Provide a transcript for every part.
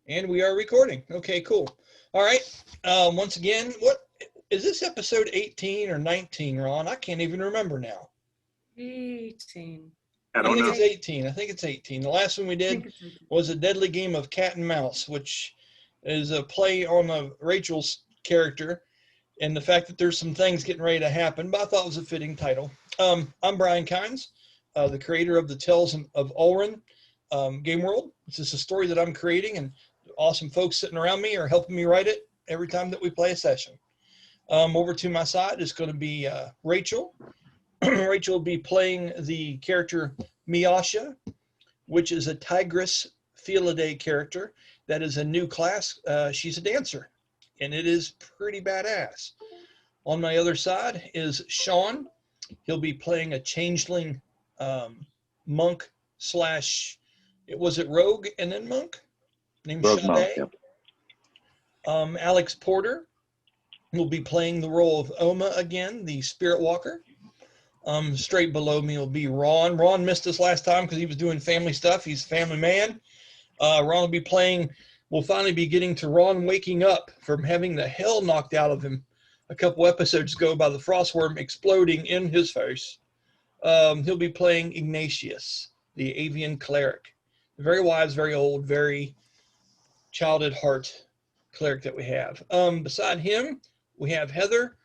And we are recording. Okay, cool. All right. Once again, what is this episode 18 or 19, Ron? I can't even remember now. 18. I think it's 18. I think it's 18. The last one we did was a deadly game of cat and mouse, which is a play on Rachel's character and the fact that there's some things getting ready to happen, but I thought it was a fitting title. I'm Brian Kynes, the creator of the Tales of Ulran game world. This is a story that I'm creating, and awesome folks sitting around me are helping me write it every time that we play a session. Over to my side is going to be Rachel. Rachel will be playing the character Miasha, which is a Tigress Sha-dae character. That is a new class. She's a dancer, and it is pretty badass. On my other side is Sean. He'll be playing a changeling monk slash, was it rogue and then monk? Named Sha-dae. Yep. Alex Porter will be playing the role of Oma again, the spirit walker. Straight below me will be Ron. Ron missed us last time because he was doing family stuff. He's a family man. Ron will be playing, we'll finally be getting to Ron waking up from having the hell knocked out of him a couple episodes ago by the frostworm exploding in his face. He'll be playing Ignatious, the avian cleric. Very wise, very old, very child at heart cleric that we have. Beside him, we have Heather.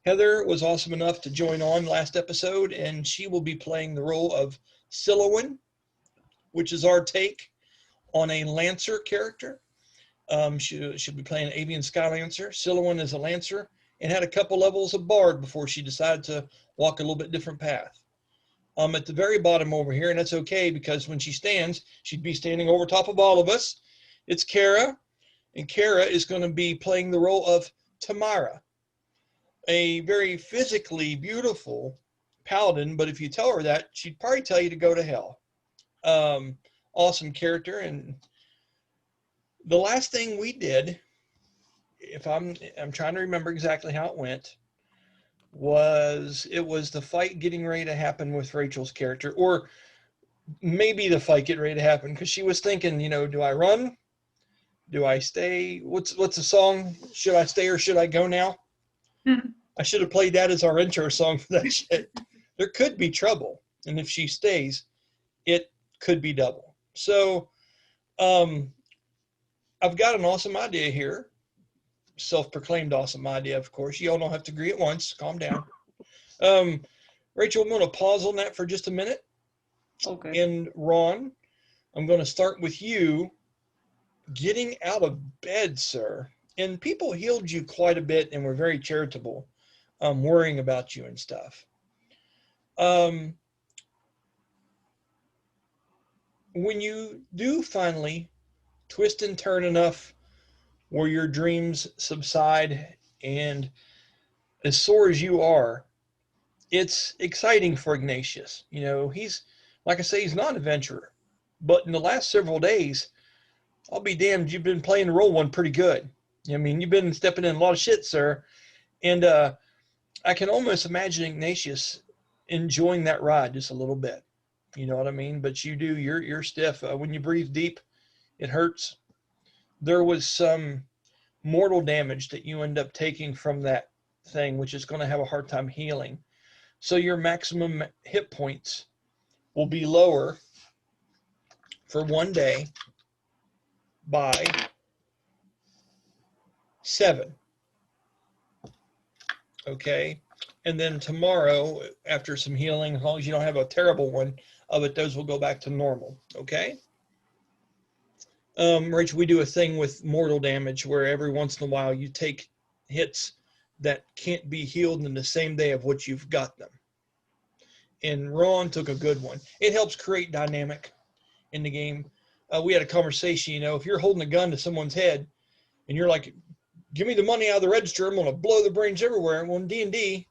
Heather was awesome enough to join on last episode, and she will be playing the role of Sylowen, which is our take on a Lancer character. She'll be playing an Avian Sky Lancer. Sylowen is a Lancer and had a couple levels of Bard before she decided to walk a little bit different path. At the very bottom over here, and that's okay because when she stands, she'd be standing over top of all of us. It's Kara, and Kara is going to be playing the role of Tamyre, a very physically beautiful paladin, but if you tell her that, she'd probably tell you to go to hell. Awesome character. And the last thing we did, if I'm trying to remember exactly how it went, was the fight getting ready to happen with Rachel's character, or maybe the fight getting ready to happen, because she was thinking, do I run? Do I stay? What's the song? Should I stay or should I go now? I should have played that as our intro song for that shit. There could be trouble, and if she stays, it could be double. So I've got an awesome idea here. Self-proclaimed awesome idea, of course. You all don't have to agree at once. Calm down. Rachel, I'm going to pause on that for just a minute. Okay. And Ron, I'm going to start with you getting out of bed, sir. And people healed you quite a bit and were very charitable, worrying about you and stuff. When you do finally twist and turn enough where your dreams subside, and as sore as you are, it's exciting for Ignatius. He's, like I say, he's not an adventurer, but in the last several days, I'll be damned, you've been playing the role one pretty good. You've been stepping in a lot of shit, sir. And I can almost imagine Ignatius enjoying that ride just a little bit. You know what I mean? But you do, you're stiff. When you breathe deep, it hurts. There was some mortal damage that you end up taking from that thing, which is going to have a hard time healing. So your maximum hit points will be lower for one day by 7. Okay. And then tomorrow, after some healing, as long as you don't have a terrible one of it, those will go back to normal. Okay. Rachel, we do a thing with mortal damage where every once in a while you take hits that can't be healed in the same day of which you've got them. And Ron took a good one. It helps create dynamic in the game. We had a conversation, if you're holding a gun to someone's head and you're like, give me the money out of the register, I'm going to blow the brains everywhere. Well, in D&D,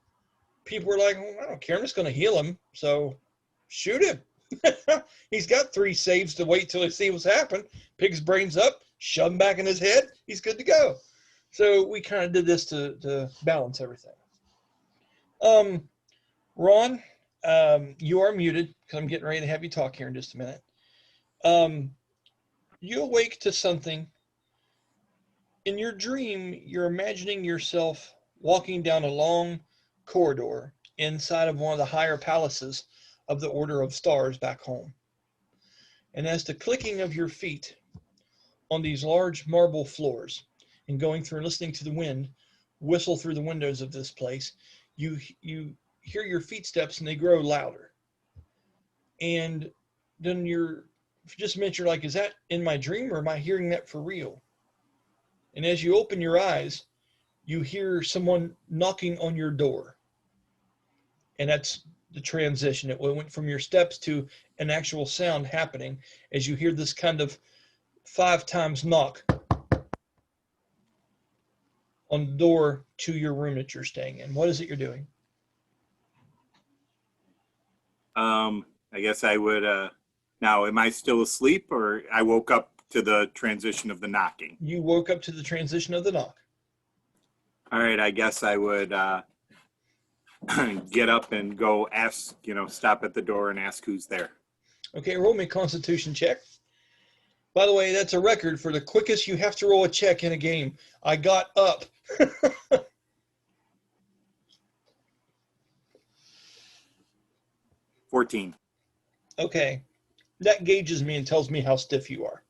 people were like, well, I don't care, I'm just going to heal him. So shoot him. He's got 3 saves to wait till he sees what's happened. Pick his brains up, shove him back in his head. He's good to go. So we kind of did this to balance everything. Ron, you are muted because I'm getting ready to have you talk here in just a minute. You awake to something In your dream, you're imagining yourself walking down a long corridor inside of one of the higher palaces of the Order of Stars back home. And as the clicking of your feet on these large marble floors and going through and listening to the wind whistle through the windows of this place, you hear your feet steps and they grow louder. And then you're just a minute, you're like, is that in my dream or am I hearing that for real? And as you open your eyes, you hear someone knocking on your door. And that's the transition. It went from your steps to an actual sound happening as you hear this kind of 5 times knock on the door to your room that you're staying in. What is it you're doing? I guess I would, now, am I still asleep or I woke up to the transition of the knocking? You woke up to the transition of the knock. All right, I guess I would get up and go ask, stop at the door and ask who's there. Okay, roll me a Constitution check. By the way, that's a record for the quickest you have to roll a check in a game. I got up. 14. Okay, that gauges me and tells me how stiff you are.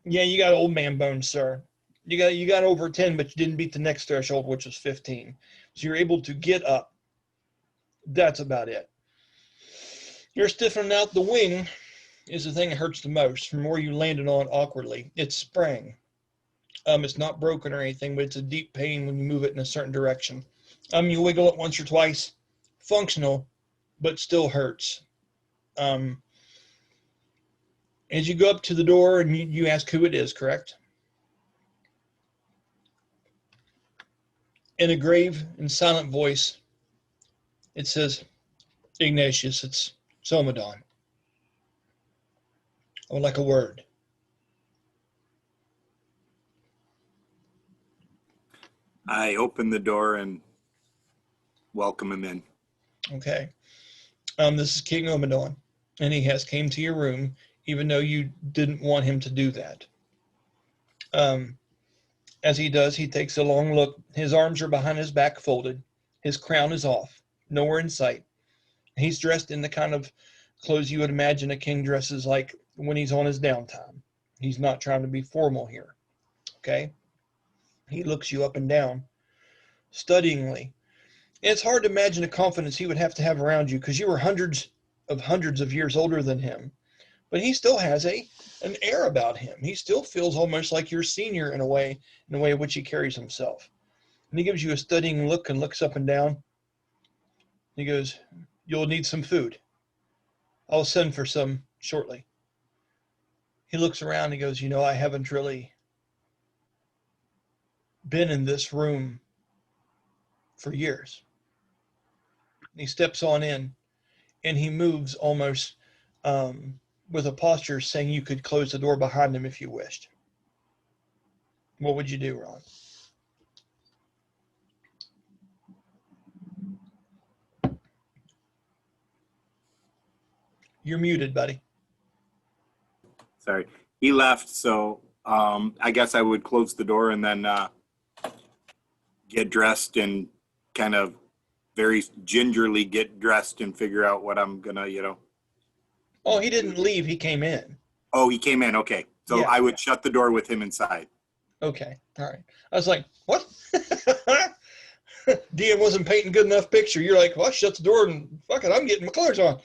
Yeah, you got old man bones, sir. You got over 10, but you didn't beat the next threshold, which was 15. So you're able to get up. That's about it. You're stiffening out. The wing is the thing that hurts the most from where you landed on awkwardly. It's sprang. It's not broken or anything, but it's a deep pain when you move it in a certain direction. You wiggle it once or twice. Functional, but still hurts. As you go up to the door and you ask who it is, correct? In a grave and silent voice, it says, Ignatius, it's Somadon. I would like a word. I open the door and welcome him in. Okay. This is King Omadon, and he has came to your room, even though you didn't want him to do that. As he does, he takes a long look. His arms are behind his back folded. His crown is off, nowhere in sight. He's dressed in the kind of clothes you would imagine a king dresses like when he's on his downtime. He's not trying to be formal here. Okay? He looks you up and down, studyingly. And it's hard to imagine the confidence he would have to have around you because you were hundreds of years older than him. But he still has an air about him. He still feels almost like your senior in the way in which he carries himself. And he gives you a studying look and looks up and down. He goes, you'll need some food. I'll send for some shortly. He looks around and he goes, I haven't really been in this room for years. He steps on in and he moves almost with a posture saying you could close the door behind him if you wished. What would you do, Ron? You're muted, buddy. Sorry. He left, so I guess I would close the door and then get dressed and kind of very gingerly get dressed and figure out what I'm going to, Oh, he didn't leave. He came in. Oh, he came in. Okay. So yeah. I would shut the door with him inside. Okay. All right. I was like, what? DM wasn't painting good enough picture. You're like, well, I shut the door and fuck it, I'm getting my clothes on.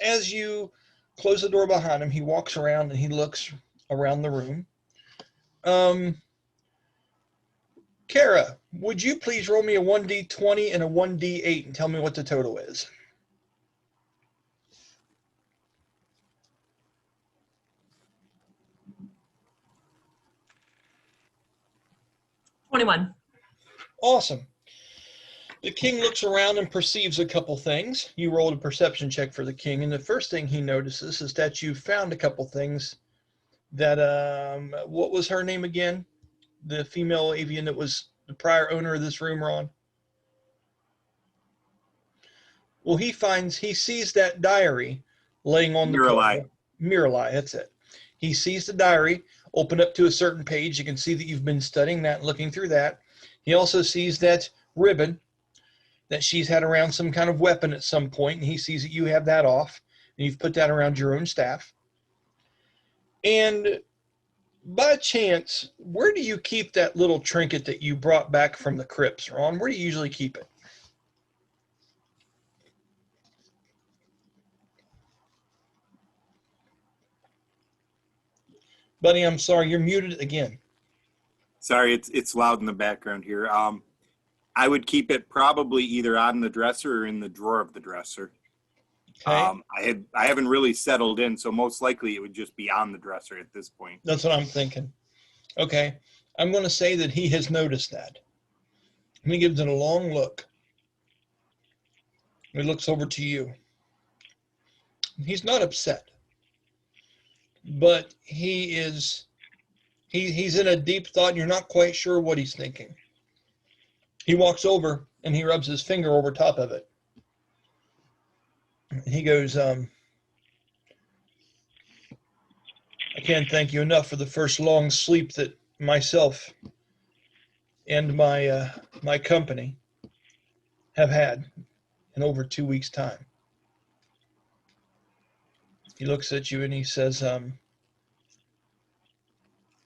As you close the door behind him, he walks around and he looks around the room. Kara, would you please roll me a 1d20 and a 1d8 and tell me what the total is? $21. Awesome. The king looks around and perceives a couple things. You rolled a perception check for the king, and the first thing he notices is that you found a couple things that, what was her name again? The female avian that was the prior owner of this room, Ron? Well, he sees that diary laying on the Miralai. table. Miralai, that's it. He sees the diary open up to a certain page, you can see that you've been studying that and looking through that. He also sees that ribbon that she's had around some kind of weapon at some point, and he sees that you have that off, and you've put that around your own staff. And by chance, where do you keep that little trinket that you brought back from the crypts, Ron? Where do you usually keep it? Buddy, I'm sorry, you're muted again. Sorry, it's loud in the background here. I would keep it probably either on the dresser or in the drawer of the dresser. Okay. I haven't really settled in, so most likely it would just be on the dresser at this point. That's what I'm thinking. Okay. I'm going to say that he has noticed that. And he gives it a long look. He looks over to you. He's not upset, but he's in a deep thought, and you're not quite sure what he's thinking. He walks over and he rubs his finger over top of it. He goes, I can't thank you enough for the first long sleep that myself and my company have had in over 2 weeks' time. He looks at you and he says,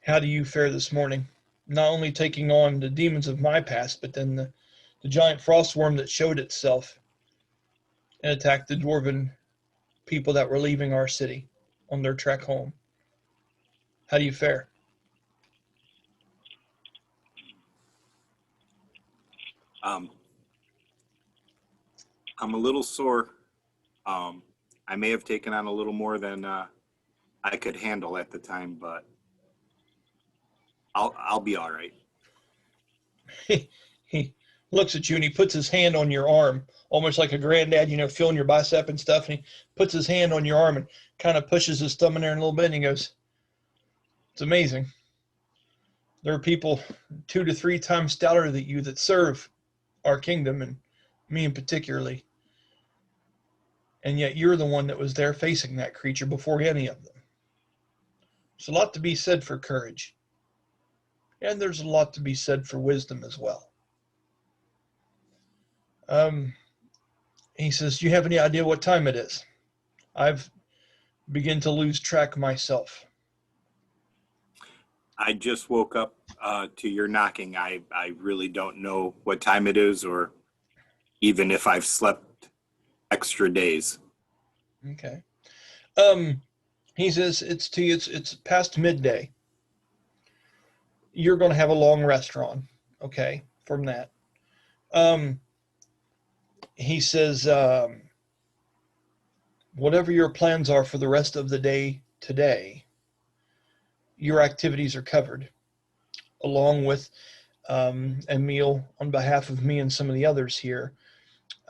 how do you fare this morning? Not only taking on the demons of my past, but then the giant frost worm that showed itself and attacked the dwarven people that were leaving our city on their trek home. How do you fare? I'm a little sore. I may have taken on a little more than I could handle at the time, but I'll be all right. He looks at you and he puts his hand on your arm, almost like a granddad, feeling your bicep and stuff. And he puts his hand on your arm and kind of pushes his thumb in there a little bit. And he goes, it's amazing. There are people 2 to 3 times stouter than you that serve our kingdom, and me in particularly. And yet you're the one that was there facing that creature before any of them. There's a lot to be said for courage. And there's a lot to be said for wisdom as well. He says, do you have any idea what time it is? I've begun to lose track myself. I just woke up to your knocking. I really don't know what time it is, or even if I've slept extra days. Okay. He says, it's past midday. You're going to have a long rest, Ron. Okay, from that. He says, whatever your plans are for the rest of the day today, your activities are covered, along with a meal on behalf of me and some of the others here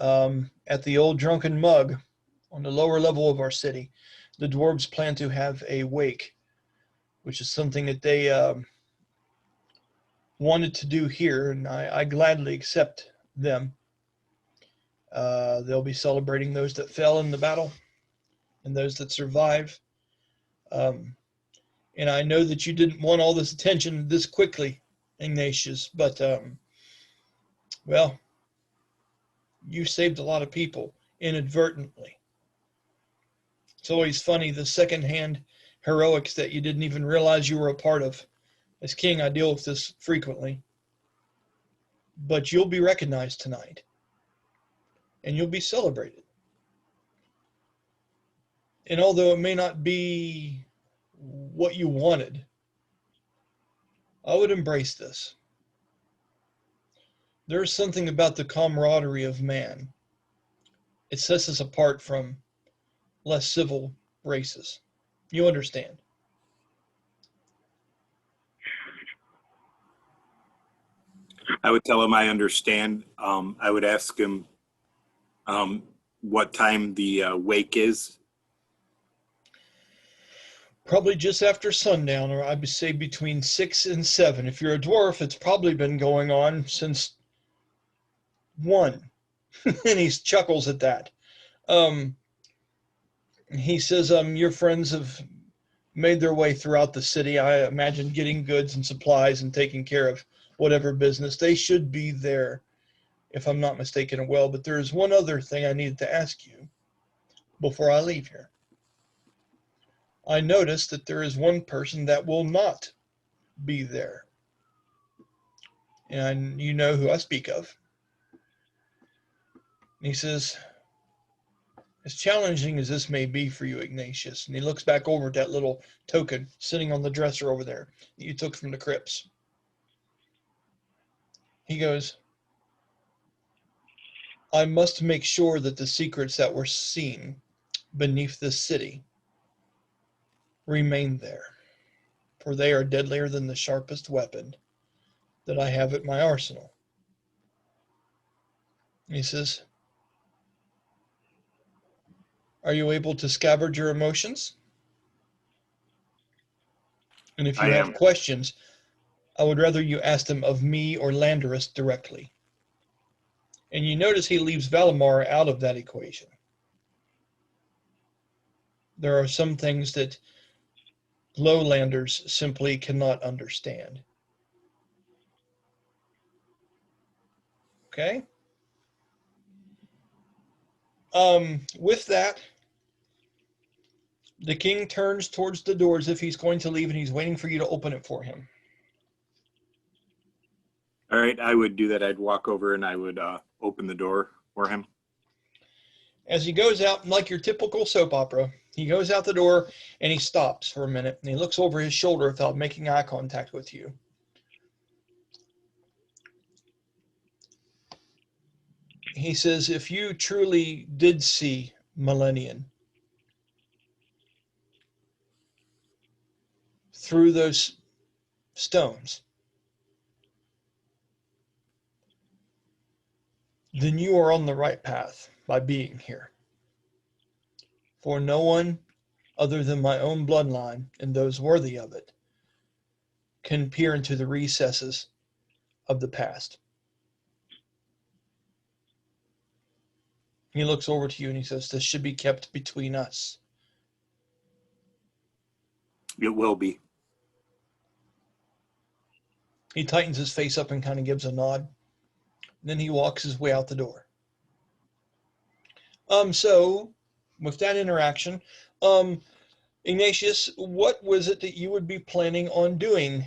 at the Old Drunken Mug on the lower level of our city. The dwarves plan to have a wake, which is something that they wanted to do here, and I gladly accept them. They'll be celebrating those that fell in the battle and those that survived. And I know that you didn't want all this attention this quickly, Ignatious, but, well, you saved a lot of people inadvertently. It's always funny, the secondhand heroics that you didn't even realize you were a part of. As king, I deal with this frequently. But you'll be recognized tonight. And you'll be celebrated. And although it may not be what you wanted, I would embrace this. There's something about the camaraderie of man. It sets us apart from less civil races. You understand? I would tell him I understand. I would ask him what time the wake is. Probably just after sundown, or I would say between 6 and 7. If you're a dwarf, it's probably been going on since 1. And he chuckles at that. He says, your friends have made their way throughout the city. I imagine getting goods and supplies and taking care of whatever business. They should be there, if I'm not mistaken, well. But there is one other thing I needed to ask you before I leave here. I noticed that there is one person that will not be there. And you know who I speak of. And he says, as challenging as this may be for you, Ignatius, and he looks back over at that little token sitting on the dresser over there that you took from the crypts. He goes, I must make sure that the secrets that were seen beneath this city remain there, for they are deadlier than the sharpest weapon that I have at my arsenal. He says, are you able to scabbard your emotions? And if you have questions, I would rather you ask them of me or Landorus directly. And you notice he leaves Valimar out of that equation. There are some things that lowlanders simply cannot understand. Okay? With that, the king turns towards the door as if he's going to leave, and he's waiting for you to open it for him. All right, I would do that. I'd walk over and I would open the door for him. As he goes out, like your typical soap opera, he goes out the door and he stops for a minute and he looks over his shoulder without making eye contact with you. He says, if you truly did see Millennium through those stones, then you are on the right path by being here. For no one other than my own bloodline and those worthy of it can peer into the recesses of the past. He looks over to you and he says, this should be kept between us. It will be. He tightens his face up and kind of gives a nod. Then he walks his way out the door. So with that interaction, Ignatius, what was it that you would be planning on doing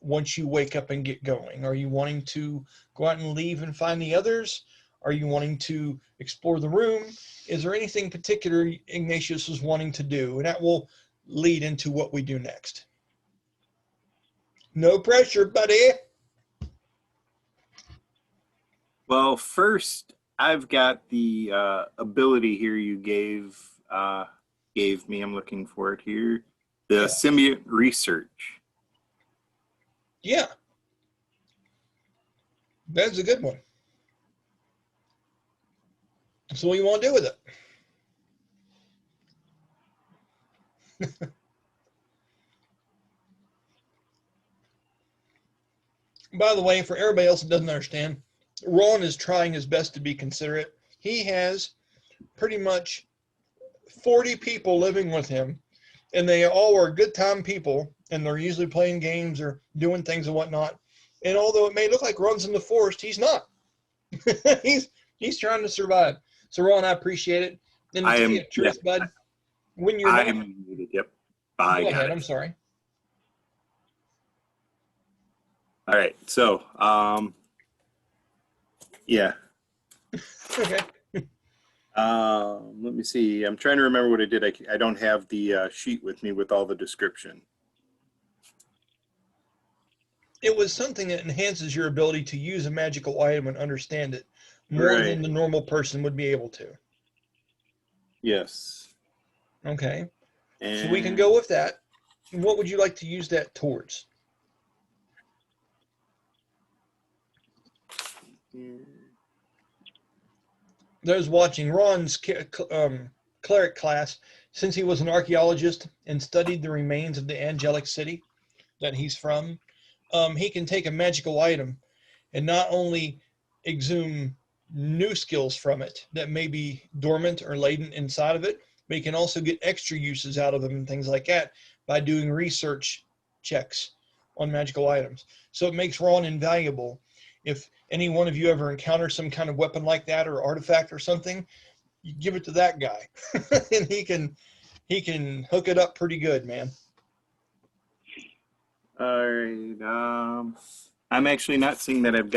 once you wake up and get going? Are you wanting to go out and leave and find the others? Are you wanting to explore the room? Is there anything particular Ignatius was wanting to do? And that will lead into what we do next. No pressure, buddy. Well, first, I've got the ability here you gave me. I'm looking for it here. The symbiote research. Yeah. That's a good one. So what do you want to do with it? By the way, for everybody else that doesn't understand, Ron is trying his best to be considerate. He has pretty much 40 people living with him, and they all are good time people, and they're usually playing games or doing things and whatnot. And although it may look like Ron's in the forest, he's not. he's trying to survive. So Ron, I appreciate it. And to tell you the truth, bud, when you're not, muted. Yep. Go ahead. I'm sorry. All right. So, yeah. Okay. Let me see. I'm trying to remember what I did. I don't have the sheet with me with all the description. It was something that enhances your ability to use a magical item and understand it more than the normal person would be able to. Yes. Okay. And so we can go with that. What would you like to use that towards? Those watching Ron's cleric class, since he was an archaeologist and studied the remains of the angelic city that he's from, he can take a magical item and not only exhume new skills from it that may be dormant or latent inside of it, but he can also get extra uses out of them and things like that by doing research checks on magical items. So it makes Ron invaluable. If any one of you ever encounter some kind of weapon like that or artifact or something, you give it to that guy, and he can hook it up pretty good, man. All right. I'm actually not seeing that I've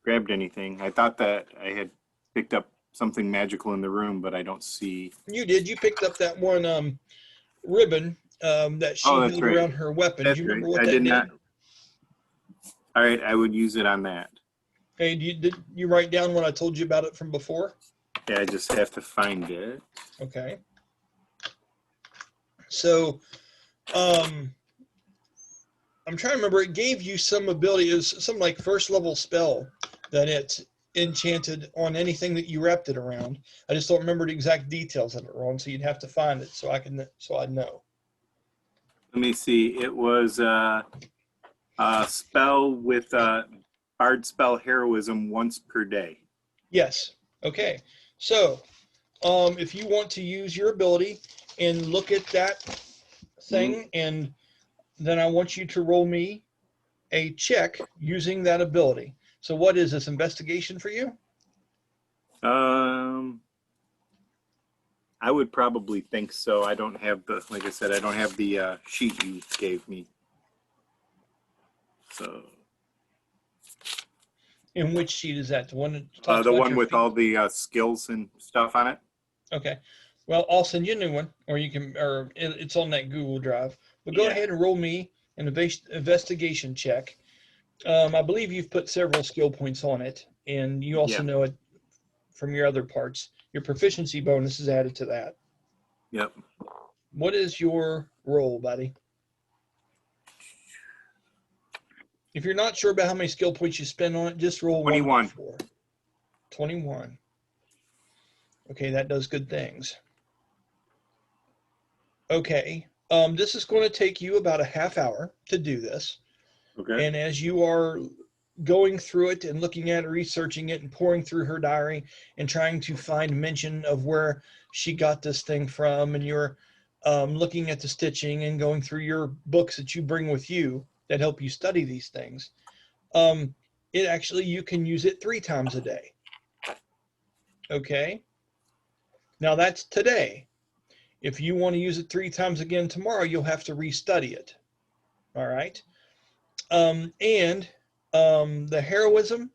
grabbed anything. I thought that I had picked up something magical in the room, but I don't see. You did. You picked up that one ribbon that she Oh, that's held right. around her weapon. That's Do you remember right. what I that did did? not. All right, I would use it on that. Hey, did you write down what I told you about it from before? Yeah, I just have to find it. Okay. So, I'm trying to remember. It gave you some ability. It was some like first level spell that it enchanted on anything that you wrapped it around. I just don't remember the exact details of it, Ron. So you'd have to find it so I know. Let me see. It was a spell with bard spell heroism once per day. Yes. Okay. So, if you want to use your ability and look at that thing, and then I want you to roll me a check using that ability. So, what is this, investigation for you? I would probably think so. I don't have like I said, I don't have the sheet you gave me. So. And which sheet is that? The one that talks The about one your with feat? all the skills and stuff on it. Okay. Well, I'll send you a new one, or you can, or it's on that Google Drive. But go Yeah. ahead and roll me an investigation check. I believe you've put several skill points on it, and you also know it from your other parts. Your proficiency bonus is added to that. Yep. What is your roll, buddy? If you're not sure about how many skill points you spend on it, just roll 21. 1d4. 21. Okay, that does good things. Okay, this is going to take you about a half hour to do this. Okay. And as you are going through it and looking at it, researching it, and pouring through her diary and trying to find mention of where she got this thing from, and you're looking at the stitching and going through your books that you bring with you that help you study these things, it actually, you can use it 3 times a day. Okay. Now that's today. If you want to use it 3 times again tomorrow, you'll have to restudy it. All right. The heroism,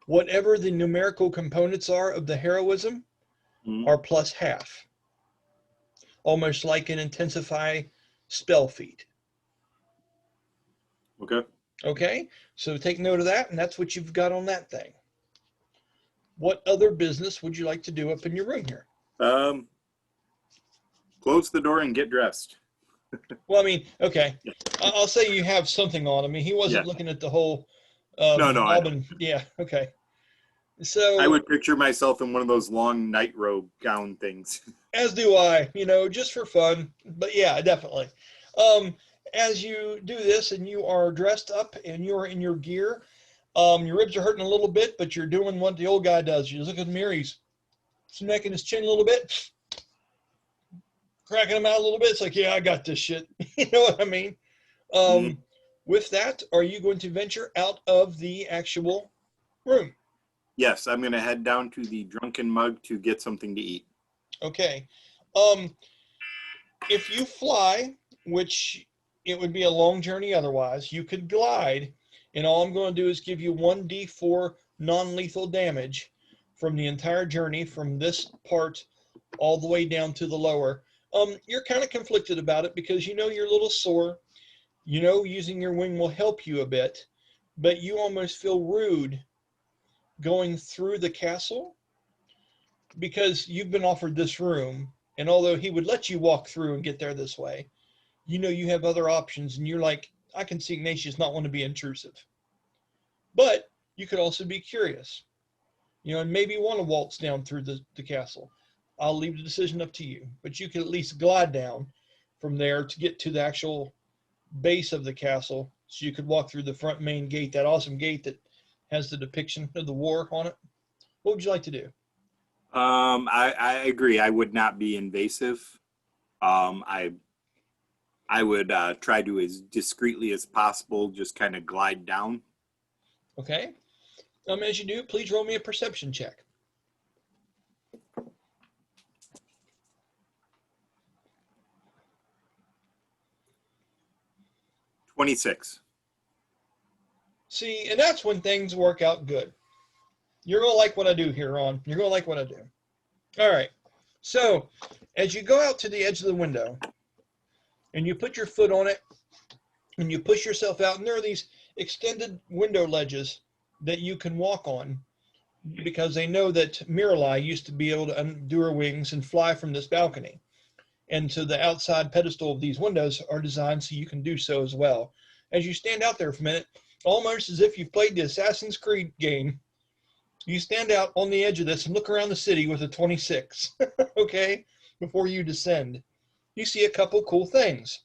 whatever the numerical components are of the heroism, are plus half. Almost like an intensify spell feat. Okay. Okay. So take note of that, and that's what you've got on that thing. What other business would you like to do up in your room here? Close the door and get dressed. Well, I mean, okay. I'll say you have something on. I mean, he wasn't looking at the whole bobbin. Yeah, okay. So I would picture myself in one of those long night robe gown things. As do I, just for fun. But yeah, definitely. As you do this and you are dressed up and you're in your gear, your ribs are hurting a little bit, but you're doing what the old guy does. You look at the mirror, he's smacking his chin a little bit, cracking him out a little bit. It's like, yeah, I got this shit. You know what I mean? With that, are you going to venture out of the actual room? Yes, I'm going to head down to the Drunken Mug to get something to eat. Okay. If you fly, which it would be a long journey otherwise, you could glide, and all I'm going to do is give you 1d4 non-lethal damage from the entire journey from this part all the way down to the lower. You're kind of conflicted about it because you're a little sore. Using your wing will help you a bit, but you almost feel rude going through the castle because you've been offered this room, and although he would let you walk through and get there this way, you have other options, and you're like, I can see Ignatius not want to be intrusive. But you could also be curious, and maybe want to waltz down through the castle. I'll leave the decision up to you, but you could at least glide down from there to get to the actual base of the castle, so you could walk through the front main gate, that awesome gate that has the depiction of the war on it. What would you like to do? I agree. I would not be invasive. I I would try to, as discreetly as possible, just kind of glide down. Okay. As you do, please roll me a perception check. $26. See, and that's when things work out good. You're going to like what I do here, Ron. You're going to like what I do. All right. So, as you go out to the edge of the window, and you put your foot on it, and you push yourself out, and there are these extended window ledges that you can walk on, because they know that Miralai used to be able to undo her wings and fly from this balcony. And so the outside pedestal of these windows are designed so you can do so as well. As you stand out there for a minute, almost as if you've played the Assassin's Creed game, you stand out on the edge of this and look around the city with a 26, okay, before you descend. You see a couple cool things.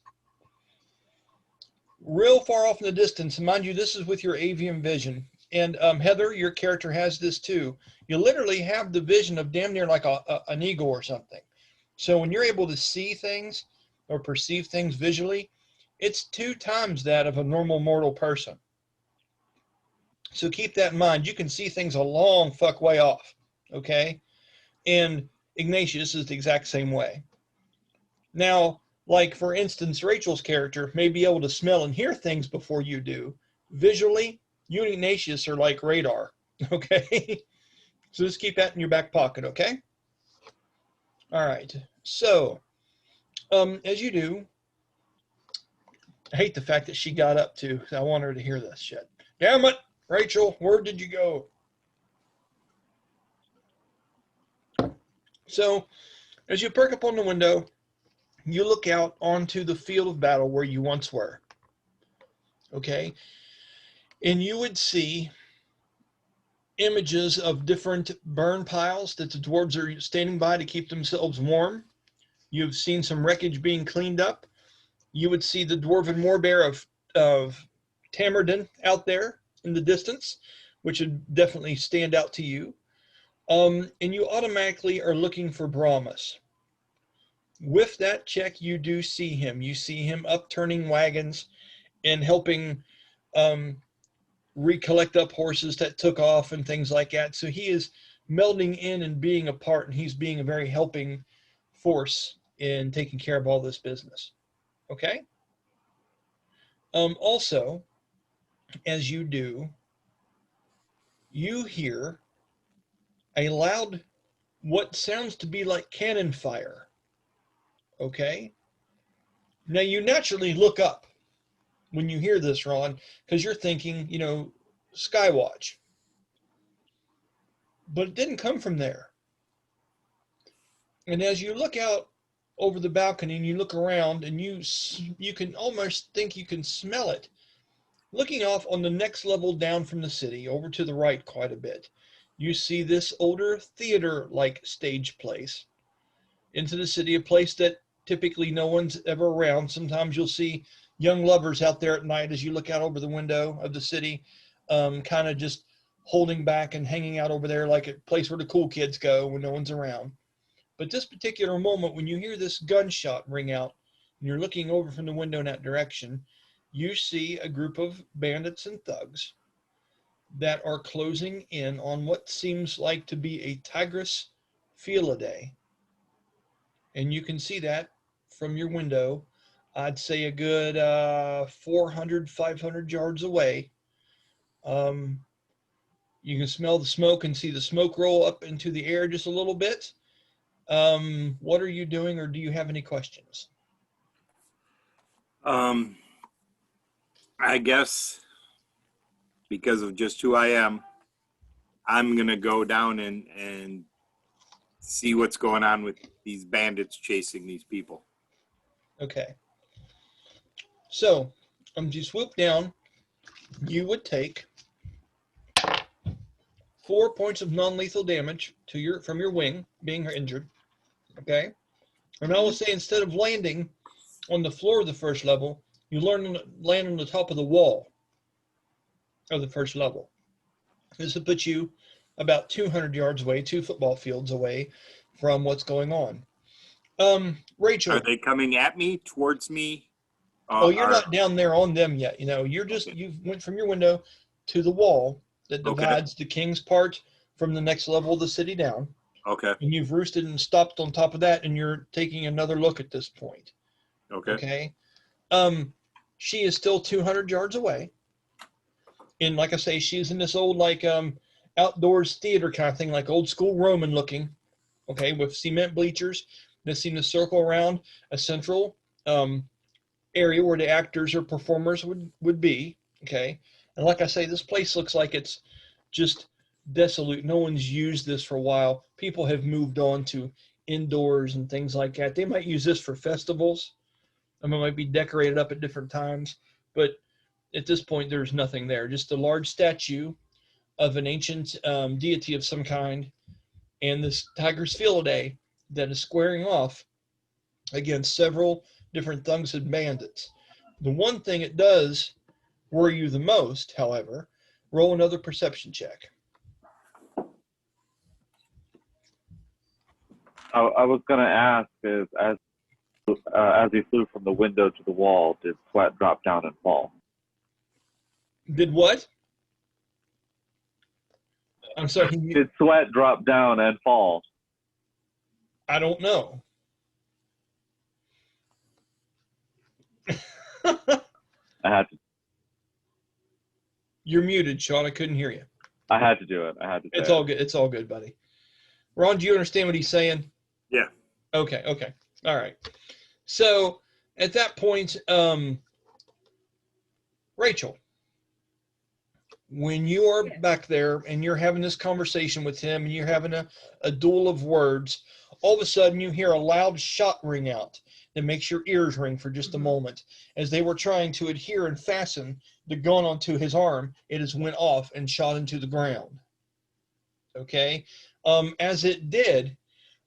Real far off in the distance, and mind you, this is with your avian vision. And Heather, your character has this too. You literally have the vision of damn near like an eagle or something. So when you're able to see things or perceive things visually, it's 2 times that of a normal mortal person. So keep that in mind. You can see things a long fuck way off, okay? And Ignatious is the exact same way. Now, like for instance, Rachel's character may be able to smell and hear things before you do. Visually, you and Ignatius are like radar, okay? So just keep that in your back pocket, okay? All right. So, as you do, I hate the fact that she got up too. I want her to hear this shit. Damn it, Rachel, where did you go? So, as you perk up on the window, you look out onto the field of battle where you once were. Okay? And you would see images of different burn piles that the dwarves are standing by to keep themselves warm. You've seen some wreckage being cleaned up. You would see the dwarven warbear of Tenverdan out there in the distance, which would definitely stand out to you. And you automatically are looking for Brahmas. With that check, you do see him. You see him upturning wagons and helping recollect up horses that took off and things like that. So he is melding in and being a part, and he's being a very helping force in taking care of all this business. Okay? Also, as you do, you hear a loud, what sounds to be like cannon fire. Okay? Now, you naturally look up when you hear this, Ron, because you're thinking, you know, Skywatch. But it didn't come from there. And as you look out over the balcony and you look around, and you can almost think you can smell it. Looking off on the next level down from the city, over to the right quite a bit, you see this older theater-like stage place into the city, a place that typically no one's ever around. Sometimes you'll see young lovers out there at night as you look out over the window of the city, kind of just holding back and hanging out over there like a place where the cool kids go when no one's around. But this particular moment, when you hear this gunshot ring out and you're looking over from the window in that direction, you see a group of bandits and thugs that are closing in on what seems like to be a tigress Sha-dae. And you can see that from your window, I'd say a good 400, 500 yards away. You can smell the smoke and see the smoke roll up into the air just a little bit. What are you doing, or do you have any questions? I guess because of just who I am, I'm going to go down and see what's going on with these bandits chasing these people. Okay. So, you swoop down, you would take 4 points of non-lethal damage from your wing, being injured. Okay? And I will say, instead of landing on the floor of the first level, you land on the top of the wall of the first level. This will put you about 200 yards away, 2 football fields away from what's going on. Rachel. Are they coming at me, towards me? Oh, you're not down there on them yet. You know, you've went from your window to the wall that divides the king's part from the next level of the city down. Okay. And you've roosted and stopped on top of that, and you're taking another look at this point. Okay. She is still 200 yards away. And like I say, she's in this old, like, outdoors theater kind of thing, like old school Roman looking, okay, with cement bleachers that seem to circle around a central area where the actors or performers would be, okay. And like I say, this place looks like it's just desolate. No one's used this for a while. People have moved on to indoors and things like that. They might use this for festivals. I mean, it might be decorated up at different times, but at this point, there's nothing there. Just a large statue of an ancient deity of some kind, and this tiger's Sha-dae that is squaring off against several different thugs and bandits. The one thing it does worry you the most, however, roll another perception check. I was going to ask, is as he flew from the window to the wall, did sweat drop down and fall? Did what? I'm sorry. Did sweat drop down and fall? I don't know. I had to. You're muted, Sean. I couldn't hear you. I had to do it. It's all good. It's all good, buddy. Ron, do you understand what he's saying? Yeah. Okay. All right. So at that point, Rachel, when you are back there and you're having this conversation with him and you're having a duel of words, all of a sudden you hear a loud shot ring out that makes your ears ring for just a moment. As they were trying to adhere and fasten the gun onto his arm, it has went off and shot into the ground. Okay? As it did,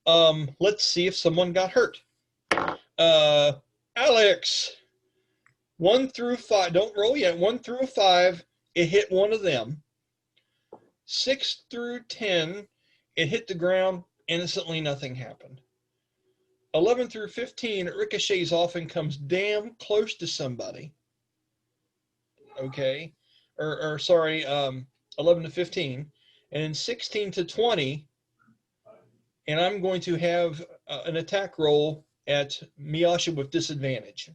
let's see if someone got hurt. Alex, 1 through 5, don't roll yet, 1 through 5, it hit one of them. 6 through 10, it hit the ground, innocently nothing happened. 11 through 15, it ricochets off and comes damn close to somebody. Okay? Or sorry, 11 to 15. And then 16 to 20, and I'm going to have an attack roll at Miasha with disadvantage.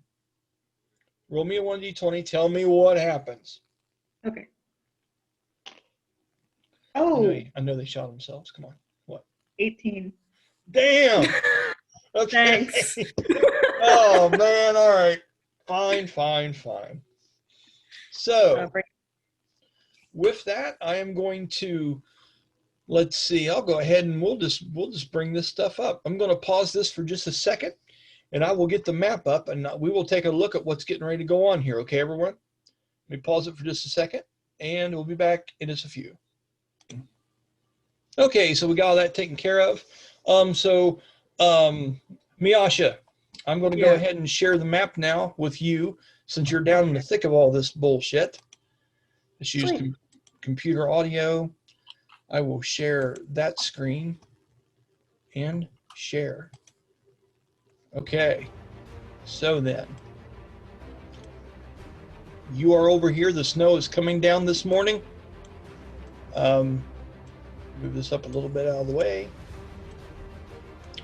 Roll me a 1d20. Tell me what happens. Okay. Oh. I know they shot themselves. Come on. What? 18. Damn. Okay. Thanks. Oh, man. All right. Fine. So, with that, I am going to, let's see, I'll go ahead and we'll just bring this stuff up. I'm going to pause this for just a second, and I will get the map up, and we will take a look at what's getting ready to go on here. Okay, everyone? Let me pause it for just a second, and we'll be back in just a few. Okay, so we got all that taken care of. Miasha, I'm going to go ahead and share the map now with you, since you're down in the thick of all this bullshit. Let's use computer audio. I will share that screen and share. Okay, so then, you are over here. The snow is coming down this morning. Move this up a little bit out of the way.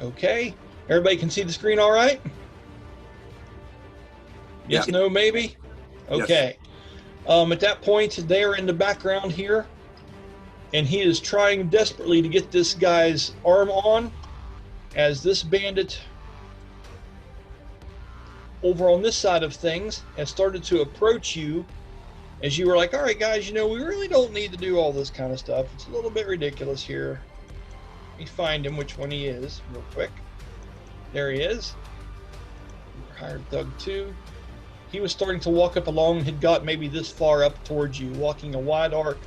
Okay, everybody can see the screen all right? Yes, no, maybe? Okay. Yes. At that point, they are in the background here, and he is trying desperately to get this guy's arm on, as this bandit over on this side of things has started to approach you, as you were like, all right, guys, you know, we really don't need to do all this kind of stuff. It's a little bit ridiculous here. Let me find him, which one he is, real quick. There he is. Hired Thug 2. He was starting to walk up along, had got maybe this far up towards you, walking a wide arc,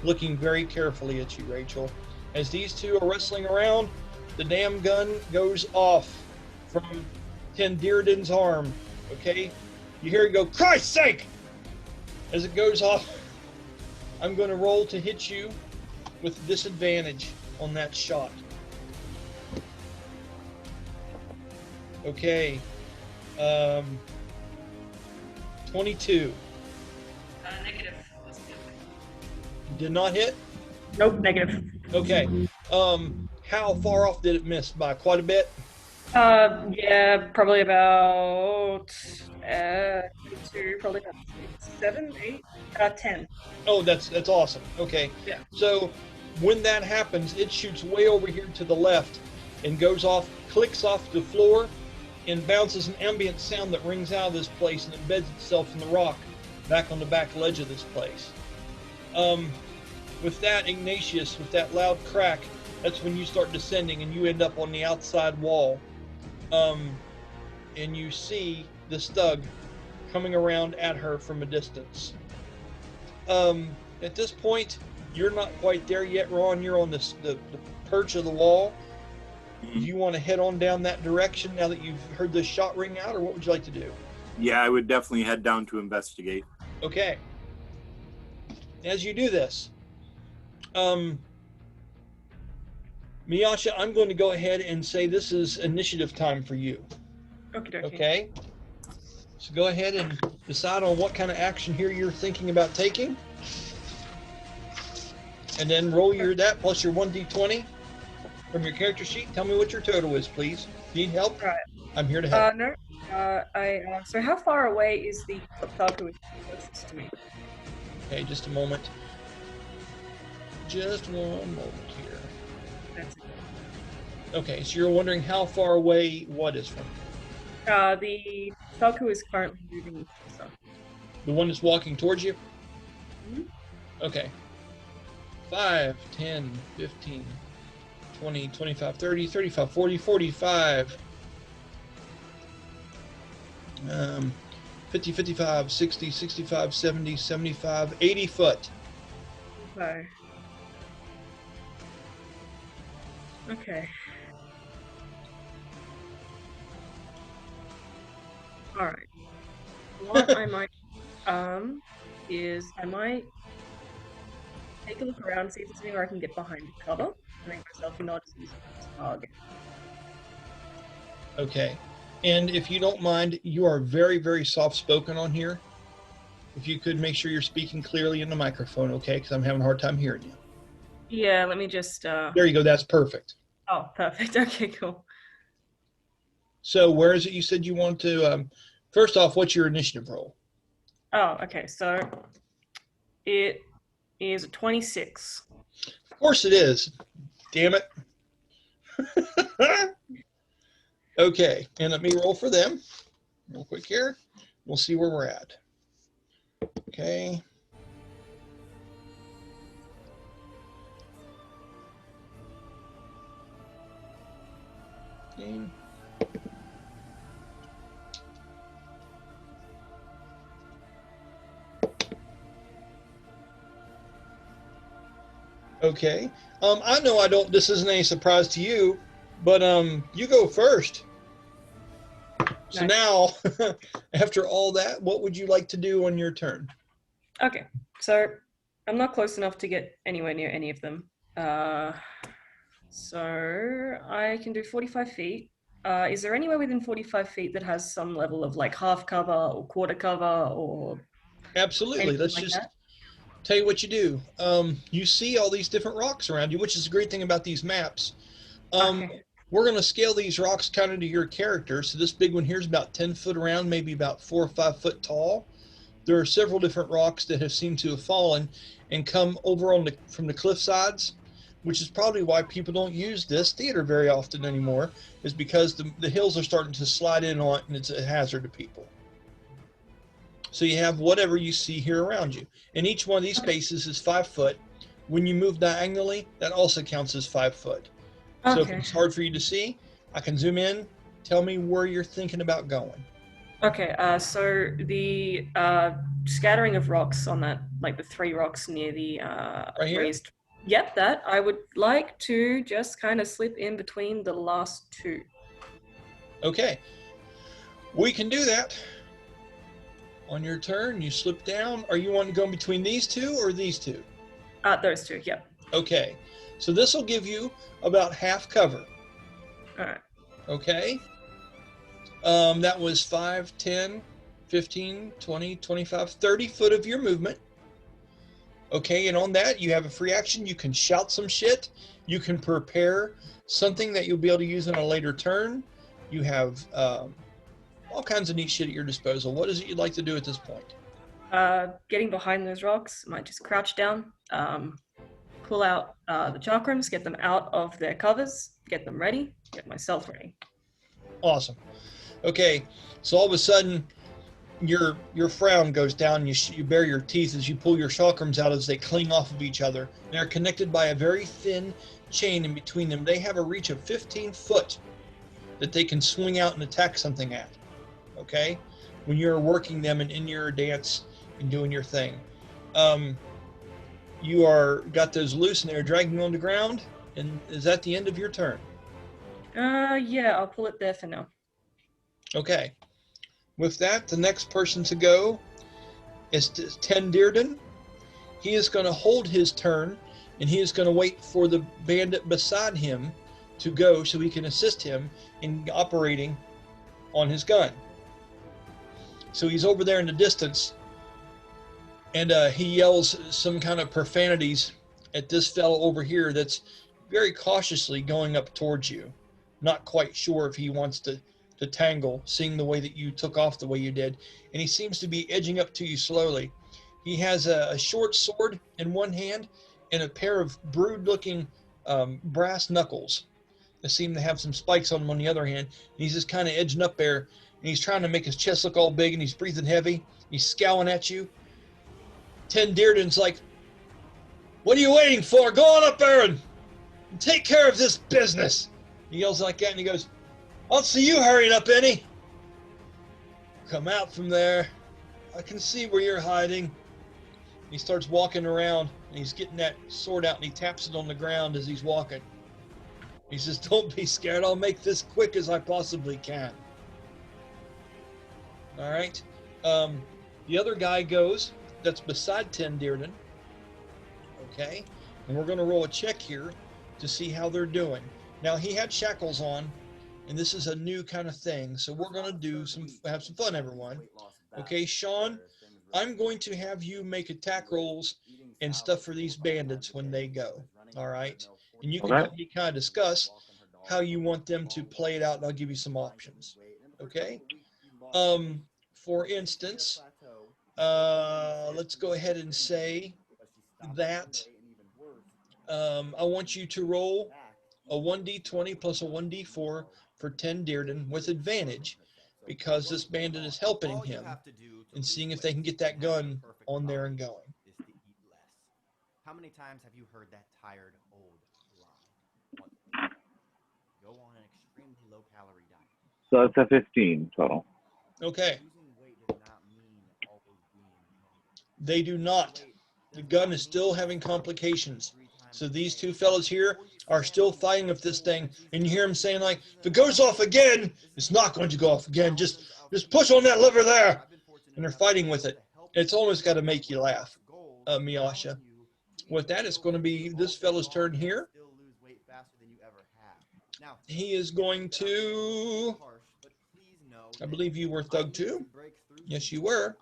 looking very carefully at you, Rachel. As these two are wrestling around, the damn gun goes off from Tenverdan's arm, okay? You hear it go, Christ's sake! As it goes off, I'm going to roll to hit you with disadvantage on that shot. 22. Negative. Did not hit? Nope, negative. Okay. How far off did it miss by? Quite a bit? Yeah, probably about 22, probably about 7, 8, 10. Oh, that's awesome. Okay. Yeah. So when that happens, it shoots way over here to the left and goes off, clicks off the floor, and bounces an ambient sound that rings out of this place and embeds itself in the rock back on the back ledge of this place. With that, Ignatius, with that loud crack, that's when you start descending and you end up on the outside wall. And you see the Stug coming around at her from a distance. At this point, you're not quite there yet, Ron. You're on the perch of the wall. Do you want to head on down that direction now that you've heard this shot ring out, or what would you like to do? Yeah, I would definitely head down to investigate. Okay. As you do this, Miasha, I'm going to go ahead and say this is initiative time for you. Okay? So go ahead and decide on what kind of action here you're thinking about taking. And then roll that plus your 1d20 from your character sheet. Tell me what your total is, please. Need help? Right. I'm here to help. No. So how far away is the Falco closest to me? Okay, just a moment. Just one moment here. That's it. Okay, so you're wondering how far away what is from you? The Falco is currently moving. So. The one that's walking towards you? Mhm. Okay. 5, 10, 15, 20, 25, 30, 35, 40, 45. 50, 55, 60, 65, 70, 75, 80 foot. Okay. Okay. All right. What I might is I might take a look around, see if there's anywhere I can get behind cover, and make myself not as easy as target. Okay. And if you don't mind, you are very, very soft-spoken on here. If you could make sure you're speaking clearly in the microphone, okay? Because I'm having a hard time hearing you. Yeah, let me just There you go. That's perfect. Oh, perfect. Okay, cool. So where is it you said you want to... first off, what's your initiative roll? Oh, okay. So it is a 26. Of course it is. Damn it. Okay, and let me roll for them real quick here. We'll see where we're at. Okay. Okay. I know this isn't any surprise to you, but you go first. So Nice. now, after all that, what would you like to do on your turn? Okay, so I'm not close enough to get anywhere near any of them. So I can do 45 feet. Is there anywhere within 45 feet that has some level of like half cover or quarter cover or Absolutely. anything Let's like just that? tell you what you do. You see all these different rocks around you, which is the great thing about these maps. Okay. We're going to scale these rocks kind of to your character. So this big one here is about 10 foot around, maybe about 4 or 5 foot tall. There are several different rocks that have seemed to have fallen and come over from the cliff sides, which is probably why people don't use this theater very often anymore, is because the hills are starting to slide in on it and it's a hazard to people. So you have whatever you see here around you. And each one of these spaces is 5 foot. When you move diagonally, that also counts as 5 foot. So if Okay. it's hard for you to see, I can zoom in. Tell me where you're thinking about going. Okay, so the scattering of rocks on that, like the 3 rocks near the Right here? raised. Yep, that. I would like to just kind of slip in between the last 2. Okay. We can do that. On your turn, you slip down. Are you wanting to go in between these 2 or these 2? Those 2, yep. Okay. So this will give you about half cover. All right. Okay. That was 5, 10, 15, 20, 25, 30 foot of your movement. Okay, and on that, you have a free action. You can shout some shit. You can prepare something that you'll be able to use on a later turn. You have all kinds of neat shit at your disposal. What is it you'd like to do at this point? Getting behind those rocks, might just crouch down, pull out the chakrams, get them out of their covers, get them ready, get myself ready. Awesome. Okay, so all of a sudden, your frown goes down. You bare your teeth as you pull your chakrams out as they cling off of each other. They're connected by a very thin chain in between them. They have a reach of 15 foot that they can swing out and attack something at. Okay, when you're working them and in your dance and doing your thing, you are got those loose and they're dragging you on the ground. And is that the end of your turn? Yeah, I'll pull it there for now. Okay. With that, the next person to go is Tenverdan. He is going to hold his turn, and he is going to wait for the bandit beside him to go so he can assist him in operating on his gun. So he's over there in the distance, and he yells some kind of profanities at this fellow over here that's very cautiously going up towards you. Not quite sure if he wants to tangle, seeing the way that you took off the way you did. And he seems to be edging up to you slowly. He has a short sword in one hand and a pair of brood-looking brass knuckles that seem to have some spikes on them on the other hand. And he's just kind of edging up there, and he's trying to make his chest look all big, and he's breathing heavy. He's scowling at you. Tenverdan's like, "What are you waiting for? Go on up there and take care of this business." He yells like that, and he goes, "I don't see you hurrying up any. Come out from there. I can see where you're hiding." He starts walking around, and he's getting that sword out, and he taps it on the ground as he's walking. He says, "Don't be scared. I'll make this quick as I possibly can." All right. The other guy goes, that's beside Tenverdan. Okay. And we're going to roll a check here to see how they're doing. Now, he had shackles on, and this is a new kind of thing, so we're going to have some fun, everyone. Okay, Sean, I'm going to have you make attack rolls and stuff for these bandits when they go, all right? And you can help me kind of discuss how you want them to play it out, and I'll give you some options, okay? For instance, let's go ahead and say that I want you to roll a 1d20 plus a 1d4 for Tenverdan with advantage, because this bandit is helping him and seeing if they can get that gun on there and going. How many times have you heard that tired old line? Go on an extremely low calorie diet. So it's a 15 total. Okay. Losing weight does not mean always being hungry. They do not. The gun is still having complications. So these two fellows here are still fighting with this thing, and you hear them saying like, "If it goes off again, it's not going to go off again. Just push on that lever there." And they're fighting with it. It's almost got to make you laugh, Miasha. With that, it's going to be this fellow's turn here. He is going to, I believe you were Thug 2. Yes, you were.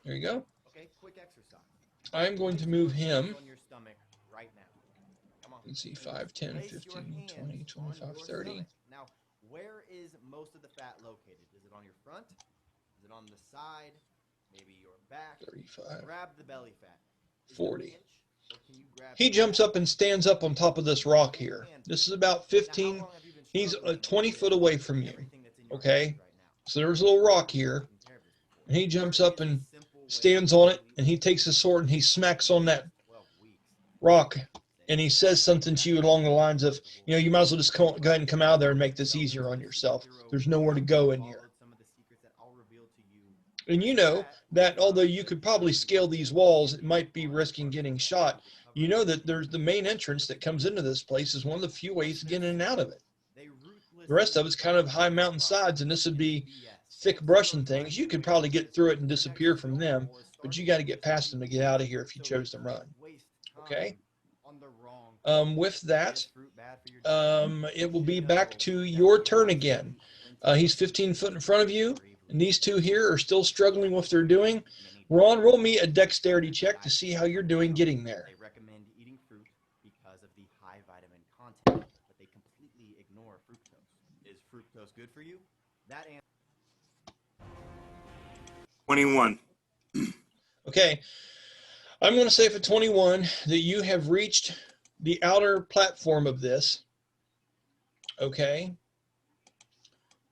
There you go. I'm going to move him. Let's see, 5, 10, 15, 20, 25, 30. Now, where is most of the fat located? Is it on your front? Is it on the side? Maybe your back? 35. Grab the belly fat. 40. He jumps up and stands up on top of this rock here. This is about 15. He's 20 foot away from you. Okay? So there's a little rock here. And he jumps up and stands on it, and he takes his sword and he smacks on that rock. And he says something to you along the lines of, you know, you might as well just go ahead and come out of there and make this easier on yourself. There's nowhere to go in here. And you know that although you could probably scale these walls, it might be risking getting shot. You know that there's the main entrance that comes into this place is one of the few ways to get in and out of it. The rest of it's kind of high mountain sides, and this would be thick brush and things. You could probably get through it and disappear from them, but you got to get past them to get out of here if you chose to run. Okay? With that, it will be back to your turn again. He's 15 foot in front of you. And these two here are still struggling with what they're doing. Ron, roll me a dexterity check to see how you're doing getting there. They recommend eating fruit because of the high vitamin content, but they completely ignore fructose. Is fructose good for you? That answer. 21. Okay. I'm going to say for 21 that you have reached the outer platform of this. Okay.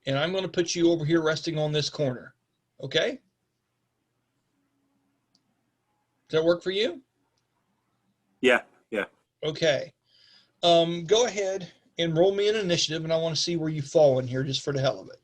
And I'm going to put you over here resting on this corner. Okay. Does that work for you? Yeah. Okay. Go ahead and roll me an initiative, and I want to see where you fall in here just for the hell of it.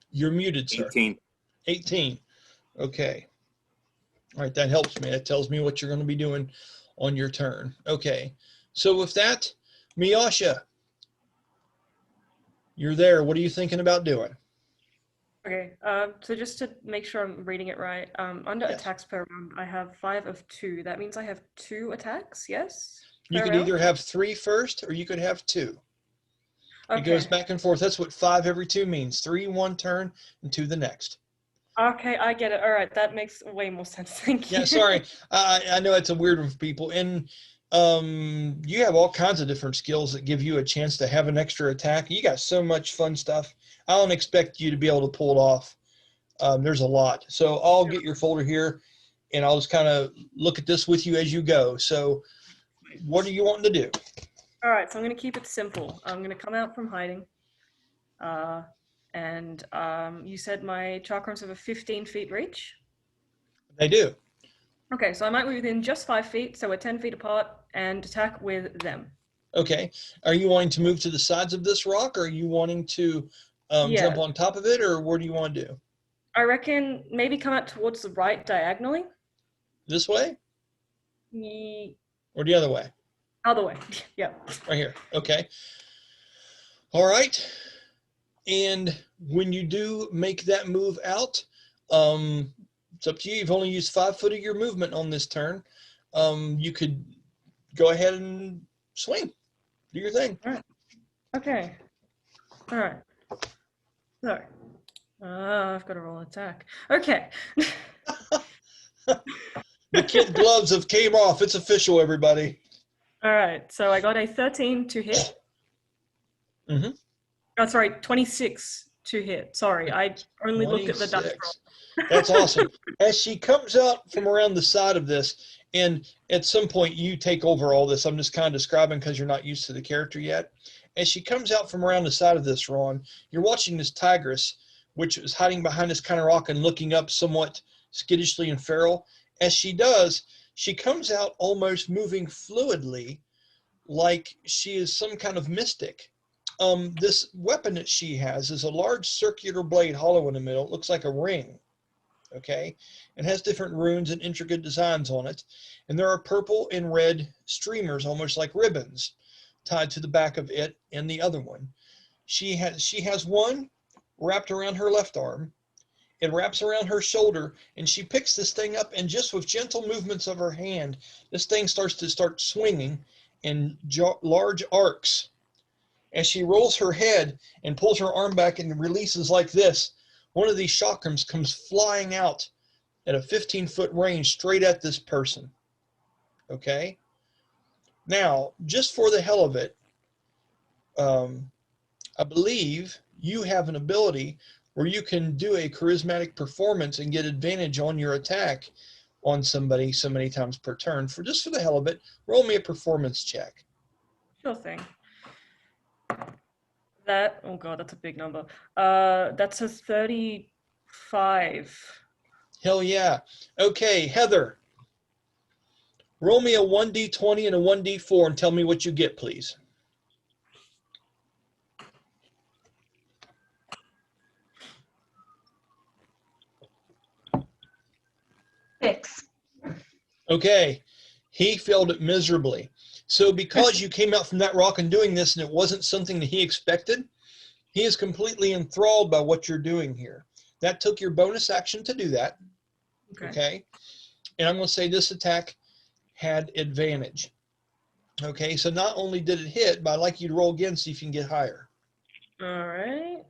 You're muted, sir. 18. 18. Okay. All right, that helps me. That tells me what you're going to be doing on your turn. Okay. So with that, Miasha, you're there. What are you thinking about doing? Okay, so just to make sure I'm reading it right, under Yes. attacks per round, I have 5 of 2. That means I have 2 attacks, yes? You Per could round? either have 3 first, or you could have 2. It goes Okay. back and forth. That's what 5 every 2 means. 3 one turn and 2 the next. Okay, I get it. All right, that makes way more sense. Thank you. Yeah, sorry. I know it's a weird one for people. And you have all kinds of different skills that give you a chance to have an extra attack. You got so much fun stuff. I don't expect you to be able to pull it off. There's a lot. So I'll get your folder here, and I'll just kind of look at this with you as you go. So what are you wanting to do? All right, so I'm going to keep it simple. I'm going to come out from hiding. And you said my chakrams have a 15 feet reach? They do. Okay, so I might be within just 5 feet, so we're 10 feet apart, and attack with them. Okay. Are you wanting to move to the sides of this rock, or are you wanting to Yeah. jump on top of it, or what do you want to do? I reckon maybe come out towards the right diagonally. This way? Or the other way? Other way. Yeah. Right here. Okay. All right. And when you do make that move out, it's up to you. You've only used 5 foot of your movement on this turn. You could go ahead and swing. Do your thing. All right. Okay. All right. So, I've got to roll attack. Okay. The kid gloves have came off. It's official, everybody. All right. So I got a 13 to hit. Mm-hmm. Oh, sorry, 26 to hit. Sorry, I only looked at the dice roll. That's awesome. As she comes out from around the side of this, and at some point you take over all this, I'm just kind of describing because you're not used to the character yet. As she comes out from around the side of this, Ron, you're watching this tigress, which is hiding behind this kind of rock and looking up somewhat skittishly and feral. As she does, she comes out almost moving fluidly, like she is some kind of mystic. This weapon that she has is a large circular blade hollow in the middle. It looks like a ring, okay? It has different runes and intricate designs on it. And there are purple and red streamers, almost like ribbons, tied to the back of it and the other one. She has one wrapped around her left arm. It wraps around her shoulder, and she picks this thing up, and just with gentle movements of her hand, this thing starts to swinging in large arcs. As she rolls her head and pulls her arm back and releases like this, one of these chakrams comes flying out at a 15-foot range straight at this person. Okay? Now, just for the hell of it, I believe you have an ability where you can do a charismatic performance and get advantage on your attack on somebody so many times per turn. For the hell of it, roll me a performance check. Sure thing. That, oh god, that's a big number. That's a 35. Hell yeah. Okay, Heather, roll me a 1d20 and a 1d4 and tell me what you get, please. Six. Okay, he failed it miserably. So because you came out from that rock and doing this and it wasn't something that he expected, He is completely enthralled by what you're doing here. That took your bonus action to do that. Okay. And I'm going to say this attack had advantage. Okay. So not only did it hit, but I'd like you to roll again, see if you can get higher. All right.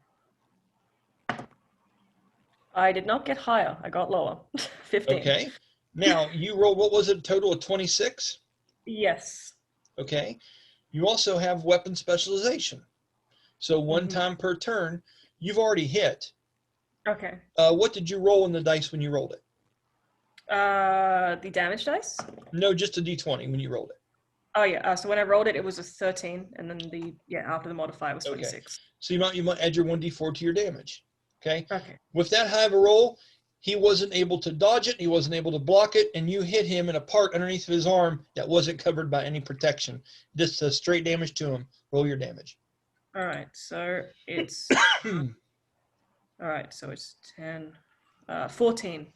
I did not get higher. I got lower. 15. Okay. Now you rolled, what was it, a total of 26? Yes. Okay. You also have weapon specialization. So one time per turn, you've already hit. Okay. What did you roll in the dice when you rolled it? The damage dice? No, just a d20 when you rolled it. Oh yeah. So when I rolled it, it was a 13, and then after the modifier was 26. Okay. So you might add your 1d4 to your damage. Okay. Okay. With that high of a roll, he wasn't able to dodge it. He wasn't able to block it, and you hit him in a part underneath of his arm that wasn't covered by any protection. Just straight damage to him. Roll your damage. All right. So it's all right. So it's 10. 14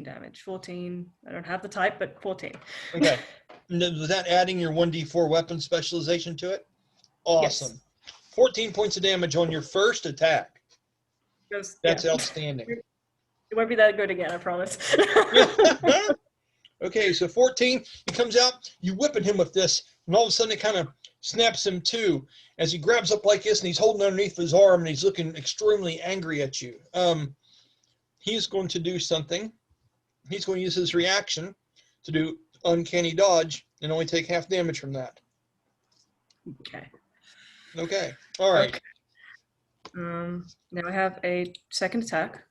damage. 14. I don't have the type, but 14. Okay. Was that adding your 1d4 weapon specialization to it? Awesome. Yes. 14 points of damage on your first attack. That's outstanding. It won't be that good again, I promise. Okay, so 14, he comes out, you whipping him with this, and all of a sudden it kind of snaps him too, as he grabs up like this, and he's holding underneath his arm, and he's looking extremely angry at you. He's going to do something. He's going to use his reaction to do uncanny dodge and only take half damage from that. Okay. All right. Okay. Now I have a second attack.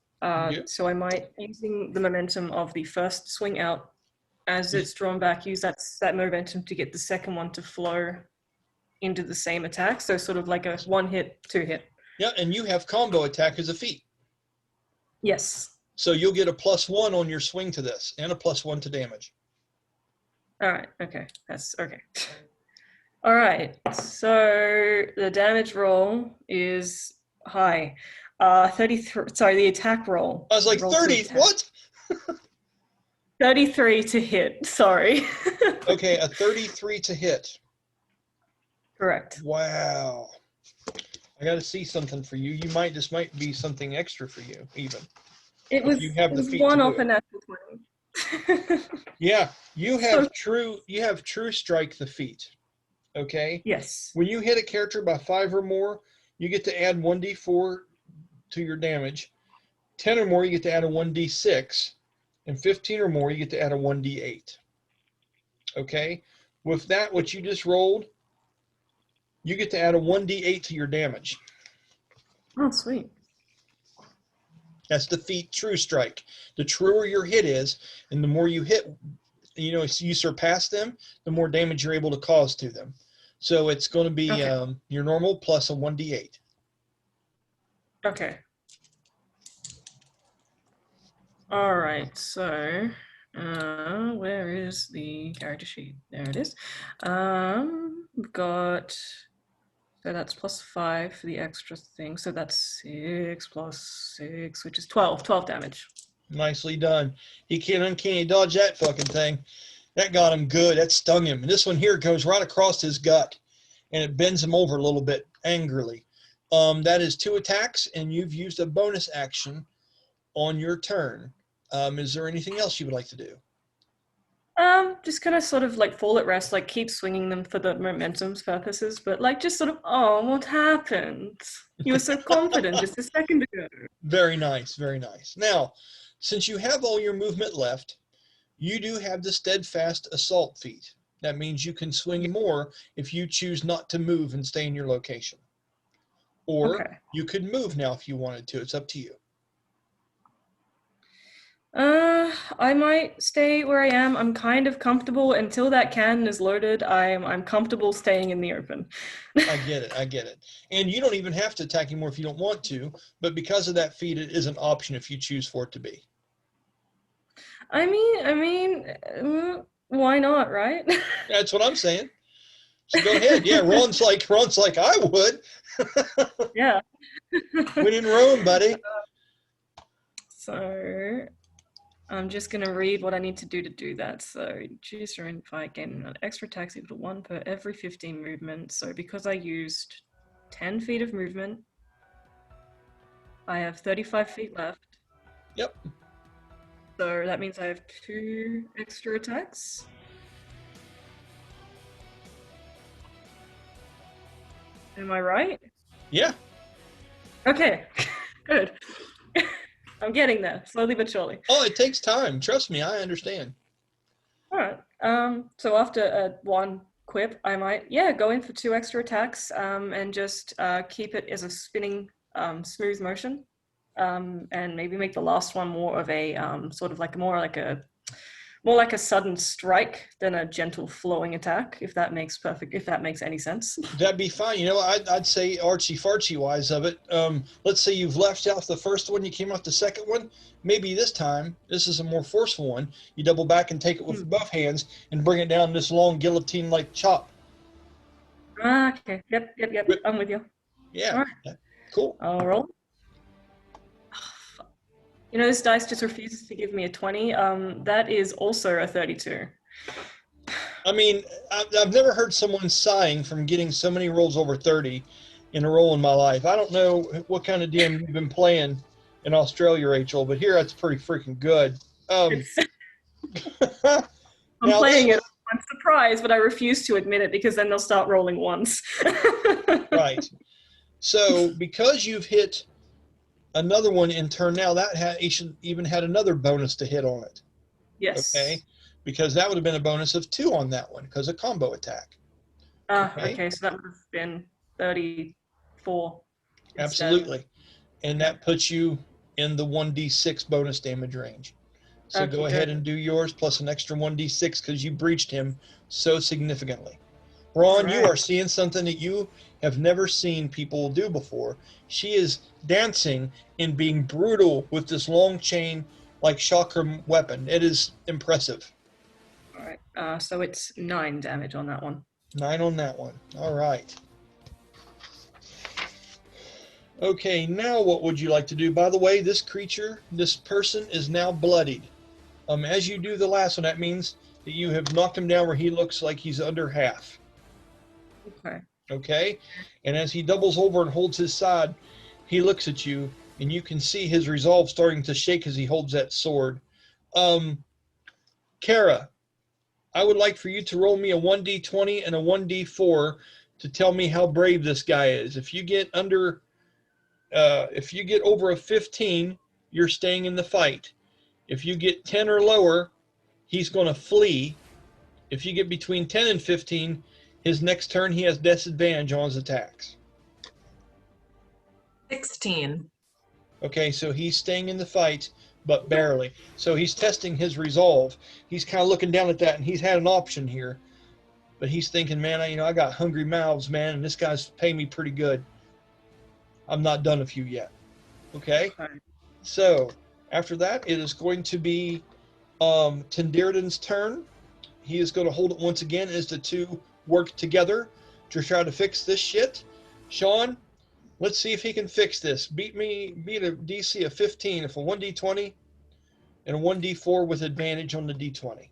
So I might, using the momentum of the first swing out, as it's drawn back, use that momentum to get the second one to flow into the same attack. So sort of like a 1-hit, 2-hit. Yeah, and you have combo attack as a feat. Yes. So you'll get a +1 on your swing to this, and a +1 to damage. All right. Okay. That's okay. All right. So the damage roll is high. 33. Sorry, the attack roll. I was like, 30. What? 33 to hit. Sorry. Okay, a 33 to hit. Correct. Wow. I got to see something for you. This might be something extra for you, even. It was, you have it the was feat one to off do a it. natural 20. Yeah, you have true strike the feat. Okay? Yes. When you hit a character by 5 or more, you get to add 1d4 to your damage. 10 or more, you get to add a 1d6. And 15 or more, you get to add a 1d8. Okay? With that, what you just rolled, you get to add a 1d8 to your damage. Oh, sweet. That's the feat true strike. The truer your hit is, and the more you hit, you surpass them, the more damage you're able to cause to them. So it's going to be your normal plus a 1d8. Okay. All right. So, where is the character sheet? There it is. We've got. So that's +5 for the extra thing. So that's 6 plus 6, which is 12. 12 damage. Nicely done. He can't uncanny dodge that fucking thing. That got him good. That stung him. And this one here goes right across his gut, and it bends him over a little bit angrily. That is 2 attacks, and you've used a bonus action on your turn. Is there anything else you would like to do? Just kind of sort of like fall at rest, like keep swinging them for the momentum's purposes, but like just sort of, oh, what happened? You were so confident just a second ago. Very nice, very nice. Now, since you have all your movement left, you do have the steadfast assault feat. That means you can swing more if you choose not to move and stay in your location. Or you could move now if you wanted to. It's up to you. I might stay where I am. I'm kind of comfortable until that cannon is loaded. I'm comfortable staying in the open. I get it. And you don't even have to attack anymore if you don't want to, but because of that feat, it is an option if you choose for it to be. I mean, why not, right? That's what I'm saying. So go ahead. Yeah, Ron's like I would. Yeah. When in Rome, buddy. So I'm just going to read what I need to do that. So choose your own fight, gain an extra attack equal to 1 per every 15 movement. So because I used 10 feet of movement, I have 35 feet left. Yep. So that means I have 2 extra attacks. Am I right? Yeah. Okay, good. I'm getting there, slowly but surely. Oh, it takes time. Trust me, I understand. All right. So after one quip, I might, go in for 2 extra attacks, and just keep it as a spinning, smooth motion, and maybe make the last one more of a sort of like more like a sudden strike than a gentle flowing attack. If that makes any sense. That'd be fine. You know, I'd say artsy-fartsy wise of it. Let's say you've left out the first one, you came out the second one. Maybe this time, this is a more forceful one. You double back and take it with both hands and bring it down this long guillotine-like chop. Okay. Yep. I'm with you. Yeah. All right. Cool. I'll roll. You know, this dice just refuses to give me a 20. That is also a 32. I mean, I've never heard someone sighing from getting so many rolls over 30 in a roll in my life. I don't know what kind of DM you've been playing in Australia, Rachel, but here that's pretty freaking good. I'm Now, playing it. I'm surprised, but I refuse to admit it because then they'll start rolling once. Right. So because you've hit another one in turn now, that even had another bonus to hit on it. Yes. Okay. Because that would have been a bonus of 2 on that one because a combo attack. Okay, so that would have been 34. Absolutely. And that puts you in the 1d6 bonus damage range. So go ahead and do yours plus an extra 1d6 because you breached him so significantly. Ron, you are seeing something that you have never seen people do before. She is dancing and being brutal with this long chain like chakram weapon. It is impressive. All right, so it's 9 damage on that one. 9 on that one. All right. Okay, now what would you like to do? By the way, this person is now bloodied. As you do the last one, that means that you have knocked him down where he looks like he's under half. Okay. Okay? And as he doubles over and holds his side, he looks at you, and you can see his resolve starting to shake as he holds that sword. Kara, I would like for you to roll me a 1d20 and a 1d4 to tell me how brave this guy is. If you get over a 15, you're staying in the fight. If you get 10 or lower, he's going to flee. If you get between 10 and 15, his next turn he has disadvantage on his attacks. 16. Okay, so he's staying in the fight, but barely. So he's testing his resolve. He's kind of looking down at that, and he's had an option here. But he's thinking, man, I got hungry mouths, man, and this guy's paying me pretty good. I'm not done with you yet. Okay? So after that, it is going to be Tenverdan's turn. He is going to hold it once again as the two work together to try to fix this shit. Sean, let's see if he can fix this. Beat a DC of 15 if a 1d20 and a 1d4 with advantage on the d20.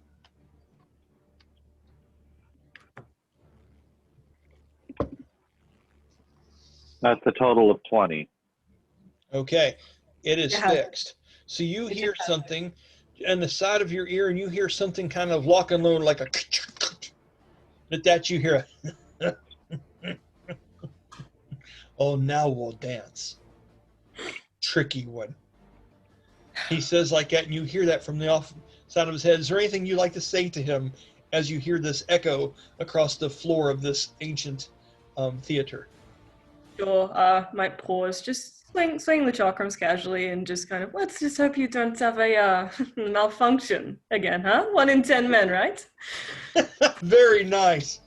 That's a total of 20. Okay, it is fixed. So you hear something in the side of your ear, and you hear something kind of lock and load like a. At that you hear a. Oh, now we'll dance. Tricky one. He says like that, and you hear that from the off side of his head. Is there anything you'd like to say to him as you hear this echo across the floor of this ancient theater? Sure. Might pause, just swing the chakrams casually, and just kind of, let's just hope you don't have a malfunction again, huh? 1 in 10 men, right? Very nice.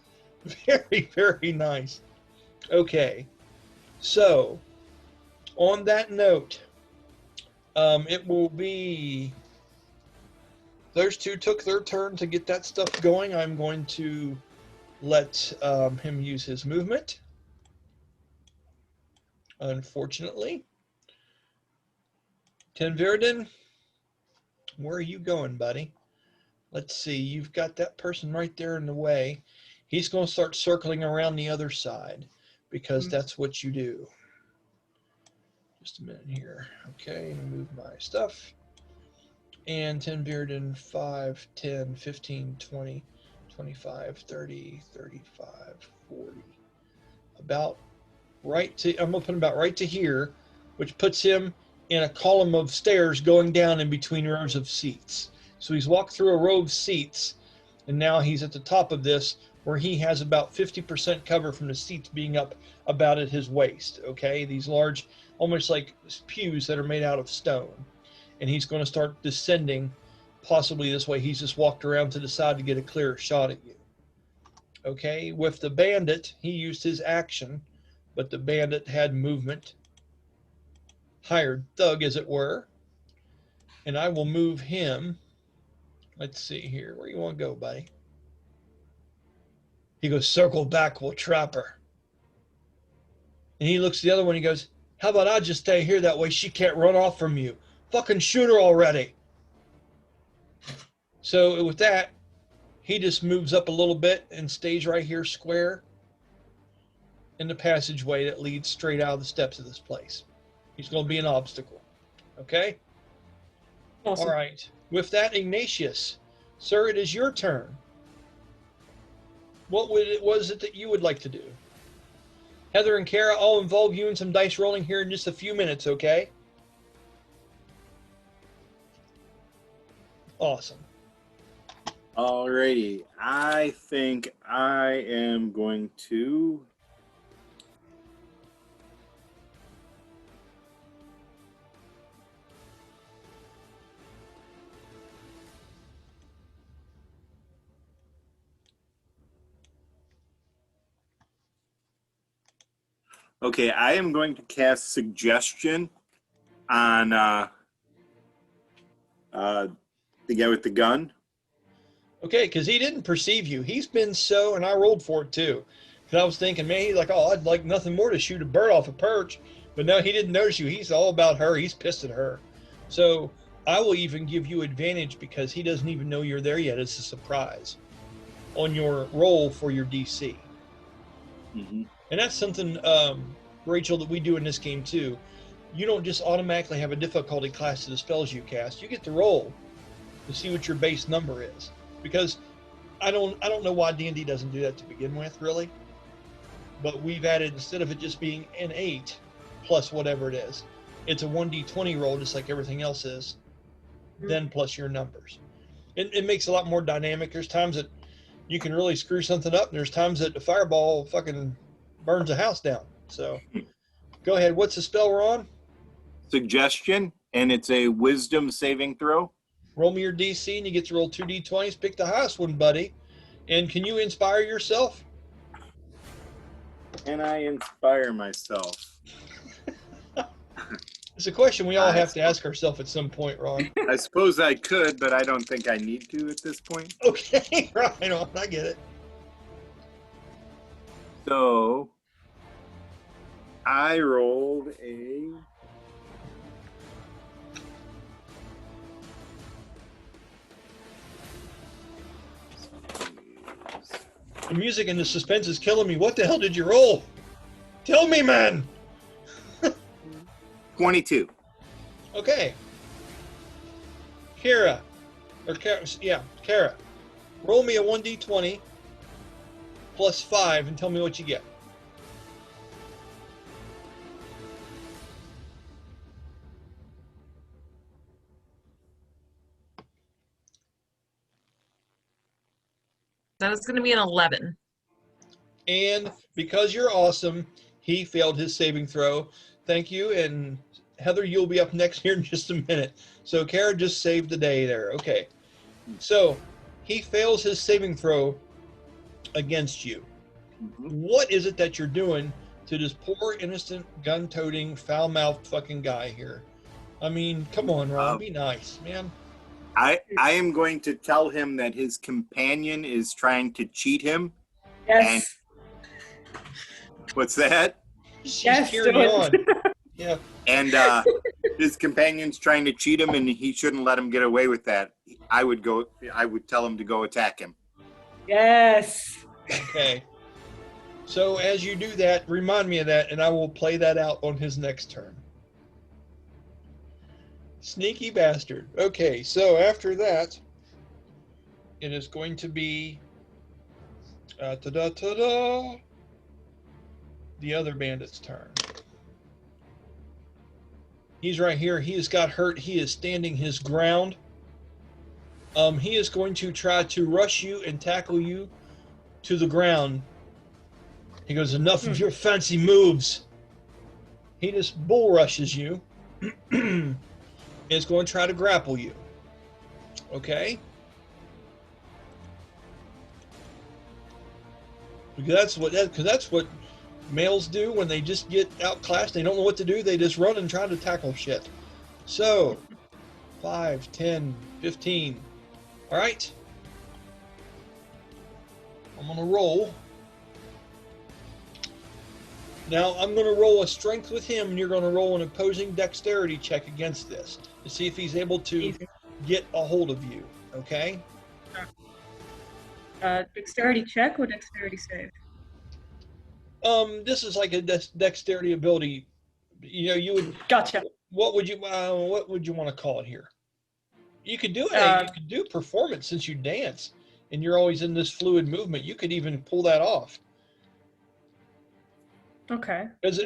Very, very nice. Okay. So, on that note, it will be, those two took their turn to get that stuff going. I'm going to let him use his movement. Unfortunately. Tenverdan, where are you going, buddy? Let's see, you've got that person right there in the way. He's going to start circling around the other side because that's what you do. Just a minute here. Okay, move my stuff. And Tenverdan 5, 10, 15, 20, 25, 30, 35, 40. About right to, I'm going to put him about right to here, which puts him in a column of stairs going down in between rows of seats. So he's walked through a row of seats, and now he's at the top of this, where he has about 50% cover from the seats being up about at his waist. Okay, these large, almost like pews that are made out of stone. And he's going to start descending, possibly this way. He's just walked around to the side to get a clearer shot at you. Okay, with the bandit, he used his action, but the bandit had movement. Hired thug, as it were. And I will move him. Let's see here. Where you want to go, buddy? He goes, circle back, we'll trap her. And he looks at the other one. He goes, how about I just stay here? That way she can't run off from you. Fucking shoot her already. So with that, he just moves up a little bit and stays right here square in the passageway that leads straight out of the steps of this place. He's going to be an obstacle. Okay? Awesome. All right. With that, Ignatious, sir, it is your turn. What was it that you would like to do? Heather and Kara, I'll involve you in some dice rolling here in just a few minutes, okay? Awesome. Alrighty. I think I am going to... Okay, I am going to cast Suggestion on the guy with the gun. Okay, because he didn't perceive you. He's been so, and I rolled for it too. Because I was thinking, man, he's like, oh, I'd like nothing more to shoot a bird off a perch. But no, he didn't notice you. He's all about her. He's pissed at her. So I will even give you advantage because he doesn't even know you're there yet. It's a surprise on your roll for your DC. Mm-hmm. And that's something, Rachel, that we do in this game too. You don't just automatically have a difficulty class to the spells you cast. You get to roll to see what your base number is. Because I don't know why D&D doesn't do that to begin with, really. But we've added, instead of it just being an 8 plus whatever it is, it's a 1d20 roll just like everything else is, then plus your numbers. It makes it a lot more dynamic. There's times that you can really screw something up, and there's times that the fireball fucking burns a house down. So go ahead. What's the spell we're on? Suggestion, and it's a wisdom saving throw. Roll me your DC, and you get to roll 2d20s. Pick the highest one, buddy. And can you inspire yourself? Can I inspire myself? It's a question we all have to ask ourselves at some point, Ron. I suppose I could, but I don't think I need to at this point. Okay, right on. I get it. So I rolled a... The music and the suspense is killing me. What the hell did you roll? Tell me, man. 22. Okay. Kara. Kara. Roll me a 1d20 plus 5 and tell me what you get. That is going to be an 11. And because you're awesome, he failed his saving throw. Thank you. And Heather, you'll be up next here in just a minute. So Kara just saved the day there. Okay. So he fails his saving throw against you. Mm-hmm. What is it that you're doing to this poor, innocent, gun-toting, foul-mouthed fucking guy here? I mean, come on, Ron. Be nice, man. I am going to tell him that his companion is trying to cheat him. Yes. What's that? She's Yes, cheering do you it. on. Yeah. And his companion's trying to cheat him, and he shouldn't let him get away with that. I would tell him to go attack him. Yes. Okay. So as you do that, remind me of that, and I will play that out on his next turn. Sneaky bastard. Okay, so after that, it is going to be the other bandit's turn. He's right here. He has got hurt. He is standing his ground. He is going to try to rush you and tackle you to the ground. He goes, enough of your fancy moves. He just bull rushes you. Is going to try to grapple you. Okay? Because that's what males do when they just get outclassed. They don't know what to do. They just run and try to tackle shit. So, 5, 10, 15. All right. I'm going to roll. Now, I'm going to roll a strength with him, and you're going to roll an opposing dexterity check against this to see if he's able to get a hold of you. Okay? Dexterity check or dexterity save? This is like a dexterity ability. You know, you would. Gotcha. What would you want to call it here? You could do it. You could do performance since you dance, and you're always in this fluid movement. You could even pull that off. Okay. Because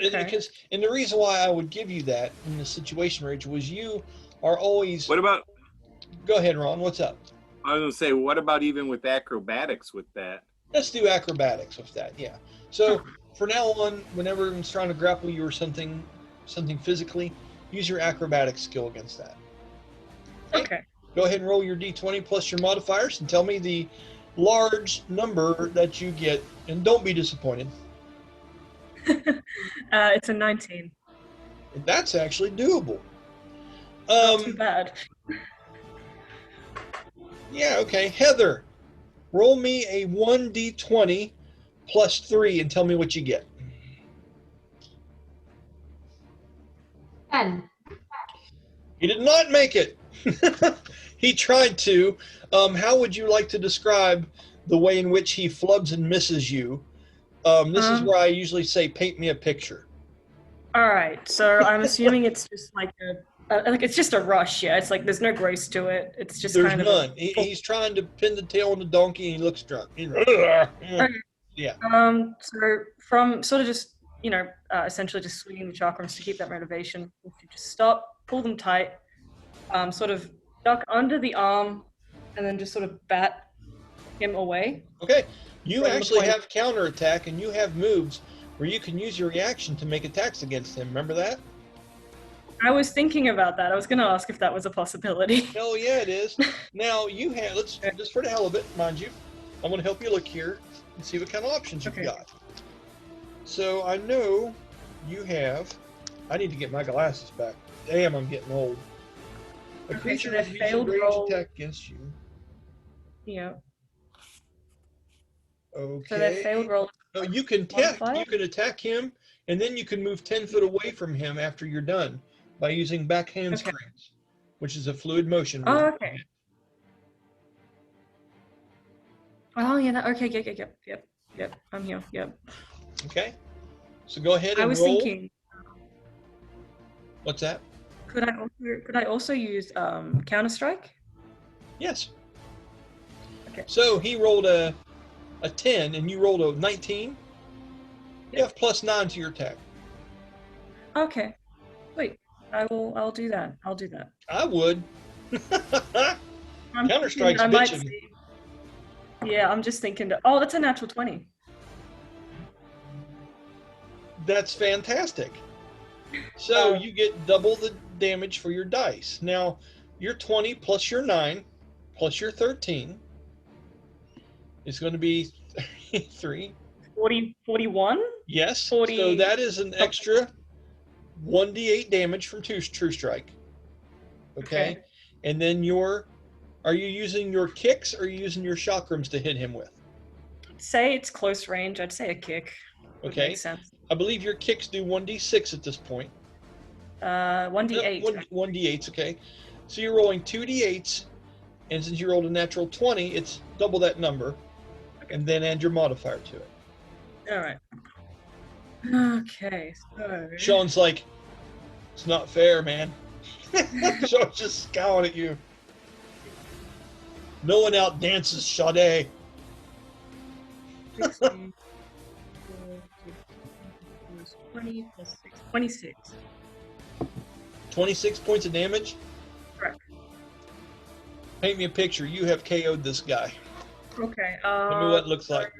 and the reason why I would give you that in the situation, Rachel, was you are always. What about? Go ahead, Ron. What's up? I was gonna say, what about even with acrobatics with that? Let's do acrobatics with that. Yeah. So for now on, whenever everyone's trying to grapple you or something physically, use your acrobatics skill against that. Okay. Go ahead and roll your d20 plus your modifiers and tell me the large number that you get, and don't be disappointed. It's a 19. That's actually doable. Not too bad. Yeah, okay. Heather, roll me a 1d20 plus 3 and tell me what you get. 10. He did not make it. He tried to. How would you like to describe the way in which he flubs and misses you? This is where I usually say, paint me a picture. All right. So I'm assuming it's just like it's just a rush. Yeah. It's like there's no grace to it. It's just There's kind of none. He's trying to pin the tail on the donkey, and he looks drunk. Yeah. So from sort of just essentially just swinging the chakrams to keep that motivation, if you just stop, pull them tight, sort of duck under the arm, and then just sort of bat him away. Okay. You actually have counterattack, and you have moves where you can use your reaction to make attacks against him. Remember that? I was thinking about that. I was going to ask if that was a possibility. Hell yeah, it is. Now, you have, let's, just for the hell of it, mind you, I'm going to help you look here and see what kind of options you've got. So I know you have, I need to get my glasses back. Damn, I'm getting old. A creature so with a failed ranged roll attack against you. Yeah. Okay. So that failed roll. No, you can attack him, and then you can move 10 foot away from him after you're done by using back handsprings, which is a fluid motion. Oh, okay. Oh, yeah. Okay. Yep. I'm here. Yep. Okay. So go ahead and roll. I was thinking. What's that? Could I also use counter strike? Yes. Okay. So he rolled a 10 and you rolled a 19. You have plus 9 to your attack. Okay. Wait. I'll do that. I would. Counter strike's bitching. Yeah, I'm just thinking. Oh, that's a natural 20. That's fantastic. So you get double the damage for your dice. Now, your 20 plus your 9 plus your 13 is going to be 41? Yes. 40. So that is an extra 1d8 damage from True Strike. Okay. And then are you using your kicks or are you using your chakrams to hit him with? Say it's close range. I'd say a kick. Okay. Makes sense. I believe your kicks do 1d6 at this point. 1d8. 1d8s, okay. So you're rolling 2d8s, and since you rolled a natural 20, it's double that number, and then add your modifier to it. All right. Okay, so... Sean's like, it's not fair, man. Shaw's just scowling at you. No one out dances Sha-dae. 16, 20 plus 6, 26. 26 points of damage. Correct. Paint me a picture. You have KO'd this guy. Okay. Tell me what it looks like.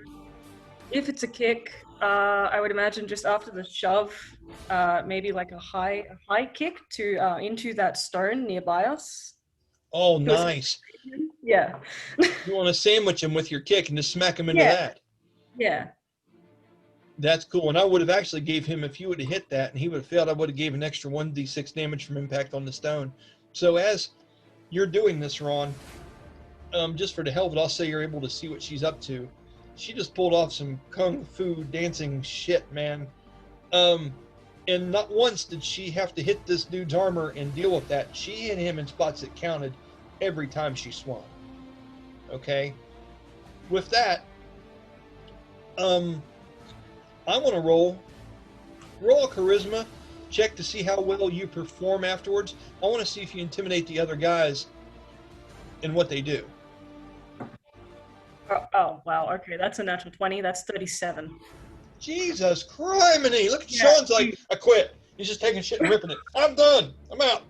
If it's a kick, I would imagine just after the shove, maybe like a high kick to into that stone nearby us. Oh, nice. Yeah. You want to sandwich him with your kick and just smack him into Yeah. that. Yeah. That's cool. And I would have actually gave him, if you would have hit that and he would have failed, I would have gave an extra 1d6 damage from impact on the stone. So as you're doing this, Ron, just for the hell of it, I'll say you're able to see what she's up to. She just pulled off some kung fu dancing shit, man. And not once did she have to hit this dude's armor and deal with that. She hit him in spots that counted every time she swung. Okay? With that, I want to roll a charisma check to see how well you perform afterwards. I want to see if you intimidate the other guys in what they do. Oh wow. Okay, that's a natural 20. That's 37. Jesus criminy! Look at Yeah. Sean's like, I quit. He's just taking shit and ripping it. I'm done. I'm out.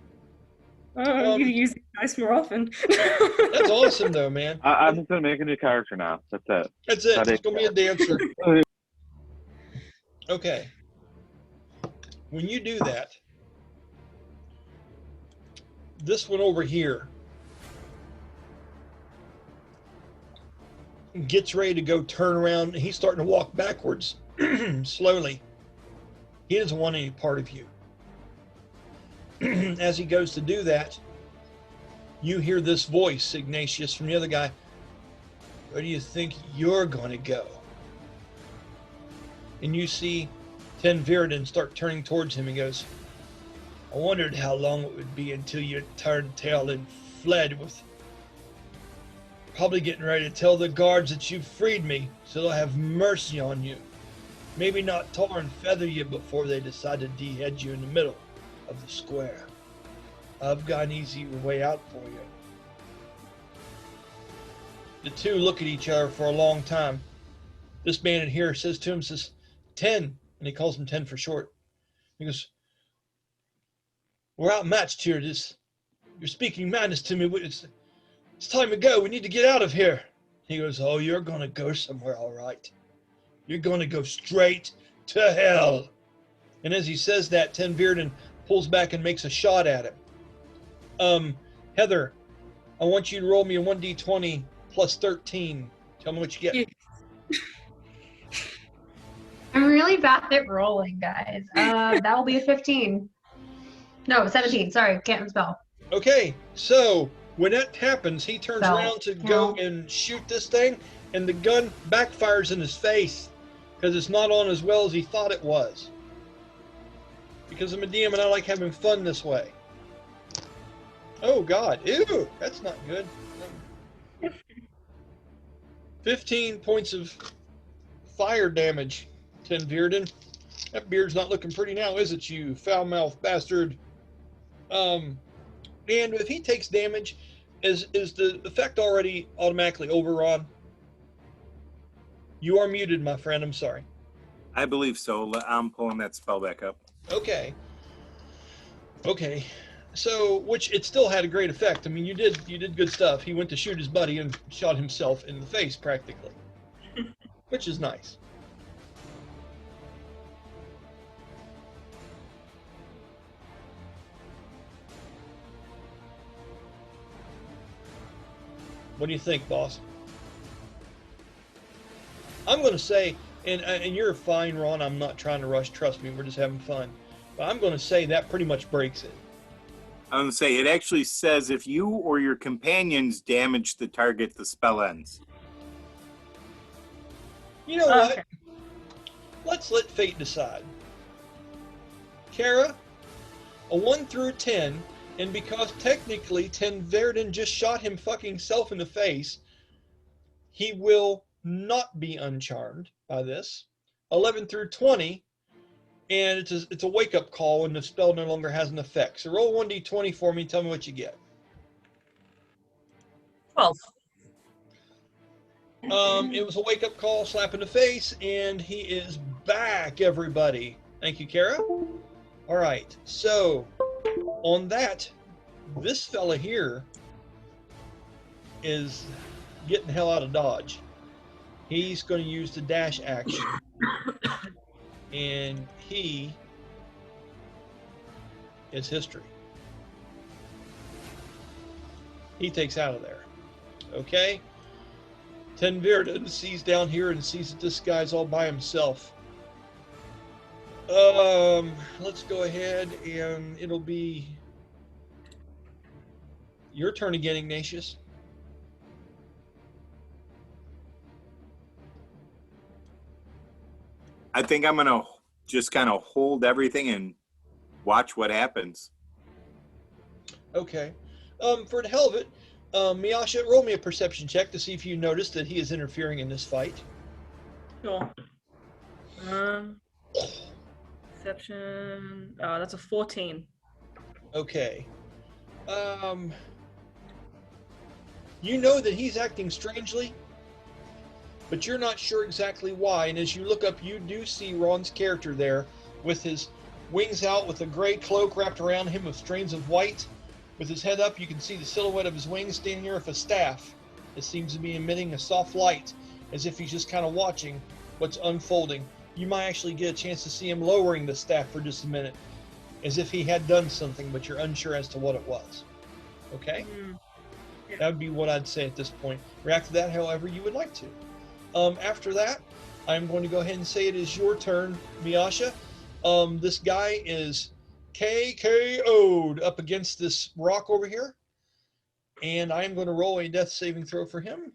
You use these dice more often. That's awesome, though, man. I'm just gonna make a new character now. That's it. That's it. Sha-dae. It's gonna be a dancer. Okay. When you do that, this one over here gets ready to go turn around. He's starting to walk backwards slowly. He doesn't want any part of you. As he goes to do that, you hear this voice, Ignatious, from the other guy. Where do you think you're going to go? And you see Tenverdan start turning towards him and goes, I wondered how long it would be until you turned tail and fled, with probably getting ready to tell the guards that you freed me so they'll have mercy on you. Maybe not tar and feather you before they decide to dehead you in the middle of the square. I've got an easy way out for you. The two look at each other for a long time. This man in here says to him, says, 10, and he calls him 10 for short. He goes, we're outmatched here. You're speaking madness to me. It's time to go. We need to get out of here. He goes, oh, you're going to go somewhere, all right. You're going to go straight to hell. And as he says that, Tenverdan pulls back and makes a shot at him. Heather, I want you to roll me a 1d20 plus 13. Tell me what you get. I'm really bad at rolling, guys. That will be a 15. No, 17. Sorry, can't spell. Okay, so when that happens, he turns Spell. around to go and shoot this thing, and the gun backfires in his face because it's not on as well as he thought it was. Because I'm a DM and I like having fun this way. Oh God, ew, that's not good. 15 points of fire damage, Tenverdan. That beard's not looking pretty now, is it, you foul-mouthed bastard? And if he takes damage, is the effect already automatically over, Ron? You are muted, my friend. I'm sorry. I believe so. I'm pulling that spell back up. Okay. So, which it still had a great effect. I mean, you did good stuff. He went to shoot his buddy and shot himself in the face, practically, which is nice. What do you think, boss? I'm going to say, and you're fine, Ron. I'm not trying to rush. Trust me, we're just having fun. But I'm going to say that pretty much breaks it. I'm going to say it actually says if you or your companions damage the target, the spell ends. You know what? Let's let fate decide. Kara, a 1 through 10, and because technically Tenverdan just shot him fucking self in the face, he will not be uncharmed by this. 11 through 20, And it's a wake-up call when the spell no longer has an effect. So roll 1d20 for me. Tell me what you get. 12. It was a wake-up call, slap in the face, and he is back, everybody. Thank you, Kara. All right. So on that, this fella here is getting the hell out of Dodge. He's going to use the dash action. And he is history. He takes out of there. Okay? Tenverdan sees down here and sees that this guy's all by himself. Let's go ahead and it'll be your turn again, Ignatious. I think I'm gonna just kind of hold everything and watch what happens. Okay. For the hell of it, Miasha, roll me a perception check to see if you notice that he is interfering in this fight. Sure. Perception. That's a 14. Okay. You know that he's acting strangely, but you're not sure exactly why. And as you look up, you do see Ron's character there with his wings out, with a gray cloak wrapped around him of strands of white. With his head up, you can see the silhouette of his wings standing here with a staff that seems to be emitting a soft light, as if he's just kind of watching what's unfolding. You might actually get a chance to see him lowering the staff for just a minute, as if he had done something, but you're unsure as to what it was. Okay? Yeah. That would be what I'd say at this point. React to that however you would like to. After that, I'm going to go ahead and say it is your turn, Miasha. This guy is KKO'd up against this rock over here. And I'm going to roll a death saving throw for him.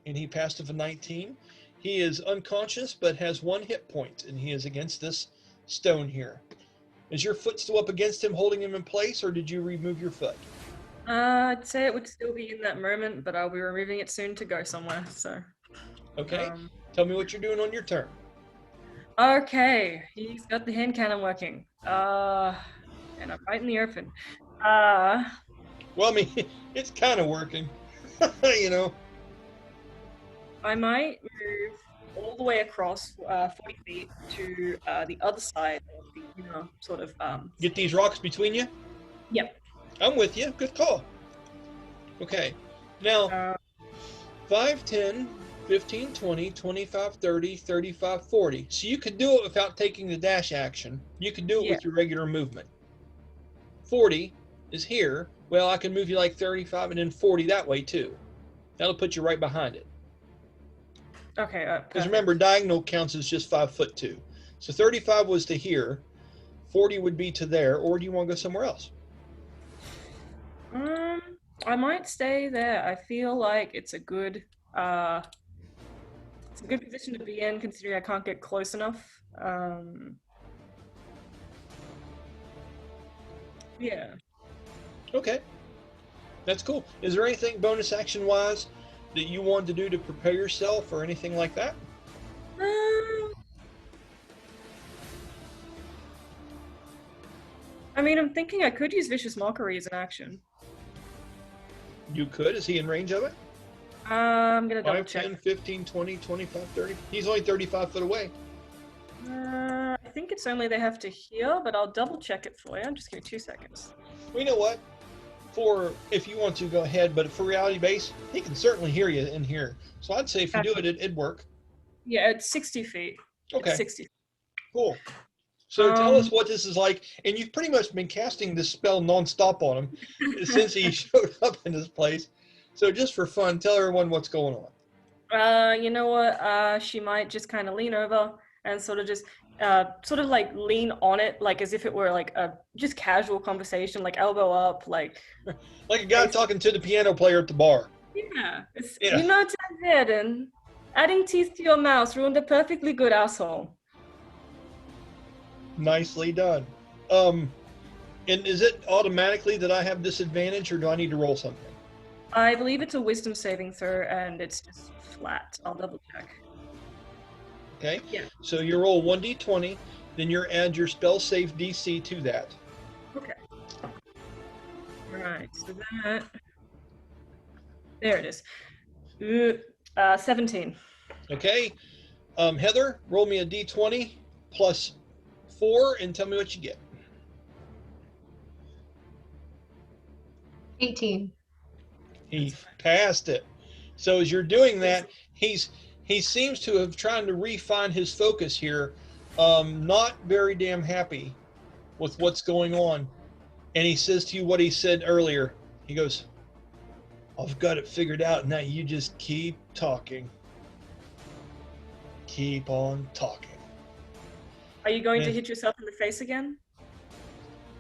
And he passed with a 19. He is unconscious, but has 1 hit point, and he is against this stone here. Is your foot still up against him, holding him in place, or did you remove your foot? I'd say it would still be in that moment, but I'll be removing it soon to go somewhere, so. Okay. Tell me what you're doing on your turn. Okay, he's got the hand cannon working. And I'm right in the open. Well, I mean, it's kind of working, you know. I might move all the way across 40 feet to the other side of the inner sort of. Get these rocks between you? Yep. I'm with you. Good call. Okay. Now, 5, 10, 15, 20, 25, 30, 35, 40. So you could do it without taking the dash action. You could do it with your regular movement. 40 is here. Well, I can move you like 35 and then 40 that way too. That'll put you right behind it. Okay. Because remember, diagonal counts as just 5 foot 2. So 35 was to here. 40 would be to there. Or do you want to go somewhere else? I might stay there. I feel like it's a good position to be in, considering I can't get close enough. Yeah. Okay. That's cool. Is there anything bonus action wise that you wanted to do to prepare yourself or anything like that? I mean, I'm thinking I could use Vicious Mockery as an action. You could. Is he in range of it? I'm going to double 5, check. 10, 15, 20, 25, 30. He's only 35 foot away. I think it's only they have to hear, but I'll double check it for you. Just give me 2 seconds. Well, you know what? If you want to, go ahead. But for reality base, he can certainly hear you in here. So I'd say if you do it, it'd work. Yeah, it's 60 feet. Okay. It's 60. Cool. So tell us what this is like. And you've pretty much been casting this spell nonstop on him since he showed up in this place. So just for fun, tell everyone what's going on. You know what? She might just kind of lean over and sort of just like lean on it, like as if it were like a just casual conversation, like elbow up, like a guy talking to the piano player at the bar. Yeah. You know, Tenverdan, adding teeth to your mouth ruined a perfectly good asshole. Nicely done. And is it automatically that I have disadvantage, or do I need to roll something? I believe it's a wisdom saving throw, and it's just flat. I'll double check. Okay? Yeah. So you roll 1d20, then you add your spell save DC to that. Okay. Right. So that. There it is. 17. Okay? Heather, roll me a d20 plus 4 and tell me what you get. 18. He passed it. So as you're doing that, he seems to have trying to refine his focus here. Not very damn happy with what's going on. And he says to you what he said earlier. He goes, I've got it figured out. Now you just keep talking. Keep on talking. Are you going to hit yourself in the face again?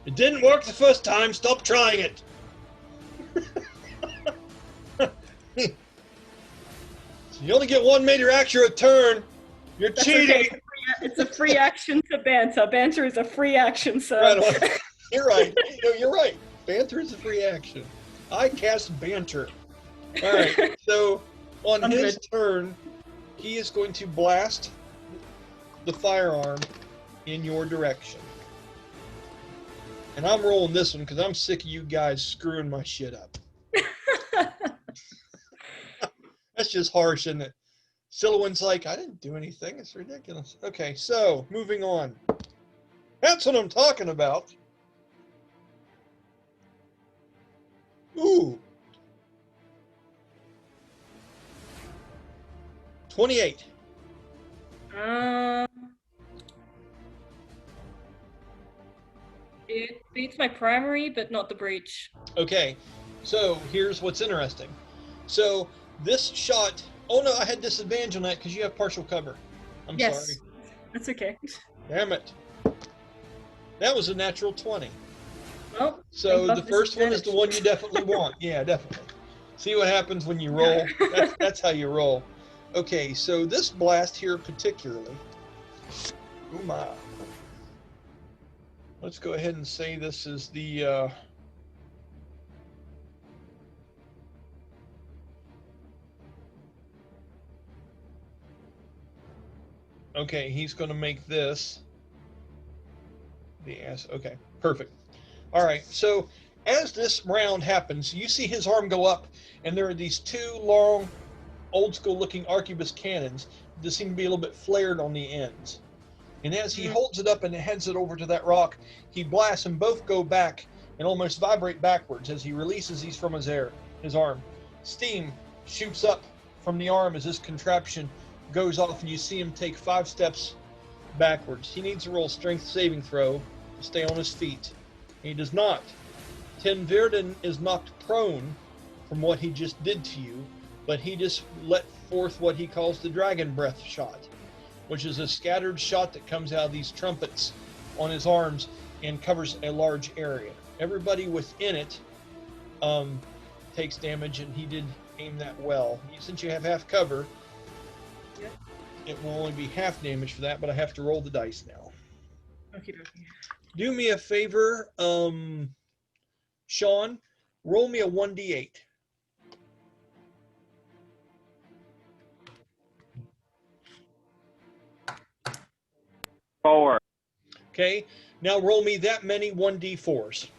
It didn't work the first time. Stop trying it. You only get one major action a turn. You're That's cheating. okay. It's a free action to banter. Banter is a free action, so. Right on. You're right. You're right. Banter is a free action. I cast banter. All right. So on his turn, he is going to blast the firearm in your direction. And I'm rolling this one because I'm sick of you guys screwing my shit up. That's just harsh, isn't it? Sylowen's like, I didn't do anything. It's ridiculous. Okay, so moving on. That's what I'm talking about. Ooh. 28. It beats my primary, but not the breach. Okay, so here's what's interesting. So this shot, oh no, I had disadvantage on that because you have partial cover. I'm sorry. That's okay. Damn it. That was a natural 20. Well, so the first one is the one you definitely want. Yeah, definitely. See what happens when you roll. That's how you roll. Okay, so this blast here particularly. Oh my. Let's go ahead and say this is the okay, he's going to make this the ass. Okay, perfect. All right, so as this round happens, you see his arm go up, and there are these two long, old-school-looking arquebus cannons that seem to be a little bit flared on the ends. And as he holds it up and heads it over to that rock, he blasts, and both go back and almost vibrate backwards as he releases these from his arm. Steam shoots up from the arm as this contraption goes off, and you see him take 5 steps backwards. He needs to roll strength saving throw to stay on his feet. He does not. Tenverdan is knocked prone from what he just did to you, but he just let forth what he calls the dragon breath shot, which is a scattered shot that comes out of these trumpets on his arms and covers a large area. Everybody within it takes damage, and he did aim that well. Since you have half cover, it will only be half damage for that, but I have to roll the dice now. Okie dokie. Do me a favor, Sean, roll me a 1d8. Four. Okay, now roll me that many 1d4s.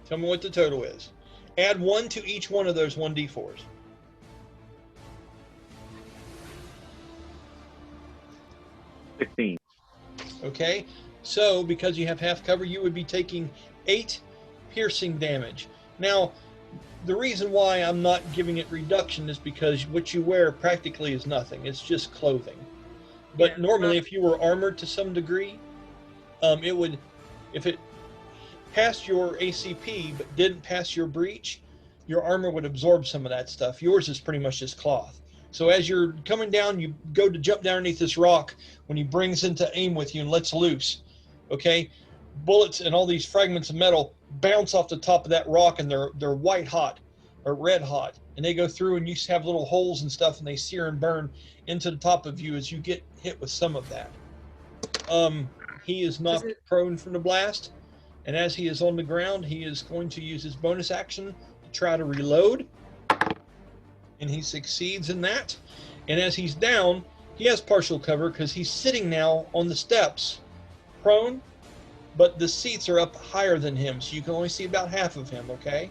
Tell me what the total is. Add 1 to each one of those 1d4s. 16. Okay, so because you have half cover, you would be taking 8 piercing damage. Now, the reason why I'm not giving it reduction is because what you wear practically is nothing. It's just clothing. But normally, if you were armored to some degree, it would, if it passed your ACP but didn't pass your breach, your armor would absorb some of that stuff. Yours is pretty much just cloth. So as you're coming down, you go to jump down underneath this rock when he brings into aim with you and lets loose. Okay, bullets and all these fragments of metal bounce off the top of that rock, and they're white hot or red hot, and they go through, and you have little holes and stuff, and they sear and burn into the top of you as you get hit with some of that. He is knocked prone from the blast, and as he is on the ground, he is going to use his bonus action to try to reload. And he succeeds in that. And as he's down, he has partial cover because he's sitting now on the steps, prone, but the seats are up higher than him, so you can only see about half of him, okay?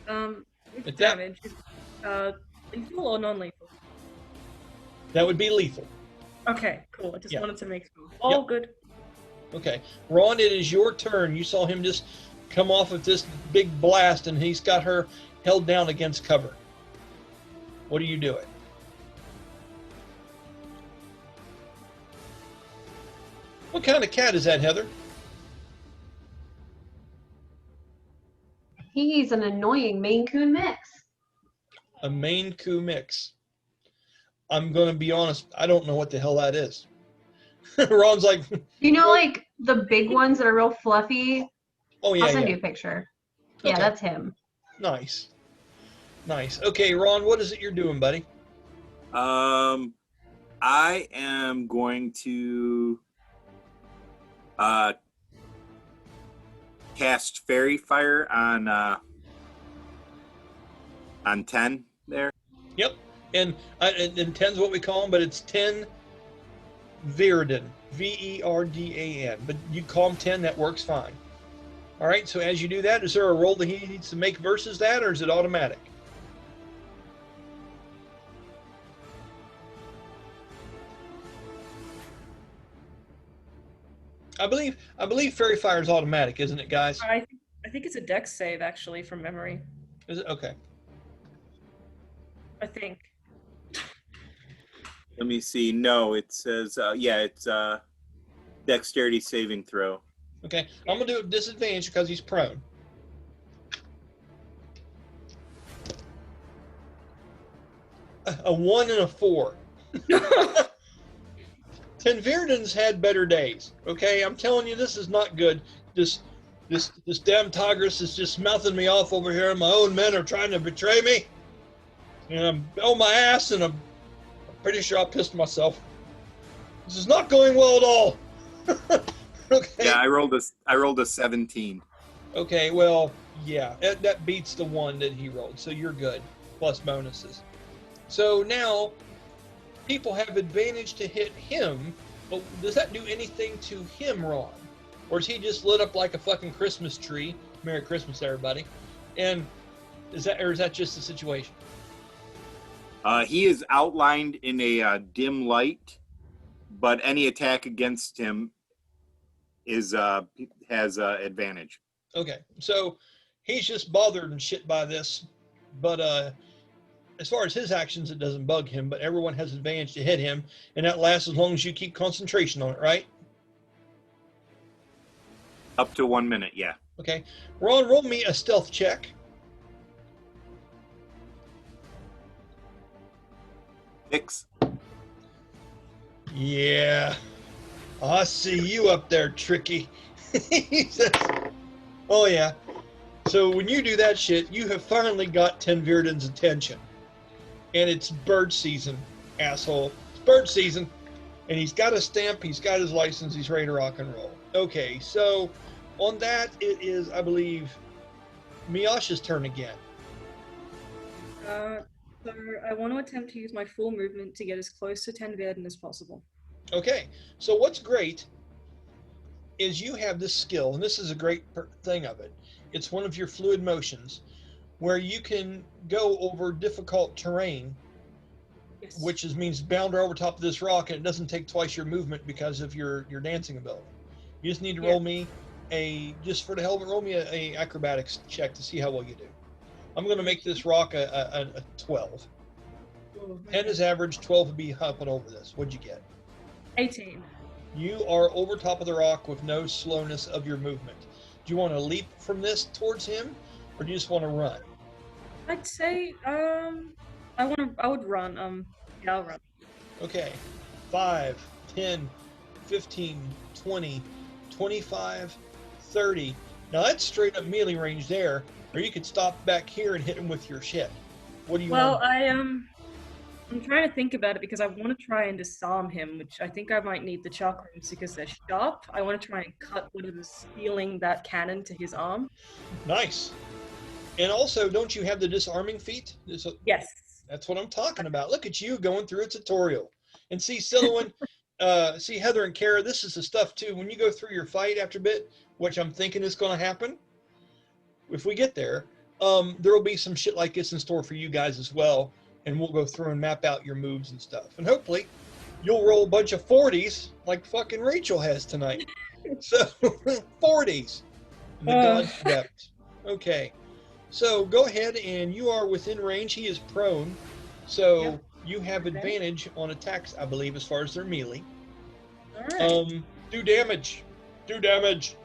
With At that, damage, lethal or non-lethal? that would be lethal. Okay, cool. I just Yeah. wanted to make sure. Oh, Yep. good. Okay. Ron, it is your turn. You saw him just come off of this big blast, and he's got her held down against cover. What are you doing? What kind of cat is that, Heather? He's an annoying Maine Coon mix. A Maine Coon mix. I'm going to be honest, I don't know what the hell that is. Ron's like, You know, like the big ones that are real fluffy? oh, yeah, I'll send yeah. you a picture. Yeah, Okay. that's him. Nice. Nice. Okay, Ron, what is it you're doing, buddy? I am going to cast Fairy Fire on 10 there. Yep. And 10's what we call him, but it's Tenverdan. Verdan. But you call him 10, that works fine. All right, so as you do that, is there a roll that he needs to make versus that, or is it automatic? I believe Fairy Fire is automatic, isn't it, guys? I think it's a dex save, actually, from memory. Is it? Okay. I think. Let me see. No, it says, it's dexterity saving throw. Okay, I'm going to do it disadvantage because he's prone. A 1 and a 4. Tenverdan's had better days. Okay, I'm telling you, this is not good. This damn tigress is just mouthing me off over here, and my own men are trying to betray me. And I'm on my ass, and I'm pretty sure I pissed myself. This is not going well at all. Okay. Yeah, I rolled a 17. Okay, well, yeah, that beats the 1 that he rolled, so you're good, plus bonuses. So now, people have advantage to hit him, but does that do anything to him, Ron? Or is he just lit up like a fucking Christmas tree? Merry Christmas, everybody. And is that just the situation? He is outlined in a dim light, but any attack against him has advantage. Okay, so he's just bothered and shit by this, but as far as his actions, it doesn't bug him, but everyone has advantage to hit him, and that lasts as long as you keep concentration on it, right? Up to 1 minute, yeah. Okay. Ron, roll me a stealth check. 6. Yeah. I see you up there, Tricky. He says, oh, yeah. So when you do that shit, you have finally got Tenverdan's attention. And it's bird season, asshole. It's bird season. And he's got a stamp, he's got his license, he's ready to rock and roll. Okay, so on that, it is, I believe, Miasha's turn again. So I want to attempt to use my full movement to get as close to Tenverdan as possible. Okay, so what's great is you have this skill, and this is a great thing of it. It's one of your fluid motions where you can go over difficult terrain, Yes. which means bound over top of this rock, and it doesn't take twice your movement because of your dancing ability. You just need to roll me just for the hell of it, roll me a acrobatics check to see how well you do. I'm going to make this rock a 12. Oh, 10 is average, 12 would be hopping over this. What'd you get? 18. You are over top of the rock with no slowness of your movement. Do you want to leap from this towards him, or do you just want to run? I'd say I would run. Yeah, I'll run. Okay. 5, 10, 15, 20, 25, 30. Now that's straight up melee range there, or you could stop back here and hit him with your shit. What do you Well, want? I'm trying to think about it because I want to try and disarm him, which I think I might need the chakrams because they're sharp. I want to try and cut whatever's stealing that cannon to his arm. Nice. And also, don't you have the disarming feat? Yes. That's what I'm talking about. Look at you going through a tutorial. And see, Sylowen, see, Heather and Kara, this is the stuff too. When you go through your fight after a bit, which I'm thinking is going to happen, if we get there, there will be some shit like this in store for you guys as well. And we'll go through and map out your moves and stuff. And hopefully, you'll roll a bunch of 40s like fucking Rachel has tonight. So, 40s. In the God's depth. Okay. So go ahead, and you are within range. He is prone, so you have advantage on attacks, I believe, as far as their melee. All right. Do damage. Do damage.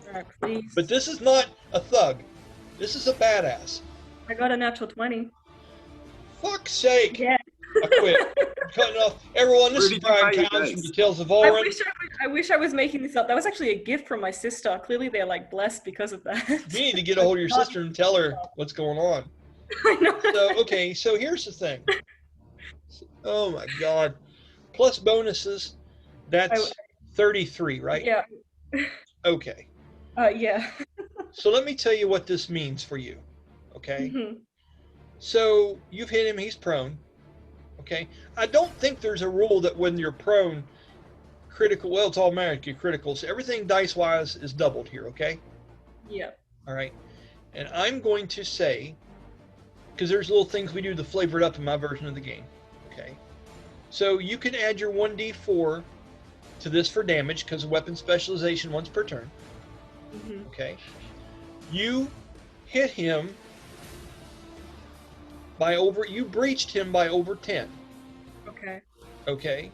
All right, please. But this is not a thug. This is a badass. I got a natural 20. Fuck's sake. Yeah. I quit. I'm cutting off. Everyone, this is Brian Collins from the Tales of Ulran. I wish I was making this up. That was actually a gift from my sister. Clearly, they're like blessed because of that. You need to get a hold of your sister and tell her what's going on. I know. So, okay, so here's the thing. Oh my God. Plus bonuses, that's 33, right? Yeah. Okay. Yeah. So let me tell you what this means for you. Okay. Mm-hmm. So you've hit him, he's prone. Okay. I don't think there's a rule that when you're prone, critical, well, it's automatically critical. So everything dice wise is doubled here. Okay. Yeah. All right. And I'm going to say, because there's little things we do to flavor it up in my version of the game. Okay. So you can add your 1d4 to this for damage because of weapon specialization once per turn. Mm-hmm. Okay. You hit him by you breached him by over 10. Okay. Okay.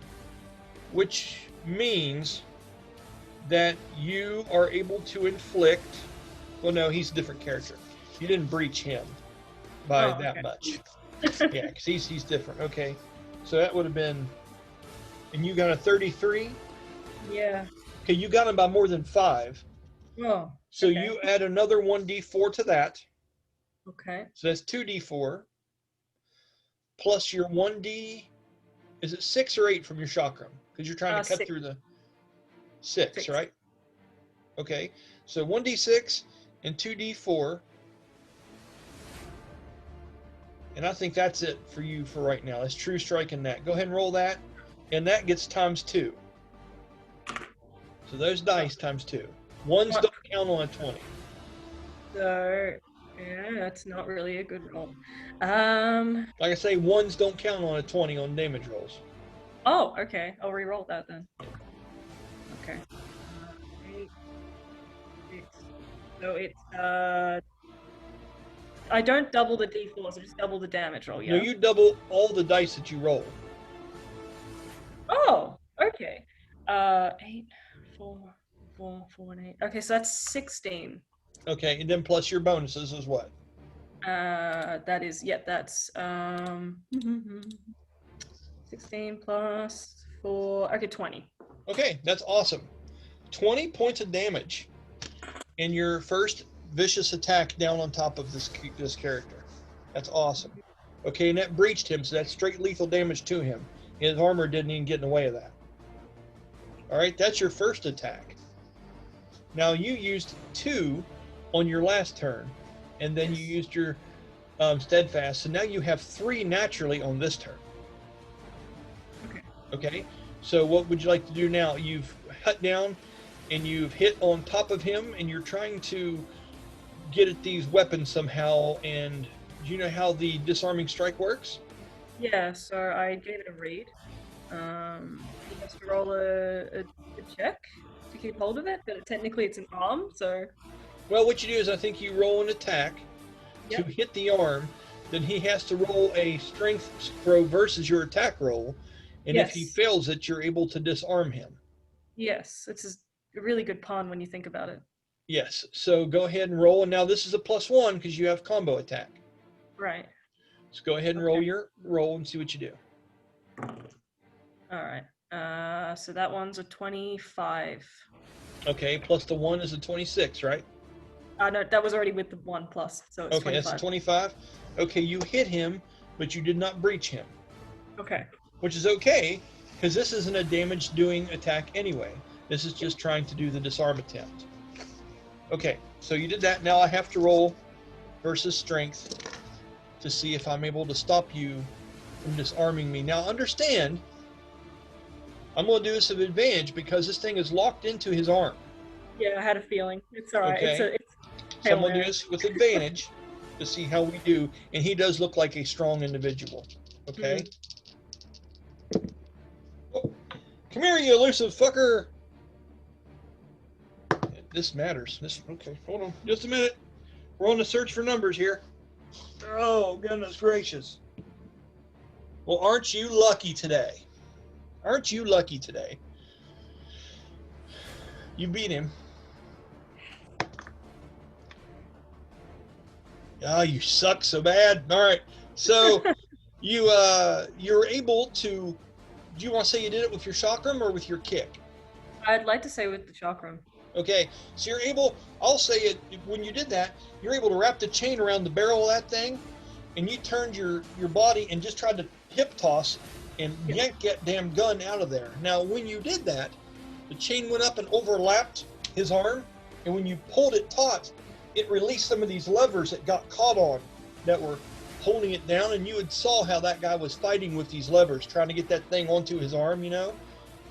Which means that you are able to inflict, well, no, he's a different character. You didn't breach him by that much. Yeah, because he's different. Okay. So that would have been, and you got a 33? Yeah. Okay, you got him by more than 5. Oh. So okay. you add another 1d4 to that. Okay. So that's 2d4 plus your 1d. Is it 6 or 8 from your chakram? Because you're trying to cut 6. through the 6, right? Okay. So 1d6 and 2d4. And I think that's it for you for right now. That's true strike in that. Go ahead and roll that. And that gets times 2. So those dice times 2. Ones don't count on a 20. So, yeah, that's not really a good roll. Like I say, ones don't count on a 20 on damage rolls. Oh, okay. I'll re-roll that then. Okay. 8, 6. So it's I don't double the d4s, I just double the damage roll, yeah? No, you double all the dice that you roll. Oh, okay. 8, 4, 4, and 8. Okay, so that's 16. Okay, and then plus your bonuses is what? That is, yeah, that's 16 plus 4. Okay, 20. Okay, that's awesome. 20 points of damage in your first vicious attack down on top of this character. That's awesome. Okay, and that breached him, so that's straight lethal damage to him. His armor didn't even get in the way of that. All right, that's your first attack. Now you used 2 on your last turn, and then you used your steadfast. So now you have 3 naturally on this turn. Okay. So what would you like to do now? You've cut down, and you've hit on top of him, and you're trying to get at these weapons somehow. And do you know how the disarming strike works? Yeah, so I gave it a read. He has to roll a check to keep hold of it, but technically it's an arm, so... Well, what you do is I think you roll an attack to hit the arm, then he has to roll a strength throw versus your attack roll, and if he fails it, you're able to disarm him. Yes, it's a really good pun when you think about it. Yes, so go ahead and roll, and now this is a +1 because you have combo attack. Right. So go ahead and roll your roll and see what you do. All right. So that one's a 25. Okay, plus the 1 is a 26, right? No, that was already with the 1 plus, so it's 25. That's a 25. Okay, you hit him, but you did not breach him. Okay. Which is okay, because this isn't a damage-doing attack anyway. This is just trying to do the disarm attempt. Okay, so you did that. Now I have to roll versus strength to see if I'm able to stop you from disarming me. Now understand, I'm going to do this with advantage because this thing is locked into his arm. Yeah, I had a feeling. It's all right. Okay. It's So I'm going to do Mary. this with advantage to see how we do. And he does look like a strong individual. Okay. Oh, come here, you elusive fucker. This matters. Okay, hold on just a minute. We're on the search for numbers here. Oh, goodness gracious. Well, aren't you lucky today? Aren't you lucky today? You beat him. Oh, you suck so bad. All right. So you're able to, do you want to say you did it with your chakram or with your kick? I'd like to say with the chakram. Okay, so you're able, I'll say it, when you did that, you're able to wrap the chain around the barrel of that thing, and you turned your body and just tried to hip toss and yank that damn gun out of there. Now, when you did that, the chain went up and overlapped his arm, and when you pulled it taut, it released some of these levers that got caught on that were holding it down, and you had saw how that guy was fighting with these levers, trying to get that thing onto his arm, you know?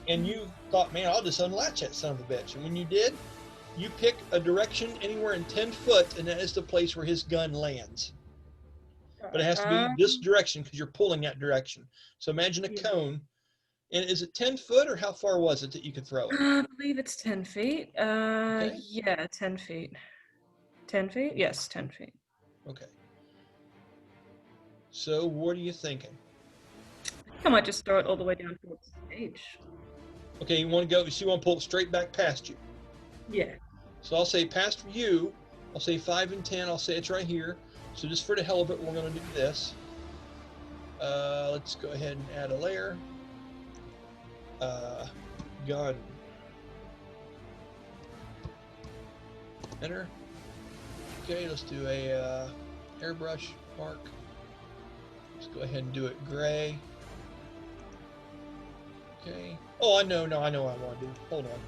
And you thought, man, I'll just unlatch that son of a bitch. And when you did, you pick a direction anywhere in 10 foot, and that is the place where his gun lands. But it has to be this direction because you're pulling that direction. So imagine a cone. And is it 10 foot, or how far was it that you could throw it? I believe it's 10 feet. Okay. Yeah, 10 feet. 10 feet? Yes, 10 feet. Okay. So what are you thinking? I might just throw it all the way down towards the stage. Okay, you want to go, so you want to pull it straight back past you. Yeah. So I'll say past you, I'll say 5 and 10, I'll say it's right here. So just for the hell of it, we're going to do this. Let's go ahead and add a layer. Gun. Enter. Okay, let's do a airbrush mark. Let's go ahead and do it gray. Okay. Oh, I know what I want to do. Hold on.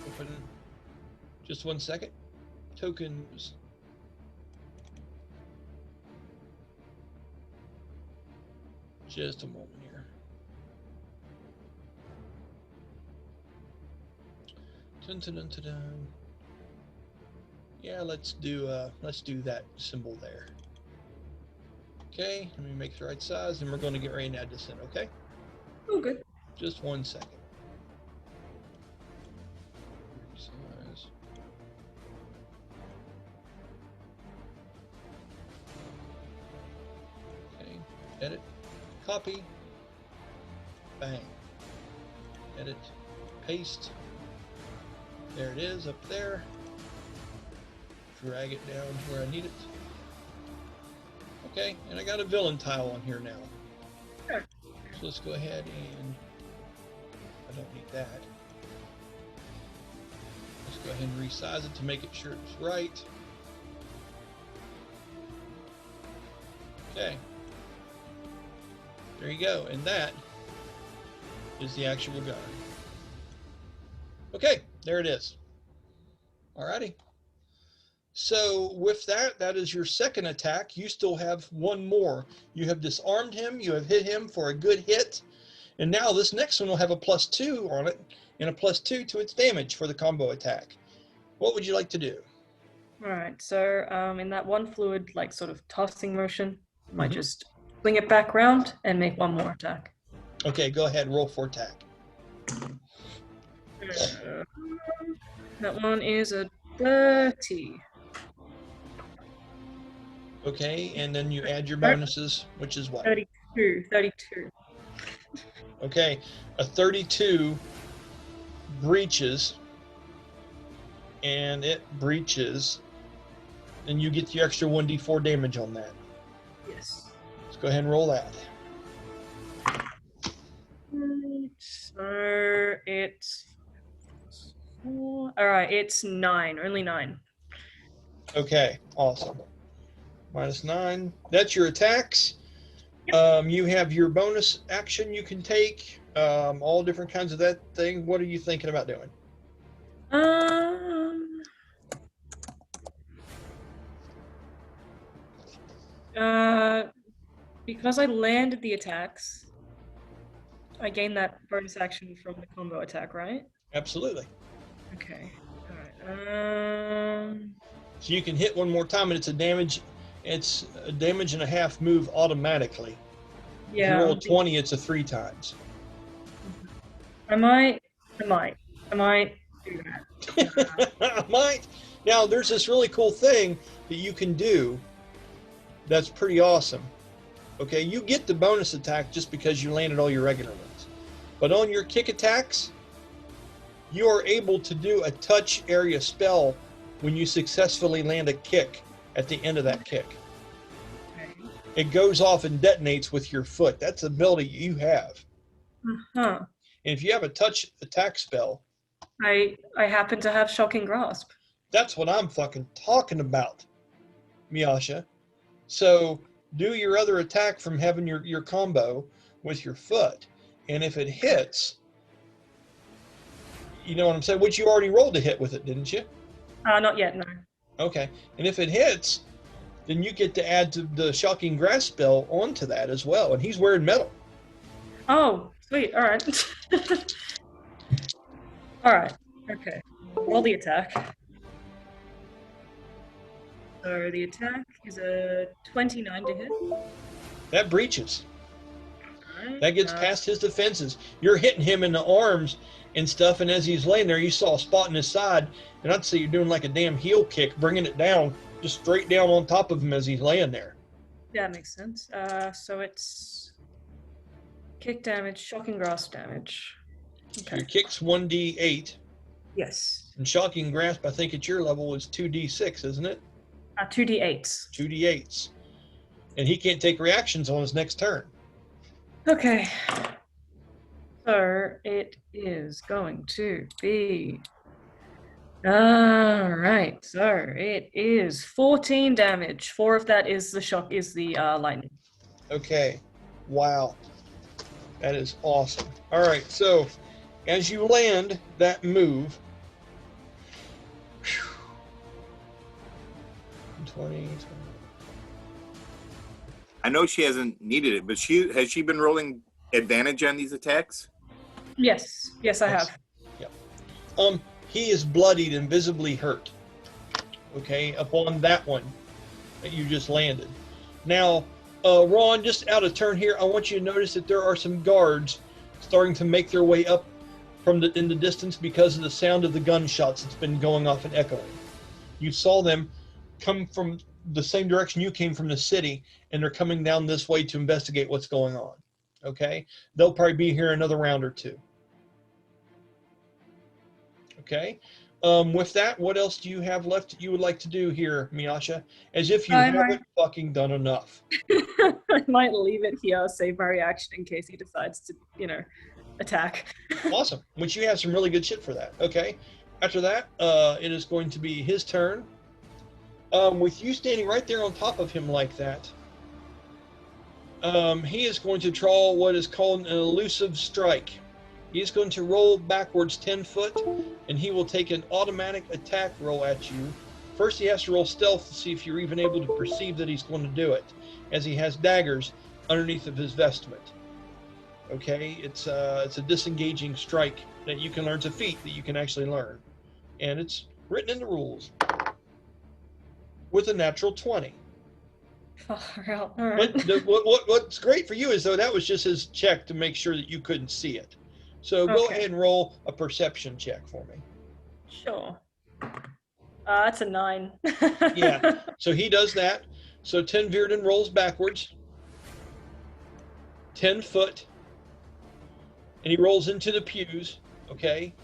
Open. Just 1 second. Tokens. Just a moment here. Dun, dun, dun, dun, dun. Yeah, let's do that symbol there. Okay, let me make the right size, and we're going to get ready to add this in. Okay. Oh, good. Just 1 second. Size. Okay. Edit. Copy. Bang. Edit. Paste. There it is up there. Drag it down to where I need it. Okay, and I got a villain tile on here now. Sure. So let's go ahead and I don't need that. Let's go ahead and resize it to make it sure it's right. Okay. There you go, and that is the actual gun. Okay, there it is. Alrighty. So with that, that is your second attack. You still have one more. You have disarmed him, you have hit him for a good hit, and now this next one will have a +2 on it, and a +2 to its damage for the combo attack. What would you like to do? Alright, so in that one fluid, like sort of tossing motion, I might just swing it back round and make one more attack. Okay, go ahead, roll for attack. That one is a 30. Okay, and then you add your bonuses, which is what? 32. Okay, a 32 breaches, and it breaches, and you get the extra 1d4 damage on that. Yes. Let's go ahead and roll that. So it's 4. Alright, it's 9. Only 9. Okay, awesome. -9. That's your attacks. You have your bonus action you can take. All different kinds of that thing. What are you thinking about doing? Because I landed the attacks, I gain that bonus action from the combo attack, right? Absolutely. Okay. Alright. So you can hit one more time, and it's a damage. It's a damage and a half move automatically. If you roll a 20, it's a 3 times. I might do that. I might. Now, there's this really cool thing that you can do that's pretty awesome. Okay, you get the bonus attack just because you landed all your regular ones. But on your kick attacks, you are able to do a touch area spell when you successfully land a kick at the end of that kick. Okay. It goes off and detonates with your foot. That's an ability you have. Uh-huh. And if you have a touch attack spell, I happen to have Shocking Grasp. that's what I'm fucking talking about, Miasha. So do your other attack from having your combo with your foot. And if it hits, you know what I'm saying? Which you already rolled a hit with it, didn't you? Not yet, no. Okay. And if it hits, then you get to add the Shocking Grasp spell onto that as well. And he's wearing metal. Oh, sweet. All right. All right. Okay. Roll the attack. So the attack is a 29 to hit. That breaches. Right. That gets past his defenses. You're hitting him in the arms and stuff, and as he's laying there, you saw a spot in his side, and I'd say you're doing like a damn heel kick, bringing it down, just straight down on top of him as he's laying there. Yeah, that makes sense. So it's kick damage, Shocking Grasp damage. Okay. Your kick's 1d8, Yes. and Shocking Grasp, I think at your level, is 2d6, isn't it? 2d8s. 2d8s. And he can't take reactions on his next turn. Okay. So it is going to be. Alright, so it is 14 damage. 4 of that is the lightning. Okay. Wow. That is awesome. All right, so as you land that move, 20. I know she hasn't needed it, but has she been rolling advantage on these attacks? Yes, I have. Yep. He is bloodied and visibly hurt. Okay, upon that one that you just landed. Now, Ron, just out of turn here, I want you to notice that there are some guards starting to make their way up in the distance because of the sound of the gunshots that's been going off and echoing. You saw them come from the same direction you came from the city, and they're coming down this way to investigate what's going on. Okay? They'll probably be here another round or two. Okay? With that, what else do you have left that you would like to do here, Miasha? As if you haven't fucking done enough. I might leave it here, save my reaction in case he decides to, attack. Awesome. Which you have some really good shit for that. Okay. After that, it is going to be his turn. With you standing right there on top of him like that, he is going to draw what is called an elusive strike. He's going to roll backwards 10 foot, and he will take an automatic attack roll at you. First, he has to roll stealth to see if you're even able to perceive that he's going to do it, as he has daggers underneath of his vestment. Okay, it's a disengaging strike that you can learn. It's a feat that you can actually learn, and it's written in the rules with a natural 20. All right. What's great for you is, though, that was just his check to make sure that you couldn't see it. So go ahead and roll a perception check for me. Sure. That's a 9. Yeah. So he does that. So Tenverdan rolls backwards 10 foot, and he rolls into the pews. Okay.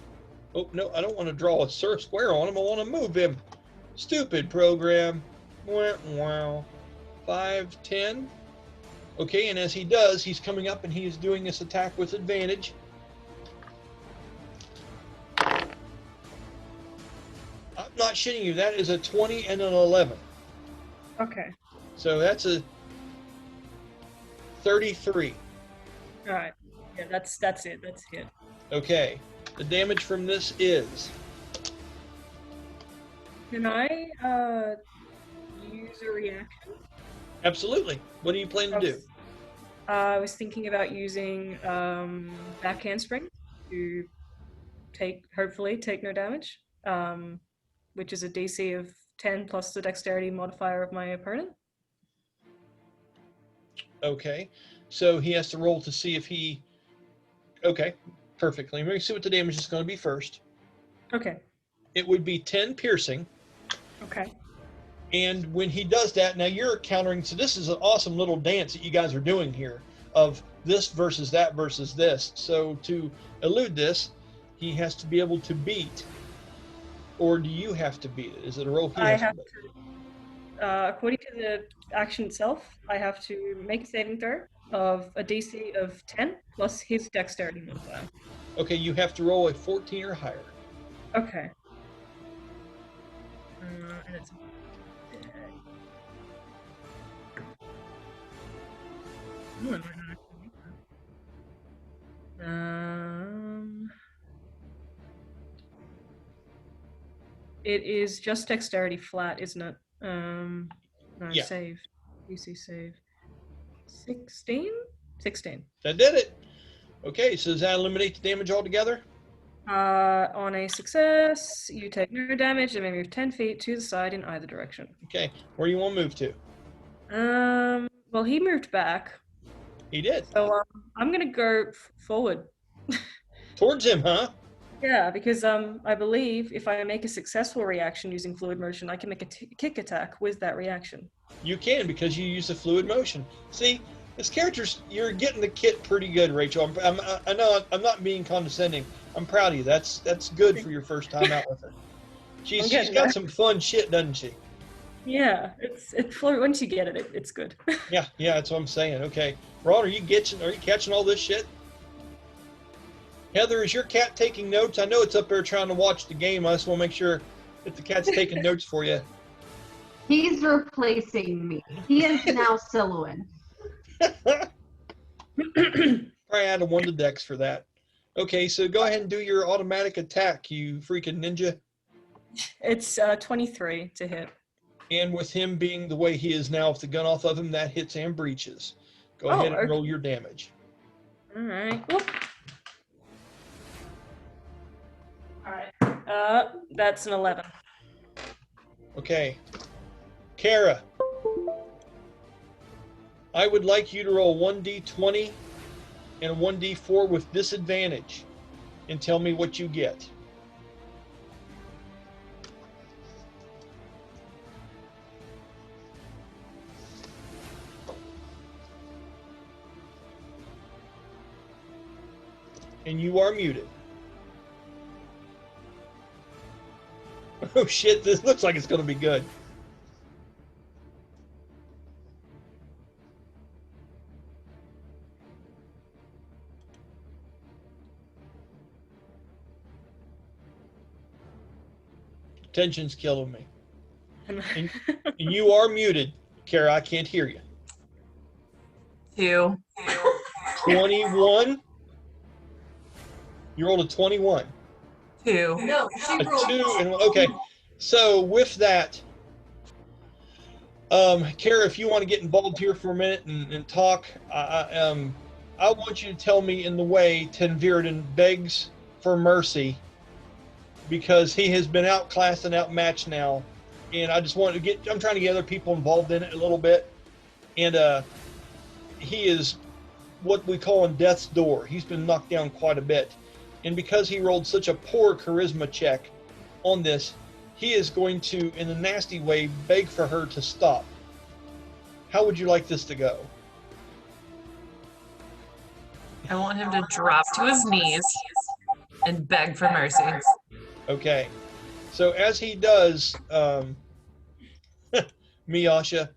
Oh, no, I don't want to draw a square on him. I want to move him. Stupid program. Wow. 5, 10. Okay, and as he does, he's coming up and he's doing this attack with advantage. I'm not shitting you. That is a 20 and an 11. Okay. So that's a 33. All right. Yeah, that's it. That's it. Okay. The damage from this is. Can I use a reaction? Absolutely. What do you plan to do? I was thinking about using back handspring to hopefully take no damage, which is a DC of 10 plus the dexterity modifier of my opponent. Okay. So he has to roll to see if he. Okay. Perfectly. Let me see what the damage is going to be first. Okay. It would be 10 piercing. Okay. And when he does that, now you're countering. So this is an awesome little dance that you guys are doing here of this versus that versus this. So to elude this, he has to be able to beat. Or do you have to beat it? Is it a roll he I has have to make? to, according to the action itself, I have to make a saving throw of a DC of 10 plus his dexterity modifier. Okay, you have to roll a 14 or higher. Okay. And it's Ooh, I might not actually make that. It is just dexterity flat, isn't it? No, Yeah. save. DC save. 16? 16. That did it. Okay, so does that eliminate the damage altogether? On a success, you take no damage and may move 10 feet to the side in either direction. Okay, where do you want to move to? Well, he moved back. He did. So I'm gonna go forward. Towards him, huh? Yeah, because I believe if I make a successful reaction using fluid motion, I can make a kick attack with that reaction. You can because you use the fluid motion. See, this character's you're getting the kit pretty good, Rachel. I know I'm not being condescending. I'm proud of you. That's good for your first time out with her. She's got some fun shit, doesn't she? Yeah, it's once you get it, it's good. Yeah, that's what I'm saying. Okay, Ron, are you catching all this shit? Heather, is your cat taking notes? I know it's up there trying to watch the game. I just want to make sure that the cat's taking notes for you. He's replacing me. He is now Sylowen. Probably add a 1 to dex for that. Okay, so go ahead and do your automatic attack, you freaking ninja. It's 23 to hit. And with him being the way he is now, with the gun off of him, that hits and breaches. Go ahead and roll your damage. All right. Whoop. All right. That's an 11. Okay. Kara, I would like you to roll 1d20 and a 1d4 with disadvantage and tell me what you get. And you are muted. Oh shit, this looks like it's going to be good. Tension's killing me. And you are muted, Kara. I can't hear you. 2. 21. You rolled a 21. 2. No, she A rolled 2 and okay. So with that, Kara, if you want to get involved here for a minute and talk, I want you to tell me in the way Tenverdan begs for mercy because he has been outclassed and outmatched now, and I just want to I'm trying to get other people involved in it a little bit, and he is what we call on death's door. He's been knocked down quite a bit, and because he rolled such a poor charisma check on this, he is going to, in a nasty way, beg for her to stop. How would you like this to go? I want him to drop to his knees and beg for mercy. Okay. So as he does, Miasha,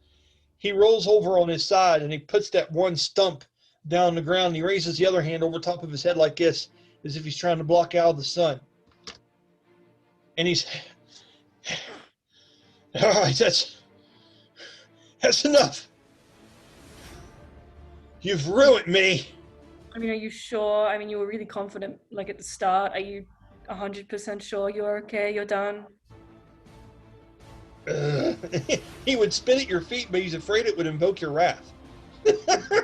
he rolls over on his side and he puts that one stump down the ground. And he raises the other hand over top of his head like this, as if he's trying to block out the sun. And he's, all right, that's enough. You've ruined me. I mean, are you sure? I mean, you were really confident, like at the start. Are you 100% sure you're okay? You're done? He would spit at your feet, but he's afraid it would invoke your wrath.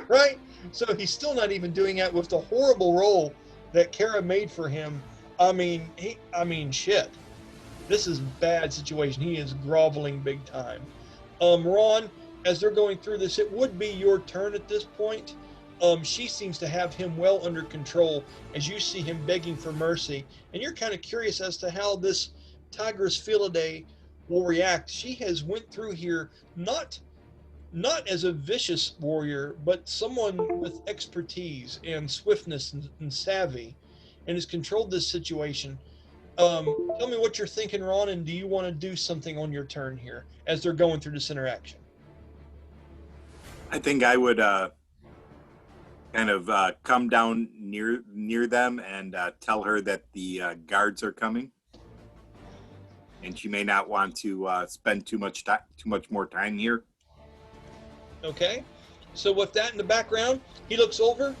Right? So he's still not even doing that with the horrible roll that Kara made for him. I mean, shit. This is a bad situation. He is groveling big time. Ron, as they're going through this, it would be your turn at this point. She seems to have him well under control as you see him begging for mercy. And you're kind of curious as to how this Tigress Felidae will react. She has went through here not as a vicious warrior, but someone with expertise and swiftness and savvy, and has controlled this situation. Tell me what you're thinking, Ron, and do you want to do something on your turn here as they're going through this interaction? I think I would kind of come down near them and tell her that the guards are coming, and she may not want to spend too much more time here. Okay, so with that in the background, he looks over.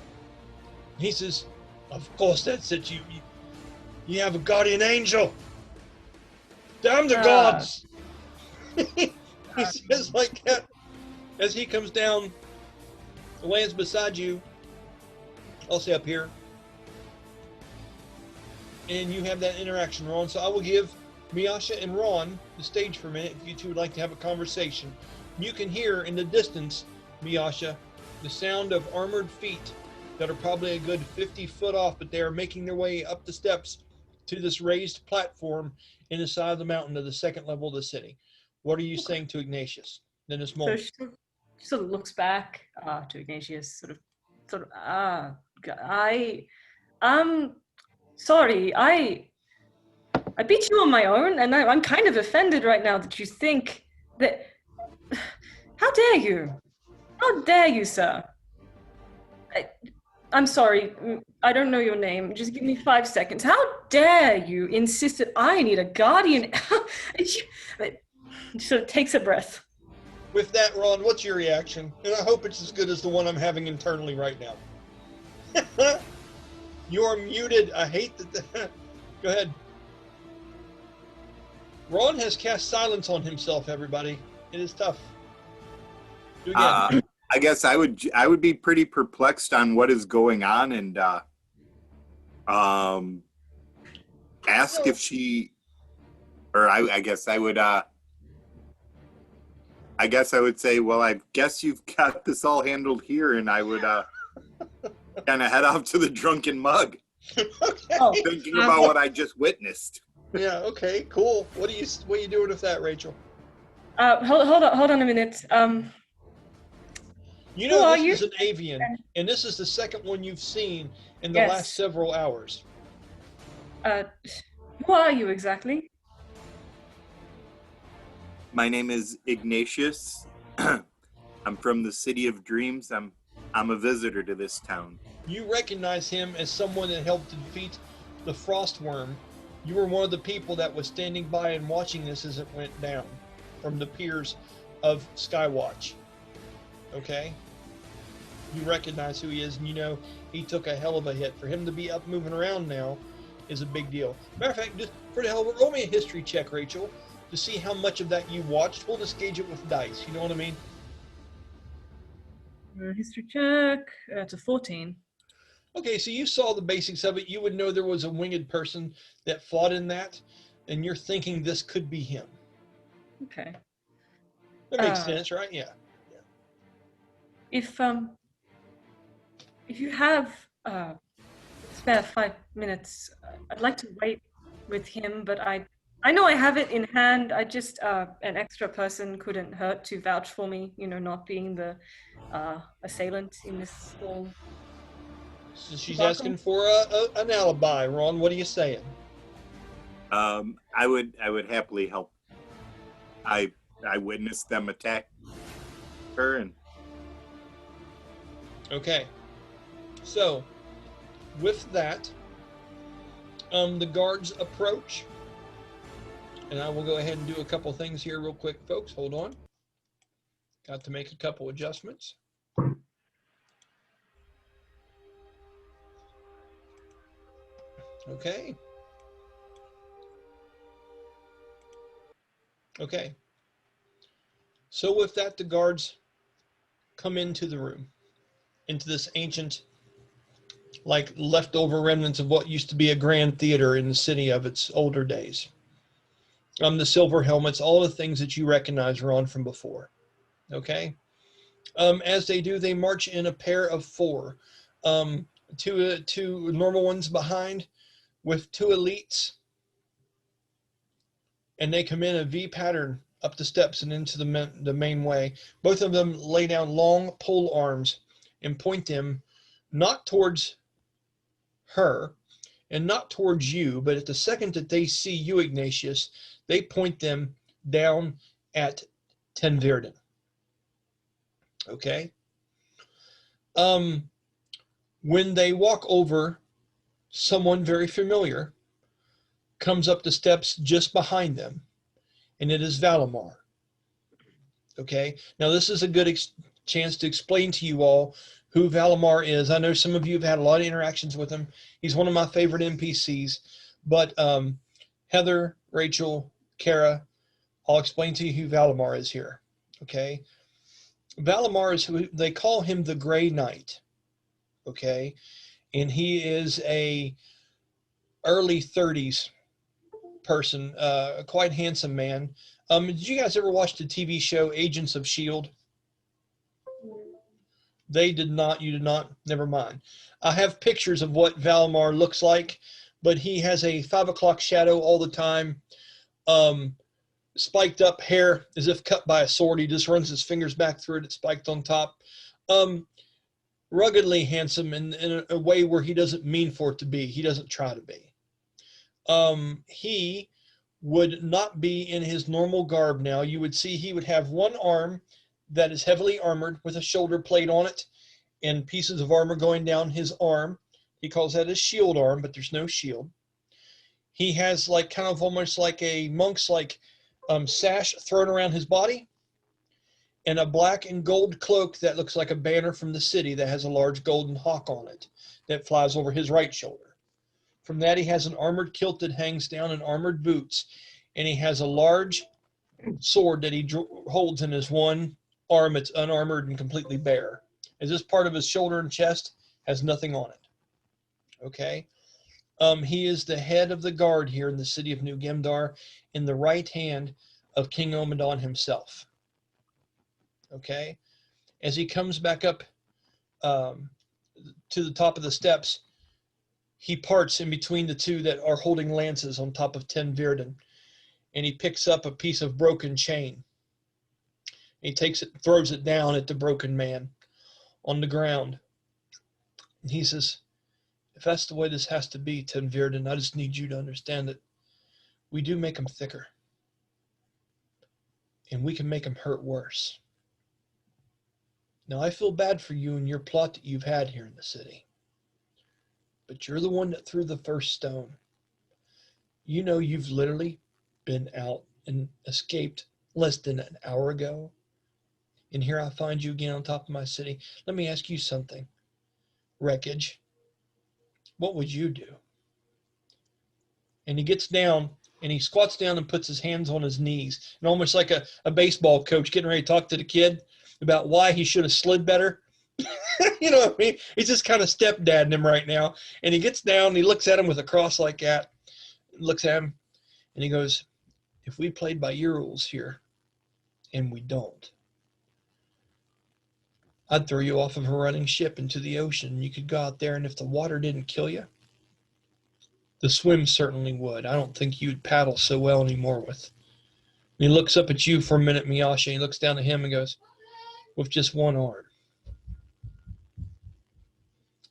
He says, "Of course, that's it. You have a guardian angel. Damn the gods!" He says like that as he comes down, lands beside you. I'll say up here, and you have that interaction, Ron. So I will give Miasha and Ron the stage for a minute if you two would like to have a conversation. You can hear in the distance, Miasha, the sound of armored feet that are probably a good 50 foot off, but they are making their way up the steps to this raised platform in the side of the mountain to the second level of the city. What are you saying to Ignatious in this So moment? she sort of looks back to Ignatius, sorry, I beat you on my own, and I'm kind of offended right now that you think that. How dare you? How dare you, sir? I'm sorry, I don't know your name. Just give me 5 seconds. How dare you insist that I need a guardian? She sort of takes a breath. With that, Ron, what's your reaction? And I hope it's as good as the one I'm having internally right now. You're muted. I hate that. Go ahead. Ron has cast silence on himself, everybody. It is tough. Do again. I guess I would be pretty perplexed on what is going on, and ask if she, or I guess I would say, well, I guess you've got this all handled here, and I would kind of head off to the drunken mug, thinking about what I just witnessed. Yeah. Okay. Cool. What are you doing with that, Rachel? Hold on a minute. You know, this is an avian, and this is the second one you've seen in the last several hours. Who are you exactly? My name is Ignatious. I'm from the City of Dreams. I'm a visitor to this town. You recognize him as someone that helped defeat the Frostworm. You were one of the people that was standing by and watching this as it went down from the piers of Skywatch. Okay? You recognize who he is, and you know he took a hell of a hit. For him to be up moving around now is a big deal. Matter of fact, just for the hell of it, roll me a history check, Rachel, to see how much of that you watched. We'll just gauge it with dice. You know what I mean? History check. It's a 14. Okay, so you saw the basics of it. You would know there was a winged person that fought in that, and you're thinking this could be him. Okay. That makes sense, right? Yeah. If you have spare 5 minutes, I'd like to wait with him, but I know I have it in hand. I just an extra person couldn't hurt to vouch for me. You know, not being the assailant in this whole. So she's asking for an alibi. Ron, what are you saying? I would happily help. I witnessed them attack her, and okay. So, with that, the guards approach, and I will go ahead and do a couple things here real quick, folks. Hold on. Got to make a couple adjustments. Okay. Okay. So with that, the guards come into the room, into this ancient, like leftover remnants of what used to be a grand theater in the city of its older days. The silver helmets, all the things that you recognize are on from before. Okay. As they do, they march in a pair of four. Two normal ones behind, with two elites, and they come in a V pattern up the steps and into the main way. Both of them lay down long pole arms and point them not towards her and not towards you, but at the second that they see you, Ignatius, they point them down at Tenverdan. Okay? When they walk over, someone very familiar comes up the steps just behind them, and it is Valimar. Okay? Now, this is a good chance to explain to you all who Valimar is. I know some of you have had a lot of interactions with him. He's one of my favorite NPCs. But Heather, Rachel, Kara, I'll explain to you who Valimar is here. Okay? Valimar is who they call him, the Gray Knight. Okay? And he is a early 30s person, a quite handsome man. Did you guys ever watch the TV show Agents of S.H.I.E.L.D.? They did not, you did not, never mind. I have pictures of what Valimar looks like, but he has a 5 o'clock shadow all the time, spiked up hair as if cut by a sword. He just runs his fingers back through it, it's spiked on top. Ruggedly handsome in a way where he doesn't mean for it to be. He doesn't try to be. He would not be in his normal garb now. You would see he would have one arm that is heavily armored with a shoulder plate on it and pieces of armor going down his arm. He calls that his shield arm, but there's no shield. He has like kind of almost like a monk's like sash thrown around his body, and a black and gold cloak that looks like a banner from the city that has a large golden hawk on it that flies over his right shoulder. From that, he has an armored kilt that hangs down and armored boots, and he has a large sword that he holds in his one arm. It's unarmored and completely bare. As this part of his shoulder and chest has nothing on it. Okay? He is the head of the guard here in the city of New Gemdar, in the right hand of King Omadon himself. Okay? As he comes back up to the top of the steps, he parts in between the two that are holding lances on top of Tenverdan, and he picks up a piece of broken chain. He takes it, throws it down at the broken man on the ground. And he says, if that's the way this has to be, Tenverdan, I just need you to understand that we do make them thicker. And we can make them hurt worse. Now, I feel bad for you and your plot that you've had here in the city. But you're the one that threw the first stone. You know you've literally been out and escaped less than an hour ago. And here I find you again on top of my city. Let me ask you something. Wreckage, what would you do? And he gets down and he squats down and puts his hands on his knees. And almost like a baseball coach getting ready to talk to the kid about why he should have slid better. You know what I mean? He's just kind of stepdadding him right now. And he gets down and he looks at him with a cross like that. Looks at him and he goes, if we played by your rules here, and we don't, I'd throw you off of a running ship into the ocean. You could go out there, and if the water didn't kill you, the swim certainly would. I don't think you'd paddle so well anymore with. And he looks up at you for a minute, Miasha. He looks down at him and goes, with just one arm.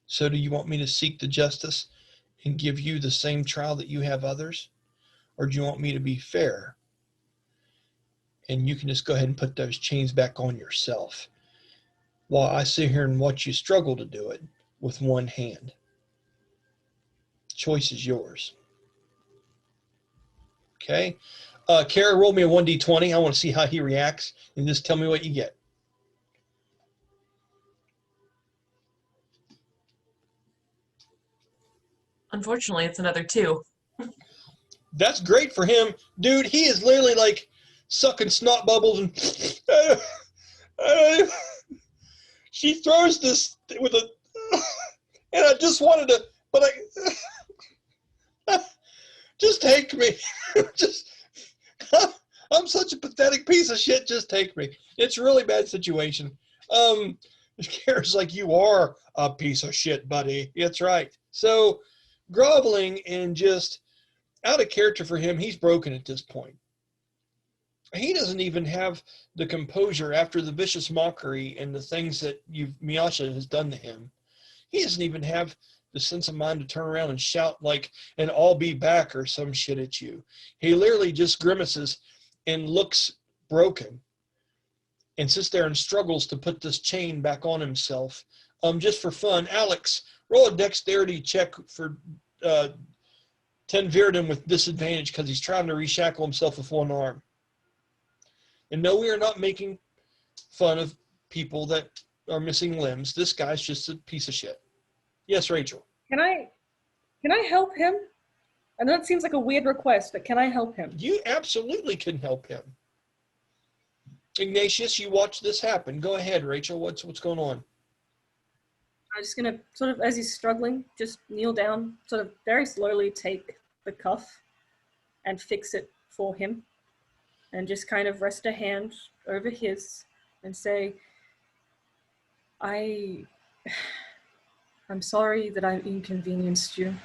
So do you want me to seek the justice and give you the same trial that you have others? Or do you want me to be fair? And you can just go ahead and put those chains back on yourself, while I sit here and watch you struggle to do it with one hand. Choice is yours. Okay? Kara, roll me a 1d20. I want to see how he reacts, and just tell me what you get. Unfortunately, it's another 2. That's great for him. Dude, he is literally like sucking snot bubbles, and she throws this with a, and I just wanted to, but I just take me, just. I'm such a pathetic piece of shit. Just take me. It's a really bad situation. Kara's like, you are a piece of shit, buddy. That's right. So groveling and just out of character for him, he's broken at this point. He doesn't even have the composure after the vicious mockery and the things that Miasha has done to him. He doesn't even have the sense of mind to turn around and shout like, and I'll be back or some shit at you. He literally just grimaces and looks broken and sits there and struggles to put this chain back on himself. Just for fun, Alex, roll a dexterity check for Tenverdan with disadvantage because he's trying to reshackle himself with one arm. And no, we are not making fun of people that are missing limbs. This guy's just a piece of shit. Yes, Rachel. Can I help him? I know it seems like a weird request, but can I help him? You absolutely can help him. Ignatius, you watch this happen. Go ahead, Rachel. What's going on? I'm just gonna sort of, as he's struggling, just kneel down, sort of very slowly take the cuff and fix it for him, and just kind of rest a hand over his and say, I'm sorry that I inconvenienced you.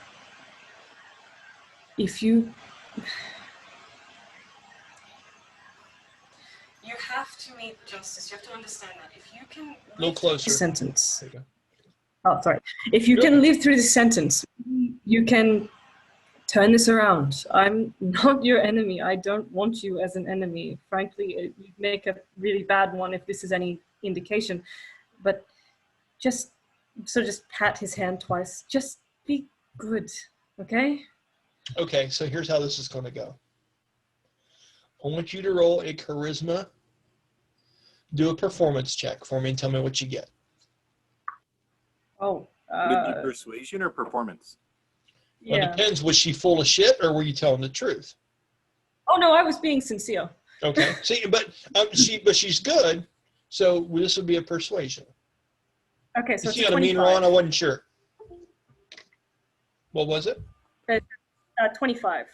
If you have to meet justice, you have to understand that if you can No closer. sentence. There you go. Oh, sorry. If you can live through this sentence, you can turn this around. I'm not your enemy. I don't want you as an enemy. Frankly, you'd make a really bad one if this is any indication. But just pat his hand twice. Just be good, okay? Okay, so here's how this is going to go. I want you to roll a charisma, do a performance check for me and tell me what you get. Oh, Would it be persuasion or performance? Well, yeah. it depends. Was she full of shit or were you telling the truth? Oh no, I was being sincere. Okay. See, but she's good. So this would be a persuasion. Okay, so You it's see what I mean, 25. Ron? I wasn't sure. What was it? 25.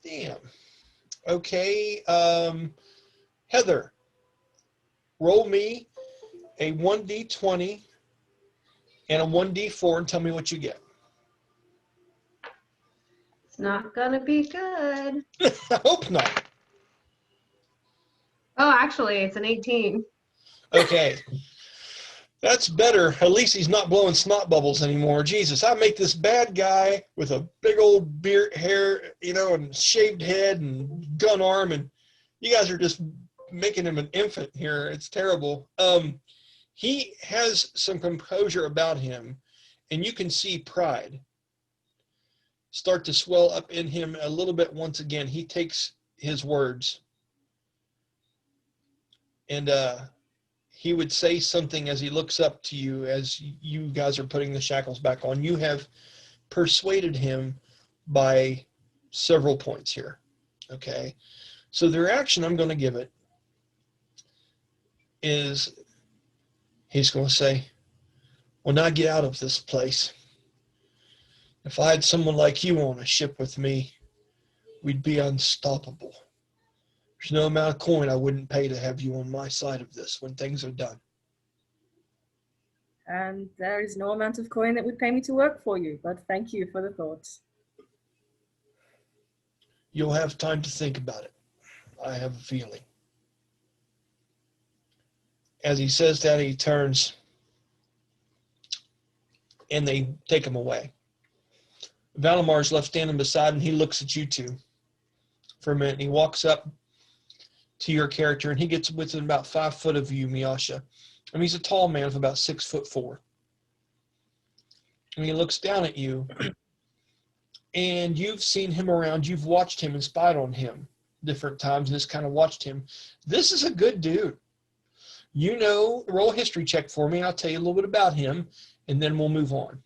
Damn. Okay. Heather, roll me a 1d20 and a 1d4 and tell me what you get. It's not gonna be good. I hope not. Oh, actually, it's an 18. Okay. That's better. At least he's not blowing snot bubbles anymore. Jesus, I make this bad guy with a big old beard hair, and shaved head and gun arm, and you guys are just making him an infant here. It's terrible. He has some composure about him, and you can see pride start to swell up in him a little bit once again. He takes his words, and he would say something as he looks up to you as you guys are putting the shackles back on. You have persuaded him by several points here, okay? So the reaction I'm going to give it is he's going to say, well, now get out of this place. If I had someone like you on a ship with me, we'd be unstoppable. There's no amount of coin I wouldn't pay to have you on my side of this when things are done. And there is no amount of coin that would pay me to work for you, but thank you for the thoughts. You'll have time to think about it. I have a feeling. As he says that, he turns and they take him away. Valamar's left standing beside him. He looks at you two for a minute. And he walks up to your character and he gets within about 5 foot of you, Miasha. I mean, he's a tall man of about 6'4". And he looks down at you and you've seen him around. You've watched him and spied on him different times and just kind of watched him. This is a good dude. Roll a history check for me. I'll tell you a little bit about him and then we'll move on.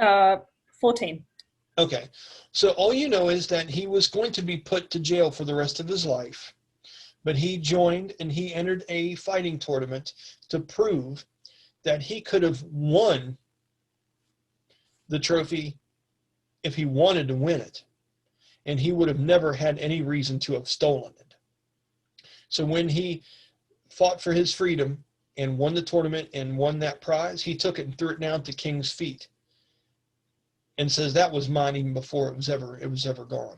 Okay. 14. Okay. So all you know is that he was going to be put to jail for the rest of his life, but he joined and he entered a fighting tournament to prove that he could have won the trophy if he wanted to win it, and he would have never had any reason to have stolen it. So when he fought for his freedom and won the tournament and won that prize, he took it and threw it down at the king's feet and says that was mine even before it was ever gone.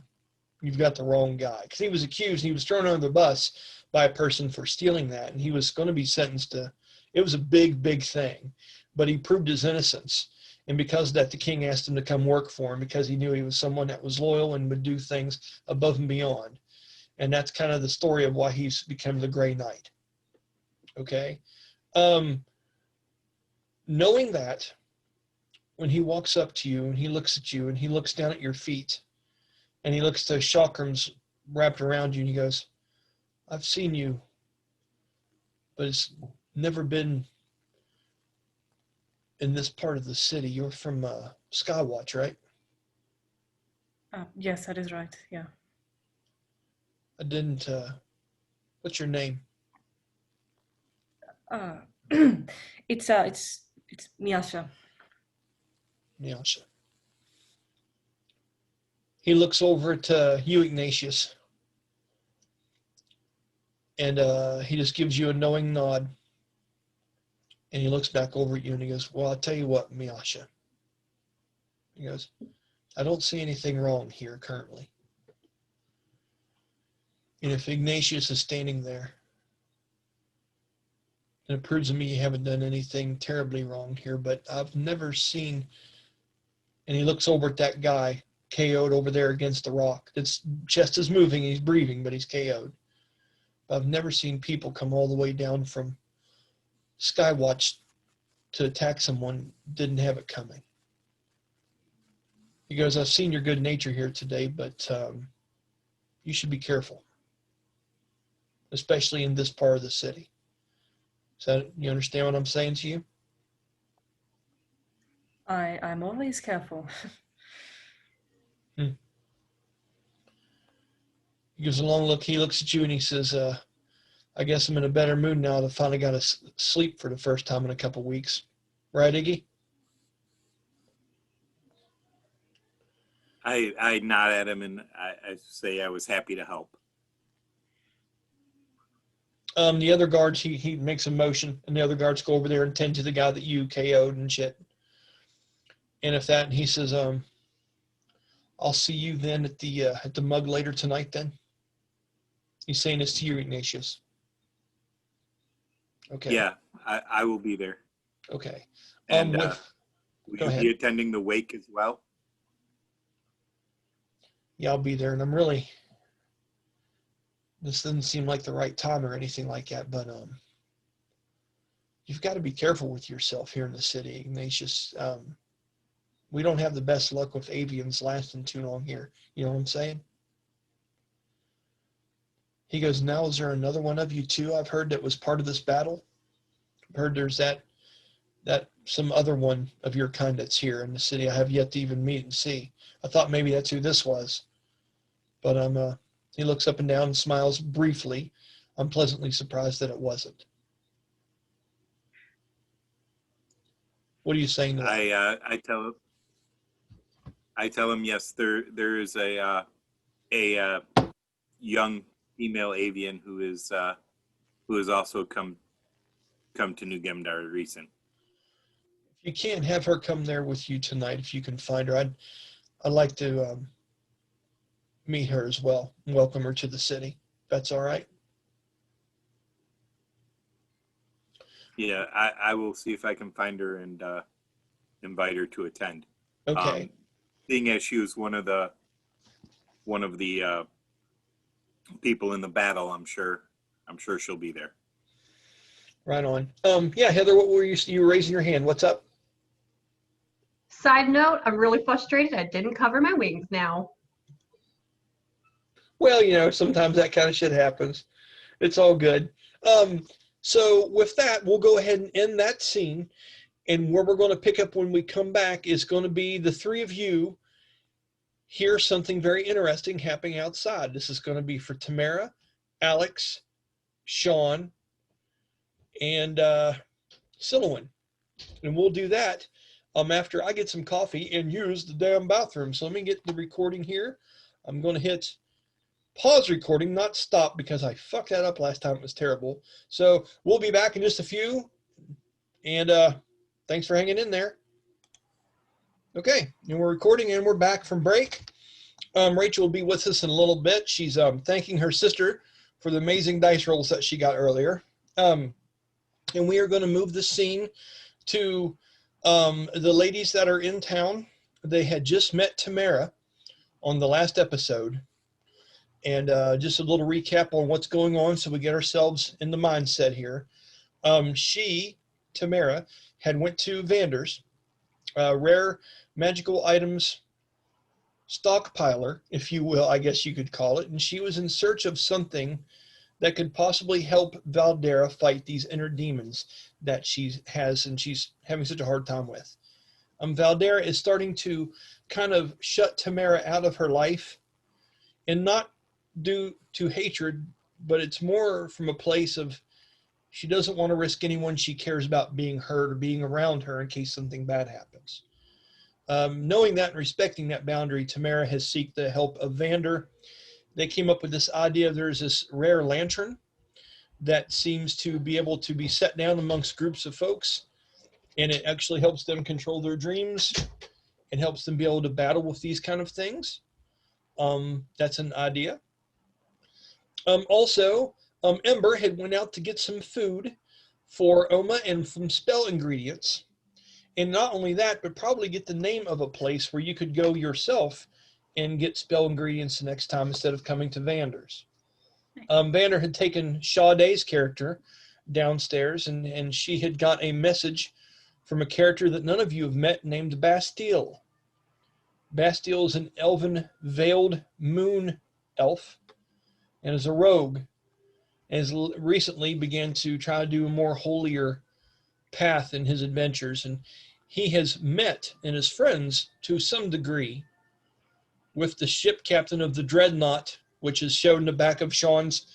You've got the wrong guy. Because he was accused, he was thrown under the bus by a person for stealing that, and he was going to be sentenced to, it was a big, big thing. But he proved his innocence. And because of that, the king asked him to come work for him because he knew he was someone that was loyal and would do things above and beyond. And that's kind of the story of why he's become the Grey Knight. Okay? Knowing that, when he walks up to you and he looks at you and he looks down at your feet and he looks to chakrams wrapped around you and he goes, I've seen you, but it's never been in this part of the city. You're from Skywatch, right? Yes, that is right. Yeah. I didn't, what's your name? It's Miasha. Miasha. He looks over at you, Ignatious, and he just gives you a knowing nod. And he looks back over at you and he goes, well, I'll tell you what, Miasha. He goes, I don't see anything wrong here currently. And if Ignatius is standing there, then it proves to me you haven't done anything terribly wrong here, but I've never seen, and he looks over at that guy KO'd over there against the rock. His chest is moving, he's breathing, but he's KO'd. I've never seen people come all the way down from Skywatch to attack someone didn't have it coming. He goes, I've seen your good nature here today, but you should be careful, especially in this part of the city. So you understand what I'm saying to you? I'm always careful. He gives a long look. He looks at you and he says, I guess I'm in a better mood now that I finally got to sleep for the first time in a couple weeks. Right, Iggy? I nod at him and I say I was happy to help. The other guards, he makes a motion, and the other guards go over there and tend to the guy that you KO'd and shit. And if that, and he says, I'll see you then at the mug later tonight then. He's saying this to you, Ignatius. Okay. Yeah, I will be there. Okay. And go will you ahead. be attending the wake as well? Yeah, I'll be there, and I'm really, this doesn't seem like the right time or anything like that, but you've got to be careful with yourself here in the city, Ignatius. We don't have the best luck with avians lasting too long here. You know what I'm saying? He goes, now is there another one of you too? I've heard that was part of this battle. I've heard there's that some other one of your kind that's here in the city I have yet to even meet and see. I thought maybe that's who this was. But he looks up and down and smiles briefly. I'm pleasantly surprised that it wasn't. What are you saying to that? I tell him yes, there is a young female avian who has also come to New Gemdar recent. If you can't have her come there with you tonight, if you can find her, I'd like to meet her as well and welcome her to the city. That's all right. Yeah, I will see if I can find her and invite her to attend. Okay. Seeing as she was one of the people in the battle, I'm sure she'll be there. Right on. Yeah, Heather, what were you were raising your hand? What's up? Side note, I'm really frustrated I didn't cover my wings now. Well, sometimes that kind of shit happens. It's all good. So with that, we'll go ahead and end that scene. And where we're going to pick up when we come back is going to be the three of you hear something very interesting happening outside. This is going to be for Tamyre, Alex, Sean, and Sylowen. And we'll do that after I get some coffee and use the damn bathroom. So let me get the recording here. I'm going to hit pause recording, not stop, because I fucked that up last time. It was terrible. So we'll be back in just a few. And thanks for hanging in there. Okay, and we're recording and we're back from break. Rachel will be with us in a little bit. She's thanking her sister for the amazing dice rolls that she got earlier. And we are going to move the scene to the ladies that are in town. They had just met Tamyre on the last episode. And just a little recap on what's going on so we get ourselves in the mindset here. Tamyre, had went to Vander's rare magical items stockpiler, if you will, I guess you could call it. And she was in search of something that could possibly help Vander fight these inner demons that she has and she's having such a hard time with. Vander is starting to kind of shut Tamyre out of her life, and not due to hatred, but it's more from a place of she doesn't want to risk anyone she cares about being hurt or being around her in case something bad happens. Knowing that and respecting that boundary, Tamyre has sought the help of Vander. They came up with this idea. There's this rare lantern that seems to be able to be set down amongst groups of folks, and it actually helps them control their dreams and helps them be able to battle with these kind of things. That's an idea. Also, Ember had went out to get some food for Oma and some spell ingredients. And not only that, but probably get the name of a place where you could go yourself and get spell ingredients the next time instead of coming to Vander's. Vander had taken Sha-dae's character downstairs, and she had got a message from a character that none of you have met named Bastille. Bastille is an elven veiled moon elf and is a rogue, and has recently began to try to do a more holier path in his adventures. And he has met and is friends to some degree with the ship captain of the Dreadnought, which is shown in the back of Sean's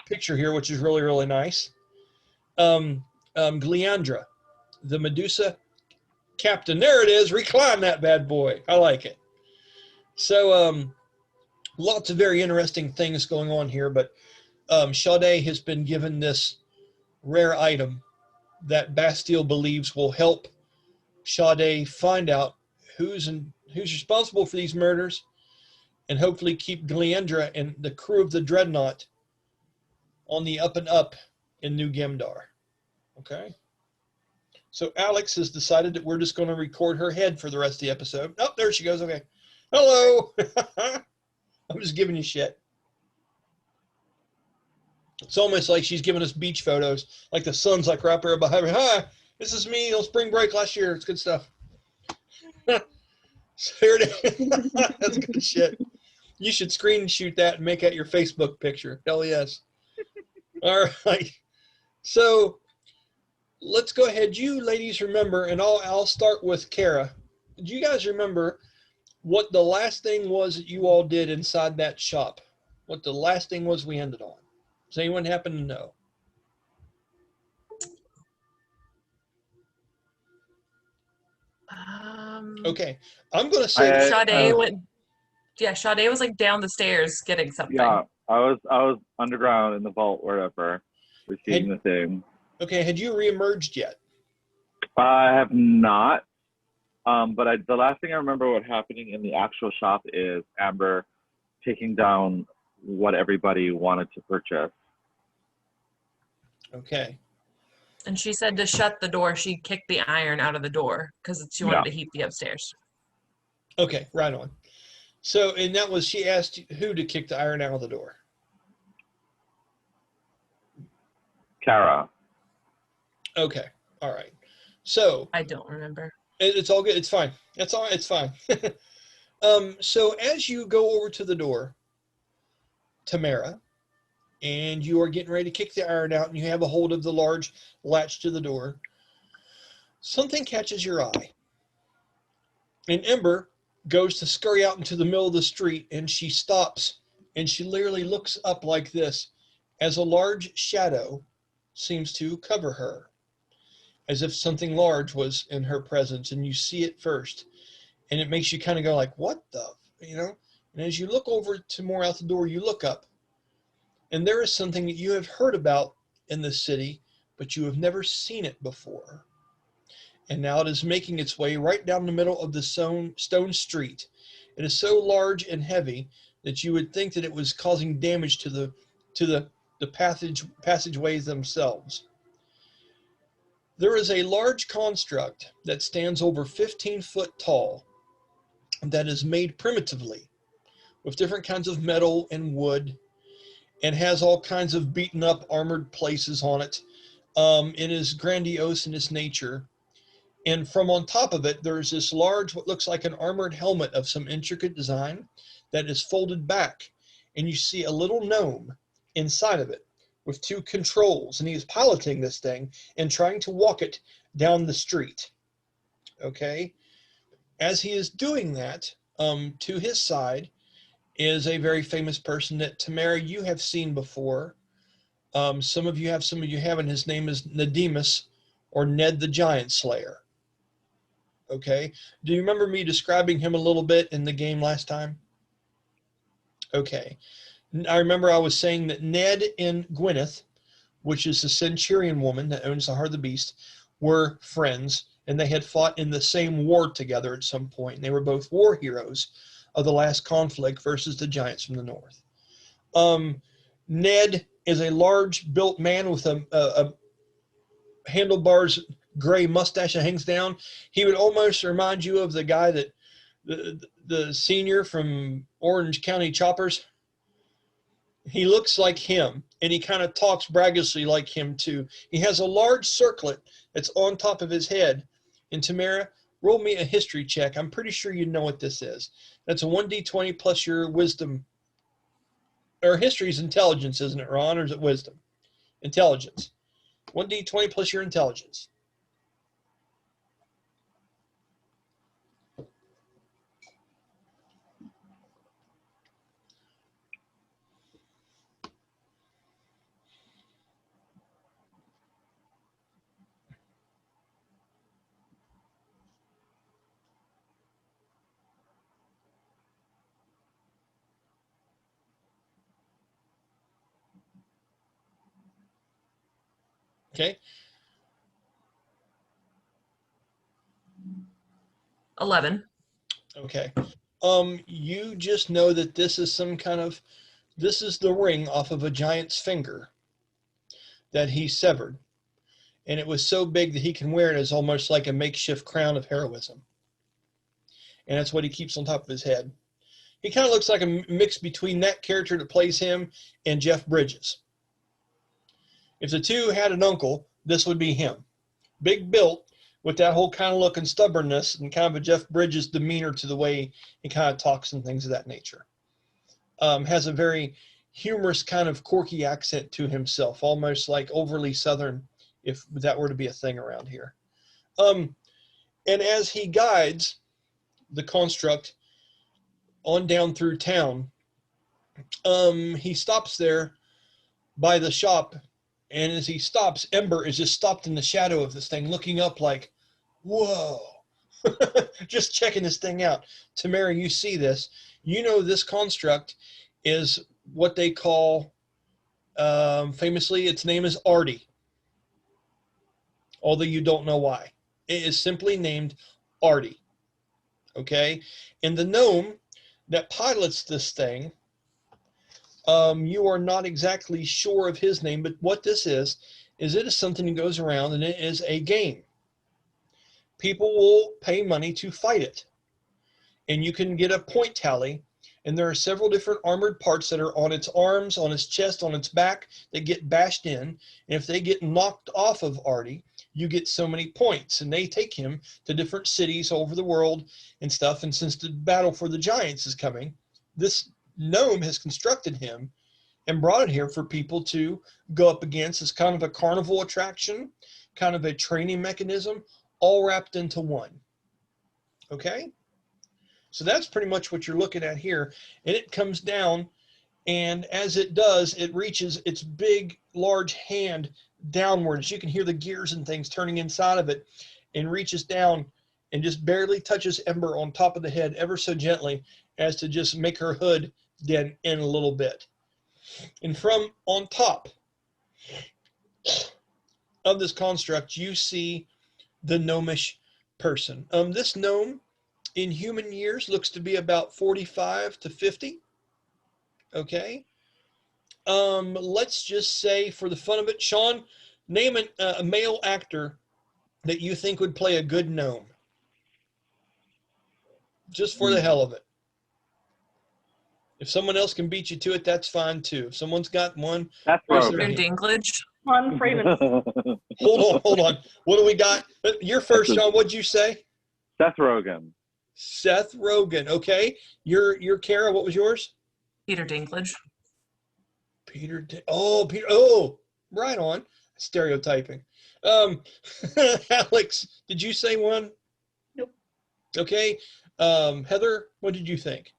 picture here, which is really, really nice. Gleandra, the Medusa captain. There it is. Recline that bad boy. I like it. So lots of very interesting things going on here, but Sha-dae has been given this rare item that Bastille believes will help Sha-dae find out who's responsible for these murders, and hopefully keep Gleandra and the crew of the Dreadnought on the up and up in New Gemdar. Okay? So Alex has decided that we're just going to record her head for the rest of the episode. Oh, there she goes. Okay. Hello. I'm just giving you shit. It's almost like she's giving us beach photos, like the sun's like right there behind me. Hi, this is me on spring break last year. It's good stuff. So here it is. That's good shit. You should screen shoot that and make that your Facebook picture. Hell yes. All right. So let's go ahead. You ladies remember, and I'll start with Kara. Do you guys remember what the last thing was that you all did inside that shop? What the last thing was we ended on? Does anyone happen to know? Okay, I'm going to say Sha-dae went. Yeah, Sha-dae was like down the stairs getting something. Yeah, I was underground in the vault, wherever, receiving the thing. Okay, had you reemerged yet? I have not. But the last thing I remember what happening in the actual shop is Amber taking down what everybody wanted to purchase. Okay. And she said to shut the door. She kicked the iron out of the door because she wanted to heat the upstairs. Okay, right on. So, and that was, she asked who to kick the iron out of the door? Kara. Okay, all right. So. I don't remember. It's all good. It's fine. That's all right. It's fine. So as you go over to the door, Tamyre, and you are getting ready to kick the iron out, and you have a hold of the large latch to the door, something catches your eye. And Ember, goes to scurry out into the middle of the street, and she stops, and she literally looks up like this as a large shadow seems to cover her, as if something large was in her presence, and you see it first, and it makes you kind of go like, what the, you know? And as you look over to more out the door, you look up, and there is something that you have heard about in the city, but you have never seen it before. And now it is making its way right down the middle of the stone street. It is so large and heavy that you would think that it was causing damage to the passageways themselves. There is a large construct that stands over 15 foot tall that is made primitively with different kinds of metal and wood, and has all kinds of beaten up armored places on it. It is grandiose in its nature. And from on top of it, there's this large, what looks like an armored helmet of some intricate design that is folded back. And you see a little gnome inside of it with two controls. And he is piloting this thing and trying to walk it down the street. Okay? As he is doing that, to his side is a very famous person that, Tamyre, you have seen before. Some of you haven't. His name is Nadimus, or Ned the Giant Slayer. Okay. Do you remember me describing him a little bit in the game last time? Okay. I remember I was saying that Ned and Gwyneth, which is the centurion woman that owns the Heart of the Beast, were friends, and they had fought in the same war together at some point. And they were both war heroes of the last conflict versus the giants from the north. Ned is a large built man with a handlebars gray mustache that hangs down. He would almost remind you of the guy that the senior from Orange County Choppers. He looks like him, and he kind of talks braggishly like him too. He has a large circlet that's on top of his head. And Tamyre, roll me a history check. I'm pretty sure you know what this is. That's a 1d20 plus your wisdom. Or history is intelligence, isn't it, Ron? Or is it wisdom? Intelligence. 1d20 plus your intelligence. Okay. 11. Okay. You just know that this is this is the ring off of a giant's finger that he severed. And it was so big that he can wear it as almost like a makeshift crown of heroism. And that's what he keeps on top of his head. He kind of looks like a mix between that character that plays him and Jeff Bridges. If the two had an uncle, this would be him. Big built, with that whole kind of look and stubbornness and kind of a Jeff Bridges demeanor to the way he kind of talks and things of that nature. Has a very humorous kind of quirky accent to himself, almost like overly Southern, if that were to be a thing around here. And as he guides the construct on down through town, he stops there by the shop, and as he stops, Ember is just stopped in the shadow of this thing, looking up like, whoa, just checking this thing out. Tamyre, you see this. You know this construct is what they call, famously, its name is Artie, although you don't know why. It is simply named Artie, okay? And the gnome that pilots this thing, you are not exactly sure of his name, but what this is it is something that goes around, and it is a game. People will pay money to fight it, and you can get a point tally, and there are several different armored parts that are on its arms, on its chest, on its back that get bashed in, and if they get knocked off of Artie, you get so many points, and they take him to different cities over the world and stuff. And since the battle for the giants is coming, this gnome has constructed him and brought it here for people to go up against as kind of a carnival attraction, kind of a training mechanism, all wrapped into one. Okay? So that's pretty much what you're looking at here. And it comes down, and as it does, it reaches its big, large hand downwards. You can hear the gears and things turning inside of it, and reaches down and just barely touches Ember on top of the head ever so gently, as to just make her hood dent in a little bit. And from on top of this construct, you see the gnomish person. This gnome in human years looks to be about 45 to 50. Okay. Let's just say, for the fun of it, Sean, name a male actor that you think would play a good gnome. Just for the hell of it. If someone else can beat you to it, that's fine too. If someone's got one, That's raise their Peter hand. Dinklage. One Freeman. Hold on. What do we got? You're first, Sean. What'd you say? Seth Rogen. Seth Rogen. Okay. Your Kara, what was yours? Peter Dinklage. Peter. Oh, right on. Stereotyping. Alex, did you say one? Nope. Okay. Heather, what did you think?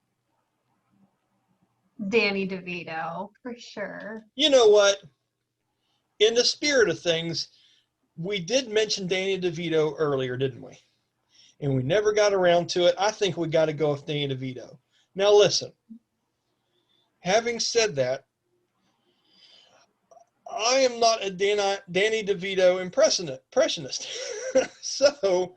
Danny DeVito, for sure. You know what? In the spirit of things, we did mention Danny DeVito earlier, didn't we? And we never got around to it. I think we got to go with Danny DeVito. Now listen, having said that, I am not a Danny DeVito impressionist. So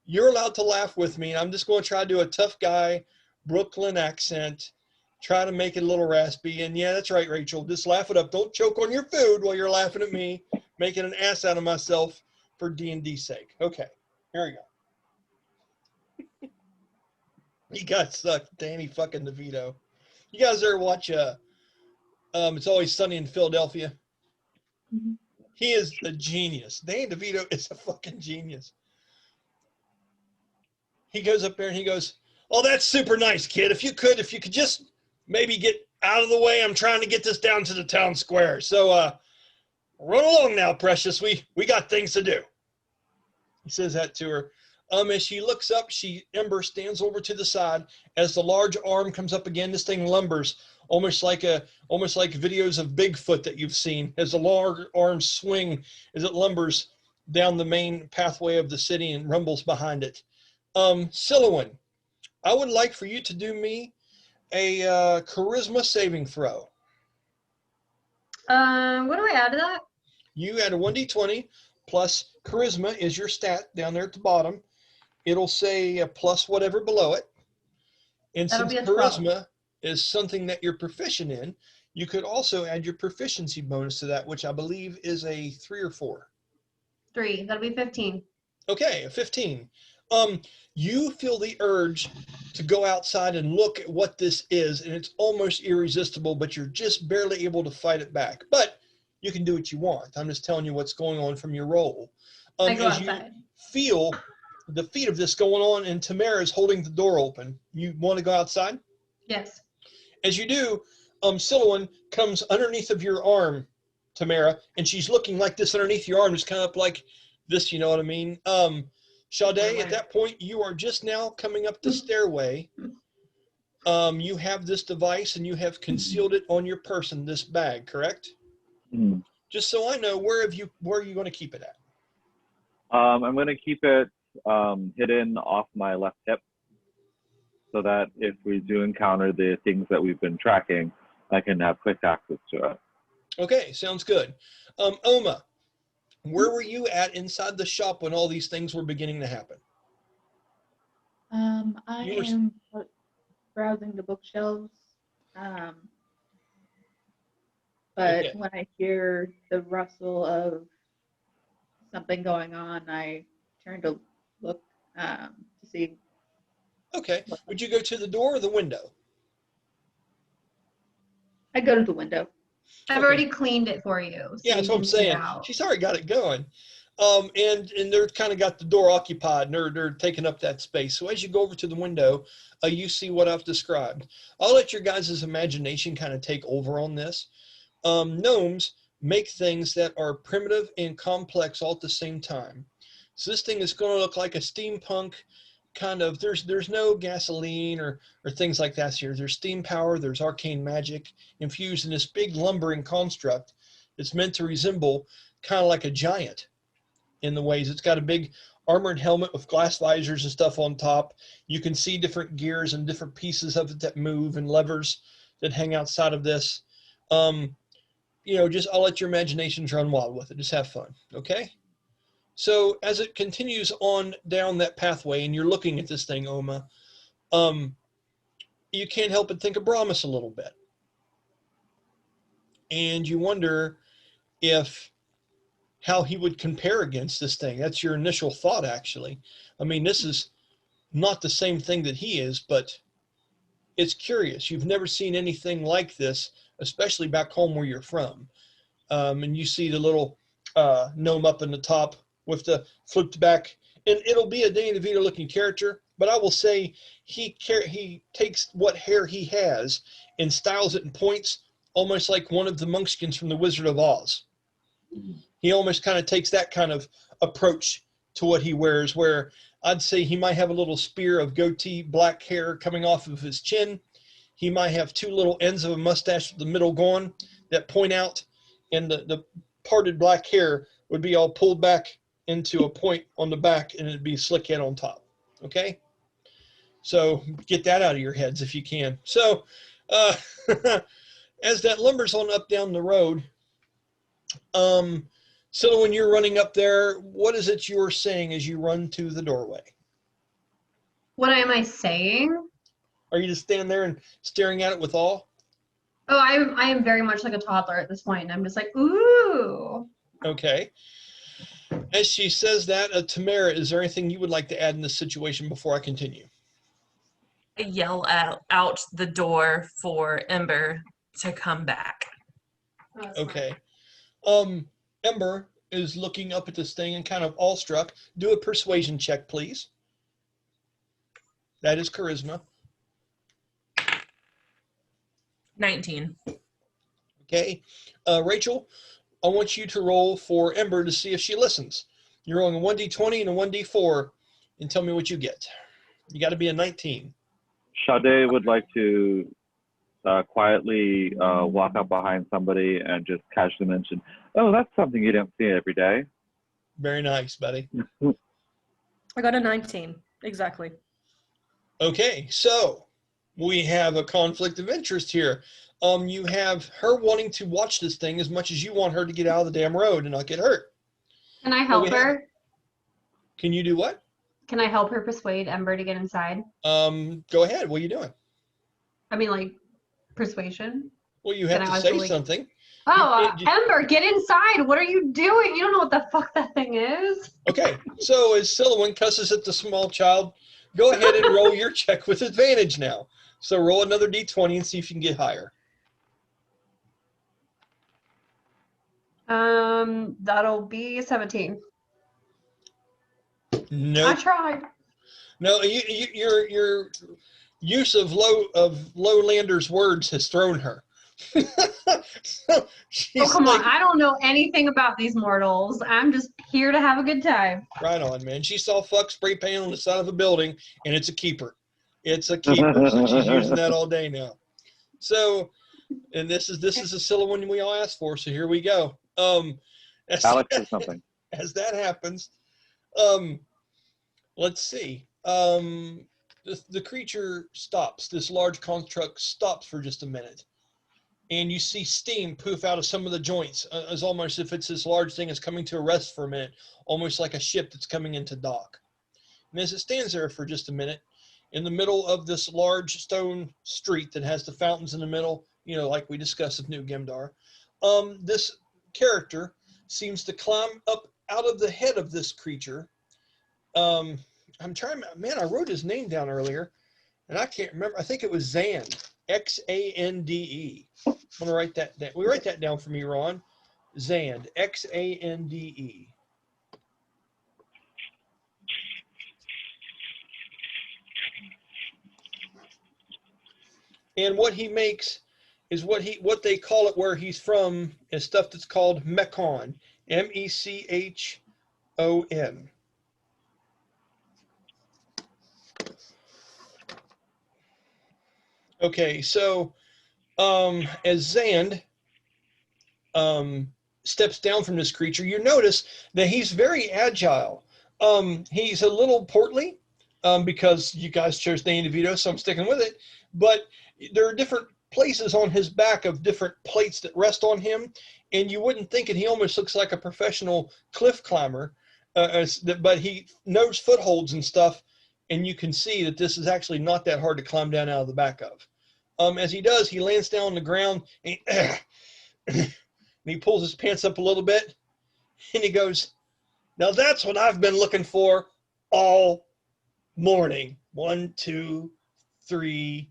you're allowed to laugh with me. And I'm just going to try to do a tough guy Brooklyn accent, try to make it a little raspy. And yeah, that's right, Rachel. Just laugh it up. Don't choke on your food while you're laughing at me, making an ass out of myself for D&D's sake. Okay, here we go. You guys suck, Danny fucking DeVito. You guys ever watch It's Always Sunny in Philadelphia? Mm-hmm. He is a genius. Danny DeVito is a fucking genius. He goes up there and he goes, "Oh, that's super nice, kid. If you could just maybe get out of the way. I'm trying to get this down to the town square. So run along now, precious. We got things to do." He says that to her. As she looks up, Ember stands over to the side as the large arm comes up again. This thing lumbers almost like videos of Bigfoot that you've seen, as the large arms swing as it lumbers down the main pathway of the city and rumbles behind it. Sylowen, I would like for you to do me a charisma saving throw. What do I add to that? You add a 1d20 plus charisma is your stat down there at the bottom. It'll say plus whatever below it. And That'll since be a 12. charisma is something that you're proficient in, you could also add your proficiency bonus to that, which I believe is a 3 or 4. 3. That'll be 15. Okay, a 15. You feel the urge to go outside and look at what this is, and it's almost irresistible, but you're just barely able to fight it back. But you can do what you want. I'm just telling you what's going on from your roll. I go as outside. you feel the feat of this going on, and Tamyre is holding the door open. You want to go outside? Yes. As you do, Sylowen comes underneath of your arm, Tamyre, and she's looking like this underneath your arm, just kind of like this, you know what I mean? Sha-dae, at that point, you are just now coming up the stairway. You have this device, and you have concealed it on your person, this bag, correct? Mm-hmm. Just so I know, where are you going to keep it at? I'm going to keep it hidden off my left hip, so that if we do encounter the things that we've been tracking, I can have quick access to it. Okay, sounds good. Oma, where were you at inside the shop when all these things were beginning to happen? I am browsing the bookshelves, but Okay. when I hear the rustle of something going on, I turn to look to see. Okay. Would you go to the door or the window? I go to the window. I've Okay. already cleaned it for you. So Yeah, that's you what I'm can see saying. out. She's already got it going. And they're kind of got the door occupied, and they're taking up that space. So as you go over to the window, you see what I've described. I'll let your guys' imagination kind of take over on this. Gnomes make things that are primitive and complex all at the same time. So this thing is going to look like a steampunk kind of there's no gasoline or things like that here. There's steam power, there's arcane magic infused in this big lumbering construct. It's meant to resemble kind of like a giant in the ways. It's got a big armored helmet with glass visors and stuff on top. You can see different gears and different pieces of it that move and levers that hang outside of this. Just I'll let your imaginations run wild with it. Just have fun, okay? So as it continues on down that pathway and you're looking at this thing, Oma, you can't help but think of Brahmas a little bit. And you wonder how he would compare against this thing. That's your initial thought, actually. I mean, this is not the same thing that he is, but it's curious. You've never seen anything like this, especially back home where you're from. And you see the little gnome up in the top with the flipped back, and it'll be a Danny DeVito looking character, but I will say he takes what hair he has and styles it in points, almost like one of the monkskins from the Wizard of Oz. He almost kind of takes that kind of approach to what he wears, where I'd say he might have a little spear of goatee black hair coming off of his chin. He might have two little ends of a mustache with the middle gone that point out, and the parted black hair would be all pulled back into a point on the back, and it'd be slick head on top. Okay? So get that out of your heads if you can. So as that lumbers on up down the road, so when you're running up there, what is it you're saying as you run to the doorway? What am I saying? Are you just standing there and staring at it with awe? Oh, I am very much like a toddler at this point, and I'm just like, ooh. Okay. As she says that, Tamyre, is there anything you would like to add in this situation before I continue? I yell out the door for Ember to come back. Okay. Ember is looking up at this thing and kind of awestruck. Do a persuasion check, please. That is charisma. 19. Okay. Rachel, I want you to roll for Ember to see if she listens. You're rolling a 1d20 and a 1d4, and tell me what you get. You got to be a 19. Sha-dae would like to quietly walk up behind somebody and just casually mention, "Oh, that's something you don't see every day." Very nice, buddy. I got a 19. Exactly. Okay, so we have a conflict of interest here. You have her wanting to watch this thing as much as you want her to get out of the damn road and not get hurt. Can I help her? Can you do what? Can I help her persuade Ember to get inside? Go ahead. What are you doing? I mean, like, persuasion. Well, you have to say something. Oh, Ember, get inside. What are you doing? You don't know what the fuck that thing is. Okay, so as Sylowen cusses at the small child, go ahead and roll your check with advantage now. So roll another d20 and see if you can get higher. That'll be 17. No. I tried. No, your use of Lowlander's words has thrown her. So oh, come on. I don't know anything about these mortals. I'm just here to have a good time. Right on, man. She saw fuck spray paint on the side of a building, and it's a keeper. It's a keeper, so she's using that all day now. So, and this is a Sylowen we all asked for, so here we go. Alex or something. As that happens, let's see. The creature stops. This large construct stops for just a minute. And you see steam poof out of some of the joints, as almost if it's this large thing is coming to a rest for a minute, almost like a ship that's coming into dock. And as it stands there for just a minute, in the middle of this large stone street that has the fountains in the middle, like we discussed with New Gemdar, this character seems to climb up out of the head of this creature. I'm trying, man, I wrote his name down earlier, and I can't remember. I think it was Xande, Xande. I'm going to write that down. We write that down for me, Ron. Xande, Xande. And what he makes is what they call it where he's from is stuff that's called Mechon, Mechon. Okay, so as Zand steps down from this creature, you notice that he's very agile. He's a little portly because you guys chose Danny DeVito, so I'm sticking with it. But there are different places on his back of different plates that rest on him, and you wouldn't think it. He almost looks like a professional cliff climber, but he knows footholds and stuff, and you can see that this is actually not that hard to climb down out of the back of. As he does, he lands down on the ground, and and he pulls his pants up a little bit, and he goes, "Now that's what I've been looking for all morning. 1, 2, 3.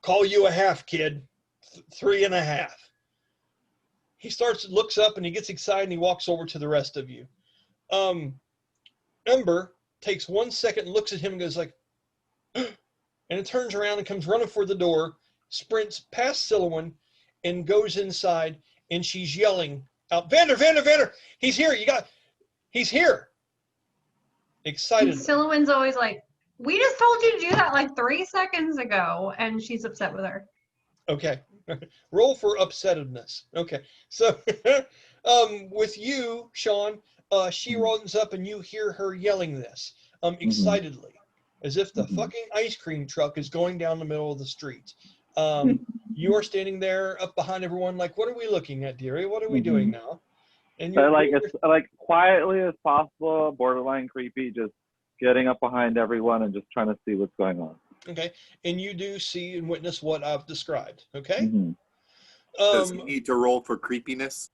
Call you a half, kid. 3.5." He looks up, and he gets excited, and he walks over to the rest of you. Ember takes 1 second, looks at him, and goes like, and it turns around and comes running for the door, sprints past Sylowen, and goes inside, and she's yelling out, "Vander, Vander, Vander! He's here! He's here!" Excited. Sylowen's always like, "We just told you to do that like 3 seconds ago," and she's upset with her. Okay. Roll for upsetedness. Okay. So with you, Sean, she runs up and you hear her yelling this excitedly, as if the fucking ice cream truck is going down the middle of the street. You are standing there up behind everyone like, "What are we looking at, dearie? What are we doing now?" And you're like quietly as possible, borderline creepy, just getting up behind everyone and just trying to see what's going on. Okay. And you do see and witness what I've described. Okay. Does he need to roll for creepiness?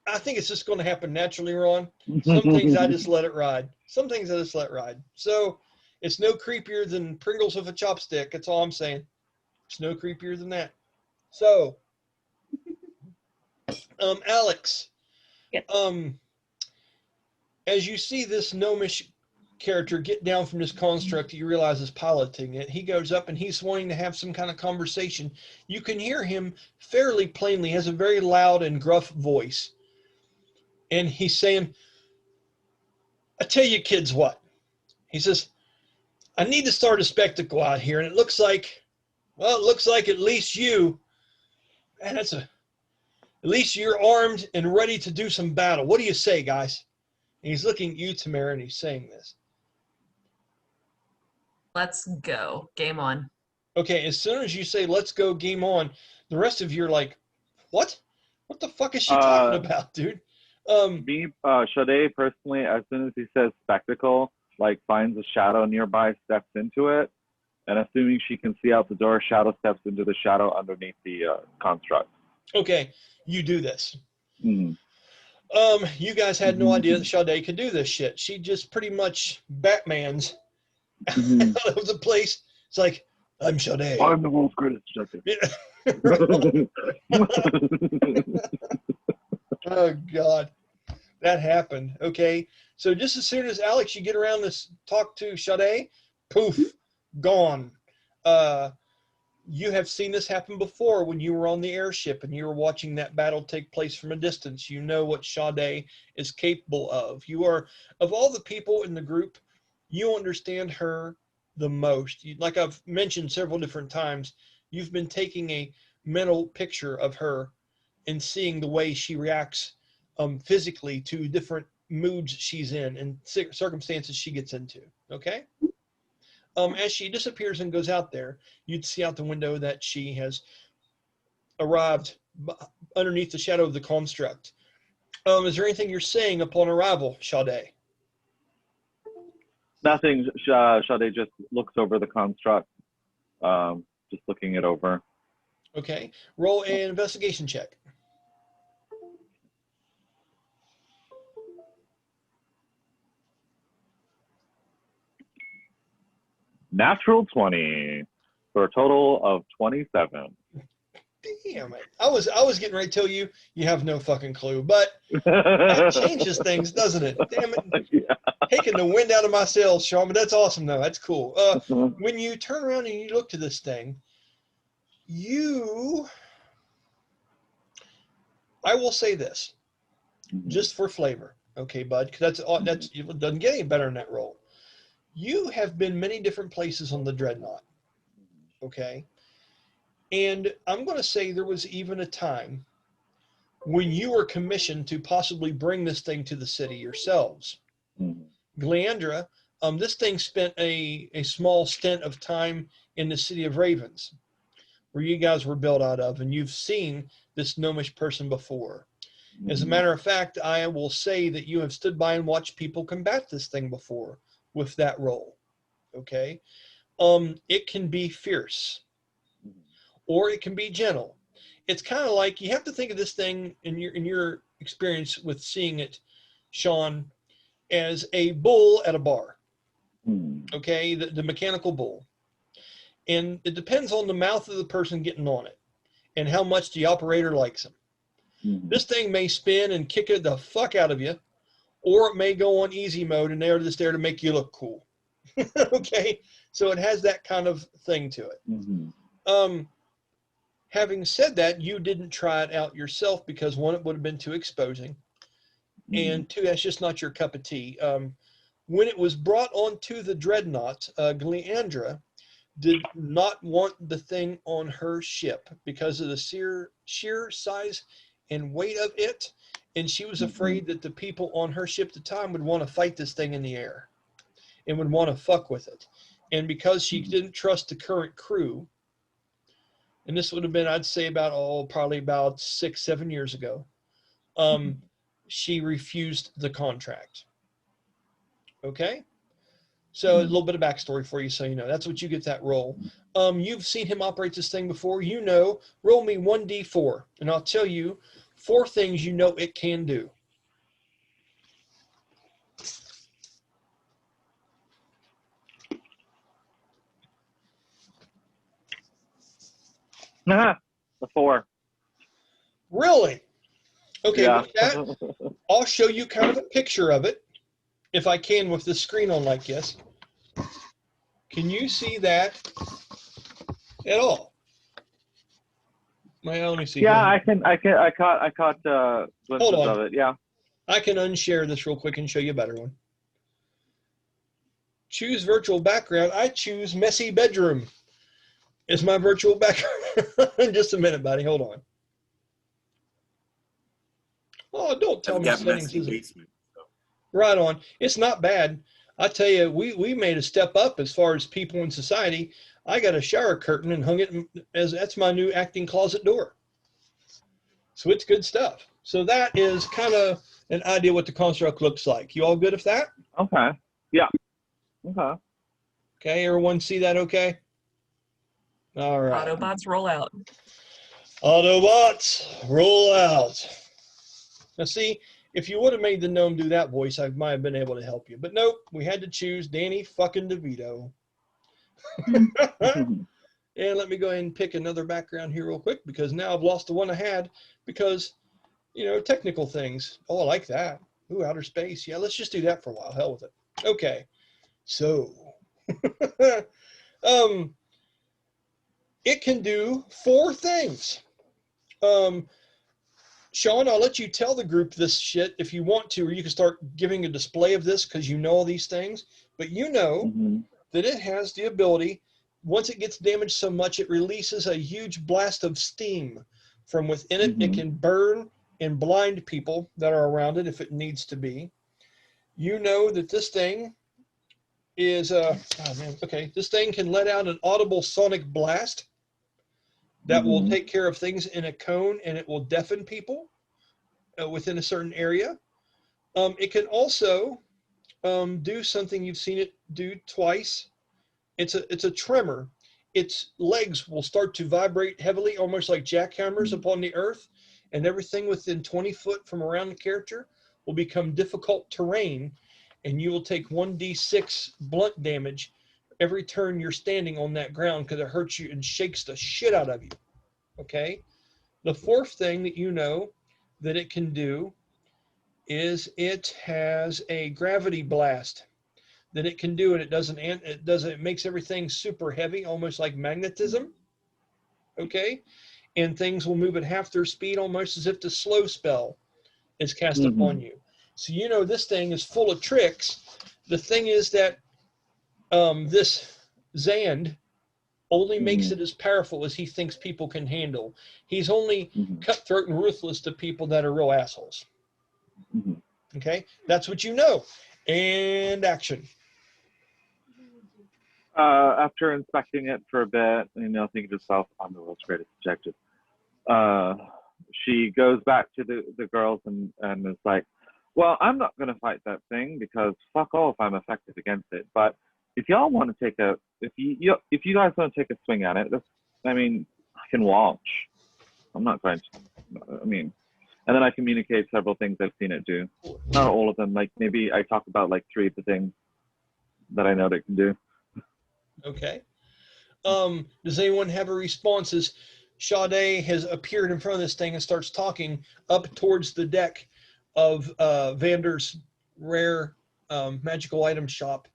I think it's just going to happen naturally, Ron. Some things I just let it ride. Some things I just let ride. So it's no creepier than Pringles with a chopstick. That's all I'm saying. It's no creepier than that. So, Alex, Yes. as you see this gnomish character get down from this construct, you realize is piloting it. He goes up and he's wanting to have some kind of conversation. You can hear him fairly plainly. He has a very loud and gruff voice. And he's saying, "I tell you kids what." He says, "I need to start a spectacle out here, and it looks like at least you, and at least you're armed and ready to do some battle. What do you say, guys?" And he's looking at you, Tamyre, and he's saying this. Let's go. Game on. Okay, as soon as you say, "Let's go, game on," the rest of you are like, "What? What the fuck is she talking about, dude?" Me, Sha-dae, personally, as soon as he says spectacle, like finds a shadow nearby, steps into it, and assuming she can see out the door, shadow steps into the shadow underneath the construct. Okay, you do this. Mm-hmm. You guys had no idea that Sha-dae could do this shit. She just pretty much Batman's out of the place. It's like, "I'm Sha-dae. I'm the world's greatest detective." Oh, God. That happened. Okay. So just as soon as, Alex, you get around this, talk to Sha-dae, poof, gone. You have seen this happen before when you were on the airship and you were watching that battle take place from a distance. You know what Sha-dae is capable of. You are, of all the people in the group, you understand her the most. Like I've mentioned several different times, you've been taking a mental picture of her and seeing the way she reacts physically to different moods she's in and circumstances she gets into. Okay? As she disappears and goes out there, you'd see out the window that she has arrived underneath the shadow of the construct. Is there anything you're saying upon arrival, Sha-dae? Nothing. Sha-dae just looks over the construct, just looking it over. Okay. Roll an investigation check. Natural 20 for a total of 27. Damn it. I was getting ready to tell you have no fucking clue, but that changes things, doesn't it? Damn it. Yeah. Taking the wind out of my sails, Sean, but that's awesome though. That's cool. When you turn around and you look to this thing, I will say this, just for flavor, okay, bud, because that's it doesn't get any better in that roll. You have been many different places on the Dreadnought, okay? And I'm going to say there was even a time when you were commissioned to possibly bring this thing to the city yourselves. Gleandra, this thing spent a small stint of time in the city of Ravens, where you guys were built out of, and you've seen this gnomish person before. As a matter of fact, I will say that you have stood by and watched people combat this thing before with that role, okay? It can be fierce, or it can be gentle. It's kind of like, you have to think of this thing in your experience with seeing it, Sean, as a bull at a bar, okay? The mechanical bull. And it depends on the mouth of the person getting on it and how much the operator likes them. This thing may spin and kick it the fuck out of you, or it may go on easy mode and they're just there to make you look cool. Okay, so it has that kind of thing to it. Having said that, you didn't try it out yourself because, one, it would have been too exposing, and two, that's just not your cup of tea. When it was brought onto the Dreadnought, Gleandra did not want the thing on her ship because of the sheer size and weight of it, and she was afraid that the people on her ship at the time would want to fight this thing in the air and would want to fuck with it. And because she didn't trust the current crew, and this would have been, I'd say, probably about 6-7 years ago, she refused the contract. Okay? So a little bit of backstory for you, so you know. That's what you get that roll. You've seen him operate this thing before. You know, roll me 1d4, and I'll tell you 4 things you know it can do. A 4. Really? Okay, Yeah. with that, I'll show you kind of a picture of it, if I can, with the screen on like this. Can you see that at all? Well, let me see. Yeah, I caught glimpses Hold on. of it. Yeah. I can unshare this real quick and show you a better one. Choose virtual background. I choose messy bedroom. Is my virtual background. Just a minute, buddy. Hold on. Oh, don't tell me settings is basement. right on. It's not bad. I tell you, we made a step up as far as people in society. I got a shower curtain and hung it as that's my new acting closet door. So it's good stuff. So that is kind of an idea what the construct looks like. You all good with that? Okay. Yeah. Okay. Okay, everyone see that okay? All right. Autobots roll out. Autobots, roll out. Now see, if you would have made the gnome do that voice, I might have been able to help you. But nope, we had to choose Danny fucking DeVito. And let me go ahead and pick another background here real quick, because now I've lost the one I had because, you know, technical things. Oh, I like that. Ooh, outer space. Yeah, let's just do that for a while. Hell with it. Okay. So, it can do 4 things. Sean, I'll let you tell the group this shit if you want to, or you can start giving a display of this because you know all these things. But you know that it has the ability, once it gets damaged so much, it releases a huge blast of steam from within it. It can burn and blind people that are around it if it needs to be. You know that this thing is, this thing can let out an audible sonic blast that will take care of things in a cone, and it will deafen people within a certain area. It can also do something you've seen it do twice. It's a tremor. Its legs will start to vibrate heavily, almost like jackhammers upon the earth, and everything within 20 foot from around the character will become difficult terrain, and you will take 1d6 blunt damage every turn you're standing on that ground because it hurts you and shakes the shit out of you. Okay? The 4th thing that you know that it can do is it has a gravity blast that it can do, and it makes everything super heavy, almost like magnetism. Okay? And things will move at half their speed, almost as if the slow spell is cast upon you. So you know this thing is full of tricks. The thing is that this Zand only makes Mhm. it as powerful as he thinks people can handle. He's only cutthroat and ruthless to people that are real assholes. Okay, that's what you know. And action. After inspecting it for a bit, thinking to herself, I'm the world's greatest detective. She goes back to the girls and is like, well, I'm not going to fight that thing because fuck all if I'm effective against it. But if y'all want to take if you guys want to take a swing at it, I can launch. I'm not going to, and then I communicate several things I've seen it do. Not all of them. Like maybe I talk about like 3 of the things that I know that it can do. Okay. Does anyone have a response as Sha-dae has appeared in front of this thing and starts talking up towards the deck of Vander's rare magical item shop?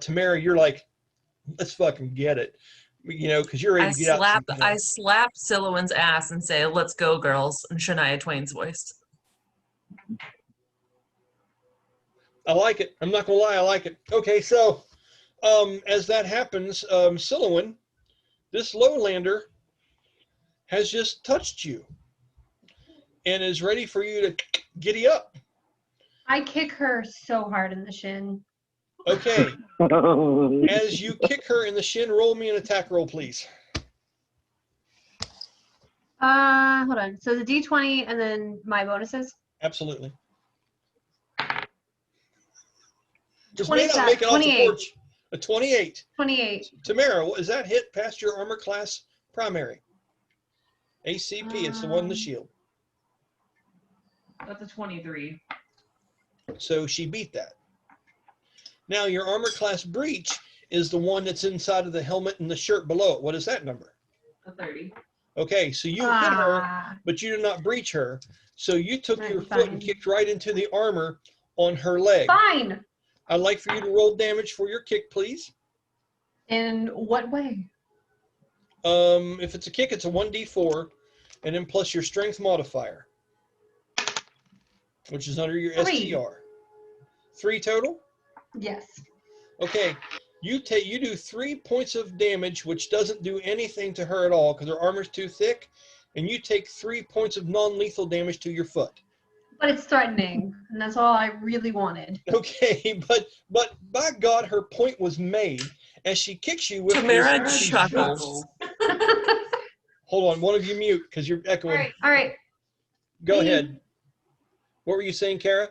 Tamyre, you're like, let's fucking get it. Because you're ready to get out. I slap Sylowen's ass and say, let's go, girls, in Shania Twain's voice. I like it. I'm not going to lie. I like it. Okay, so as that happens, Sylowen, this lowlander has just touched you and is ready for you to giddy up. I kick her so hard in the shin. Okay. As you kick her in the shin, roll me an attack roll, please. Hold on. So the D20 and then my bonuses? Absolutely. 28. A 28. 28. Tamyre, is that hit past your armor class primary? ACP, it's the one in the shield. That's a 23. So she beat that. Now your armor class breach is the one that's inside of the helmet and the shirt below it. What is that number? A 30. Okay, so you hit her, but you did not breach her. So you took your foot and kicked right into the armor on her leg. Fine. I'd like for you to roll damage for your kick, please. In what way? If it's a kick, it's a 1d4, and then plus your strength modifier, which is under your 3. STR. 3 total? Yes. Okay, you do 3 points of damage, which doesn't do anything to her at all because her armor's too thick, and you take 3 points of non-lethal damage to your foot. But it's threatening, and that's all I really wanted. Okay, but by God, her point was made as she kicks you with Tamyre this chuckles. Hold on, one of you mute because you're echoing. All right. Go ahead. What were you saying, Kara?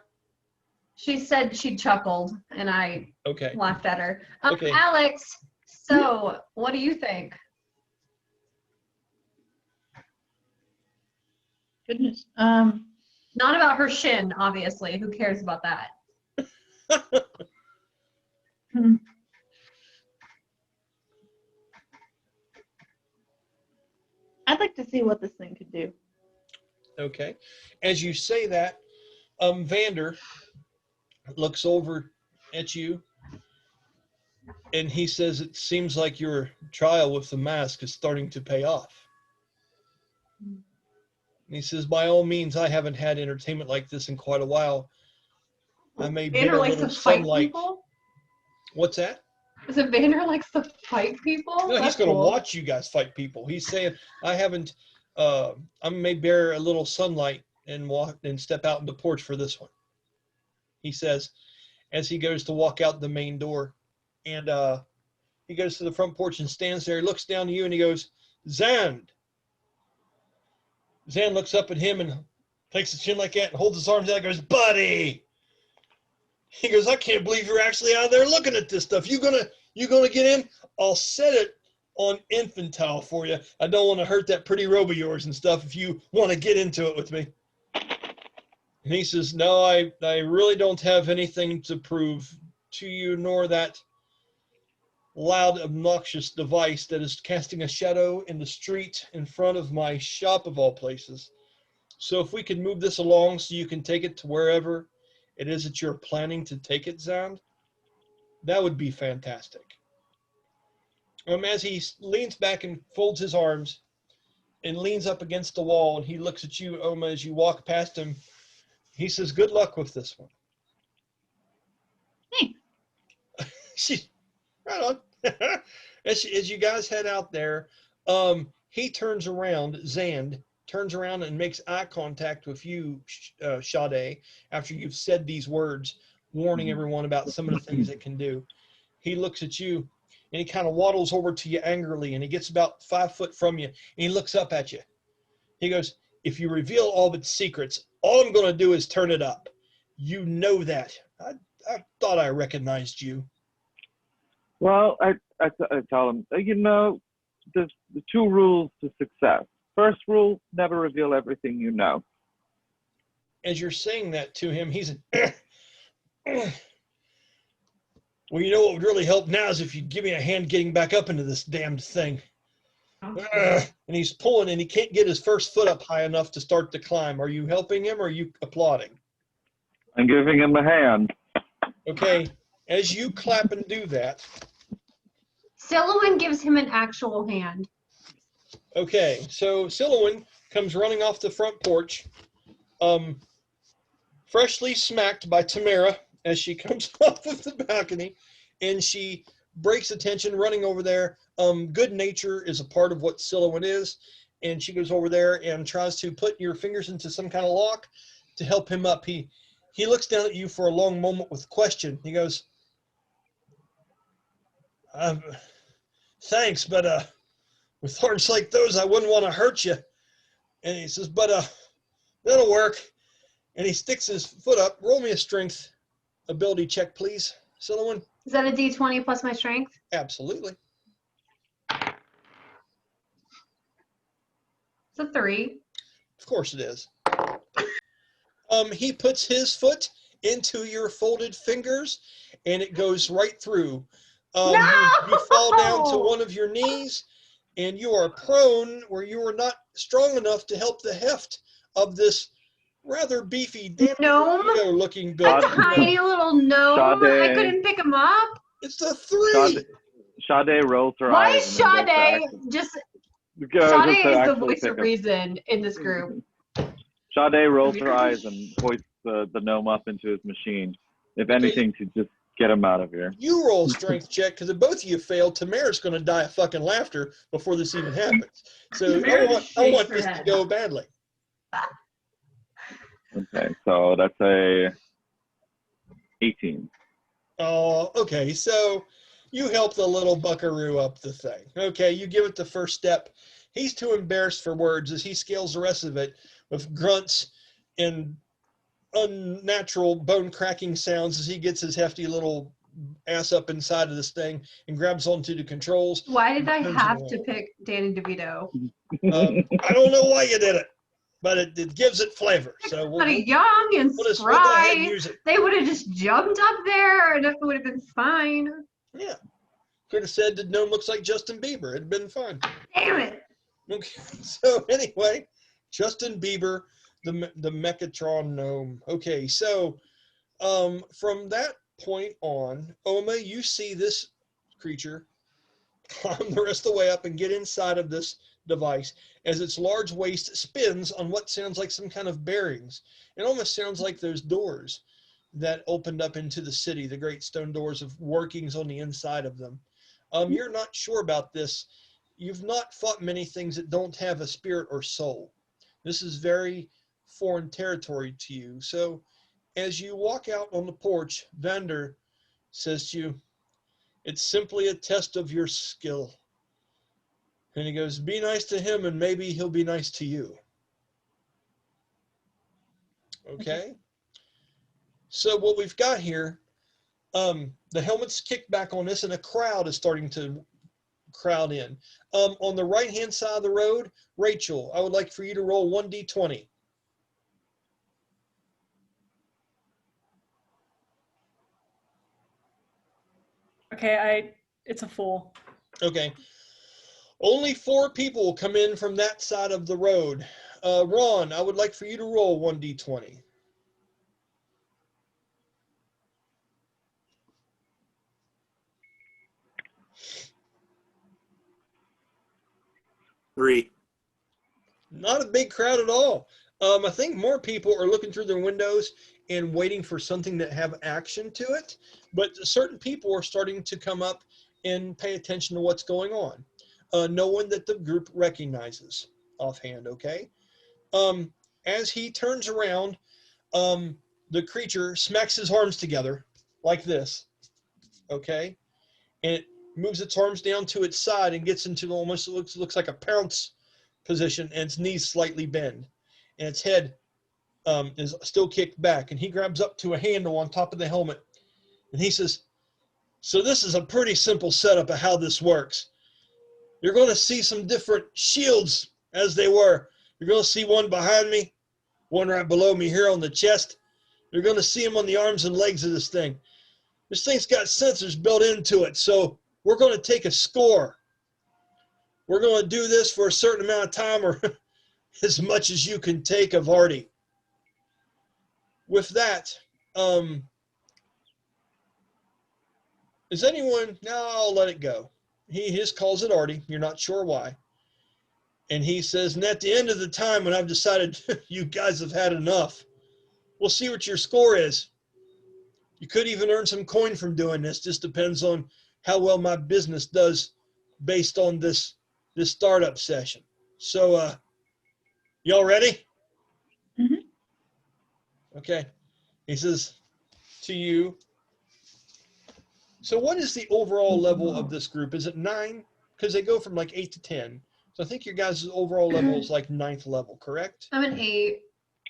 She said she chuckled, and I laughed at her. Okay. Alex, so what do you think? Goodness. Not about her shin, obviously. Who cares about that? I'd like to see what this thing could do. Okay. As you say that, Vander looks over at you and he says, it seems like your trial with the mask is starting to pay off. And he says, by all means, I haven't had entertainment like this in quite a while. I may bear a little sunlight. What's that? Is it Vander likes to fight people? No, he's going to watch you guys fight people. He's saying, I may bear a little sunlight and walk and step out on the porch for this one. He says, as he goes to walk out the main door, and he goes to the front porch and stands there. He looks down to you and he goes, Zand. Zand looks up at him and takes his chin like that and holds his arms out and goes, buddy. He goes, I can't believe you're actually out there looking at this stuff. You gonna get in? I'll set it on infantile for you. I don't want to hurt that pretty robe of yours and stuff if you want to get into it with me. And he says, no, I really don't have anything to prove to you, nor that loud, obnoxious device that is casting a shadow in the street in front of my shop of all places. So if we could move this along so you can take it to wherever it is that you're planning to take it, Zand, that would be fantastic. As he leans back and folds his arms and leans up against the wall and he looks at you, Oma, as you walk past him, he says, good luck with this one. Thanks. Right on. As you guys head out there, he turns around, Zand turns around and makes eye contact with you, Sha-dae, after you've said these words, warning everyone about some of the things it can do. He looks at you, and he kind of waddles over to you angrily, and he gets about 5 foot from you, and he looks up at you. He goes, if you reveal all of its secrets, all I'm going to do is turn it up. You know that. I thought I recognized you. Well, I tell him, you know, there's the 2 rules to success. First rule, never reveal everything you know. As you're saying that to him, he's well, you know what would really help now is if you'd give me a hand getting back up into this damned thing. And he's pulling, and he can't get his first foot up high enough to start the climb. Are you helping him, or are you applauding? I'm giving him a hand. Okay, as you clap and do that. Sylowen gives him an actual hand. Okay, so Sylowen comes running off the front porch, freshly smacked by Tamyre as she comes off of the balcony, and she breaks attention running over there. Good nature is a part of what Sylowen is, and she goes over there and tries to put your fingers into some kind of lock to help him up. He looks down at you for a long moment with question. He goes, thanks, but with thorns like those, I wouldn't want to hurt you. And he says, but that'll work. And he sticks his foot up. Roll me a strength ability check, please, Sylowen. Is that a D20 plus my strength? Absolutely. It's a 3. Of course it is. He puts his foot into your folded fingers, and it goes right through. No! You fall down to one of your knees, and you are prone where you are not strong enough to help the heft of this rather beefy gnome looking building. A tiny little gnome. Sha-dae. I couldn't pick him up. It's a 3. Sha-dae rolls her Why eyes. is Sha-dae just... Sha-dae is the voice of reason in this group. Sha-dae rolls her eyes and hoists the gnome up into his machine. If anything, to just get him out of here. You roll strength check, because if both of you fail, Tamyre's going to die of fucking laughter before this even happens. So I want this to go badly. Okay, so that's a 18. Oh, okay. So you help the little buckaroo up the thing. Okay, you give it the first step. He's too embarrassed for words as he scales the rest of it with grunts and unnatural bone-cracking sounds as he gets his hefty little ass up inside of this thing and grabs onto the controls. Why did I have to pick Danny DeVito? I don't know why you did it, but it gives it flavor. So Kind of young and spry. use it. They would have just jumped up there and it would have been fine. Yeah. Could have said the gnome looks like Justin Bieber. It'd been fine. Damn it. Okay. So anyway, Justin Bieber, the Mechatron gnome. Okay, so from that point on, Oma, you see this creature climb the rest of the way up and get inside of this device as its large waist spins on what sounds like some kind of bearings. It almost sounds like those doors that opened up into the city, the great stone doors of workings on the inside of them. You're not sure about this. You've not fought many things that don't have a spirit or soul. This is very foreign territory to you. So as you walk out on the porch, Vander says to you, it's simply a test of your skill. And he goes, be nice to him and maybe he'll be nice to you. Okay? So what we've got here, the helmet's kicked back on this and a crowd is starting to crowd in. On the right-hand side of the road, Rachel, I would like for you to roll 1d20. Okay, it's a 4. Okay. Only 4 people will come in from that side of the road. Ron, I would like for you to roll 1d20. Three. Not a big crowd at all. I think more people are looking through their windows and waiting for something that have action to it. But certain people are starting to come up and pay attention to what's going on. No one that the group recognizes offhand, okay? As he turns around, the creature smacks his arms together like this, okay? And it moves its arms down to its side and gets into almost looks like a pounce position, and its knees slightly bend, and its head is still kicked back. And he grabs up to a handle on top of the helmet, and he says, "So this is a pretty simple setup of how this works. You're going to see some different shields as they were. You're going to see one behind me, one right below me here on the chest. You're going to see them on the arms and legs of this thing. This thing's got sensors built into it, so we're going to take a score. We're going to do this for a certain amount of time, or as much as you can take of Artie." With that, is anyone, no, I'll let it go. He just calls it Artie. You're not sure why. And he says, "And at the end of the time, when I've decided you guys have had enough, we'll see what your score is. You could even earn some coin from doing this. Just depends on how well my business does based on this startup session. So, y'all ready?" Mhm. Okay. He says to you, "So what is the overall level of this group? Is it 9? Because they go from like 8 to 10. So I think your guys' overall level is like 9th level, correct? I'm an 8.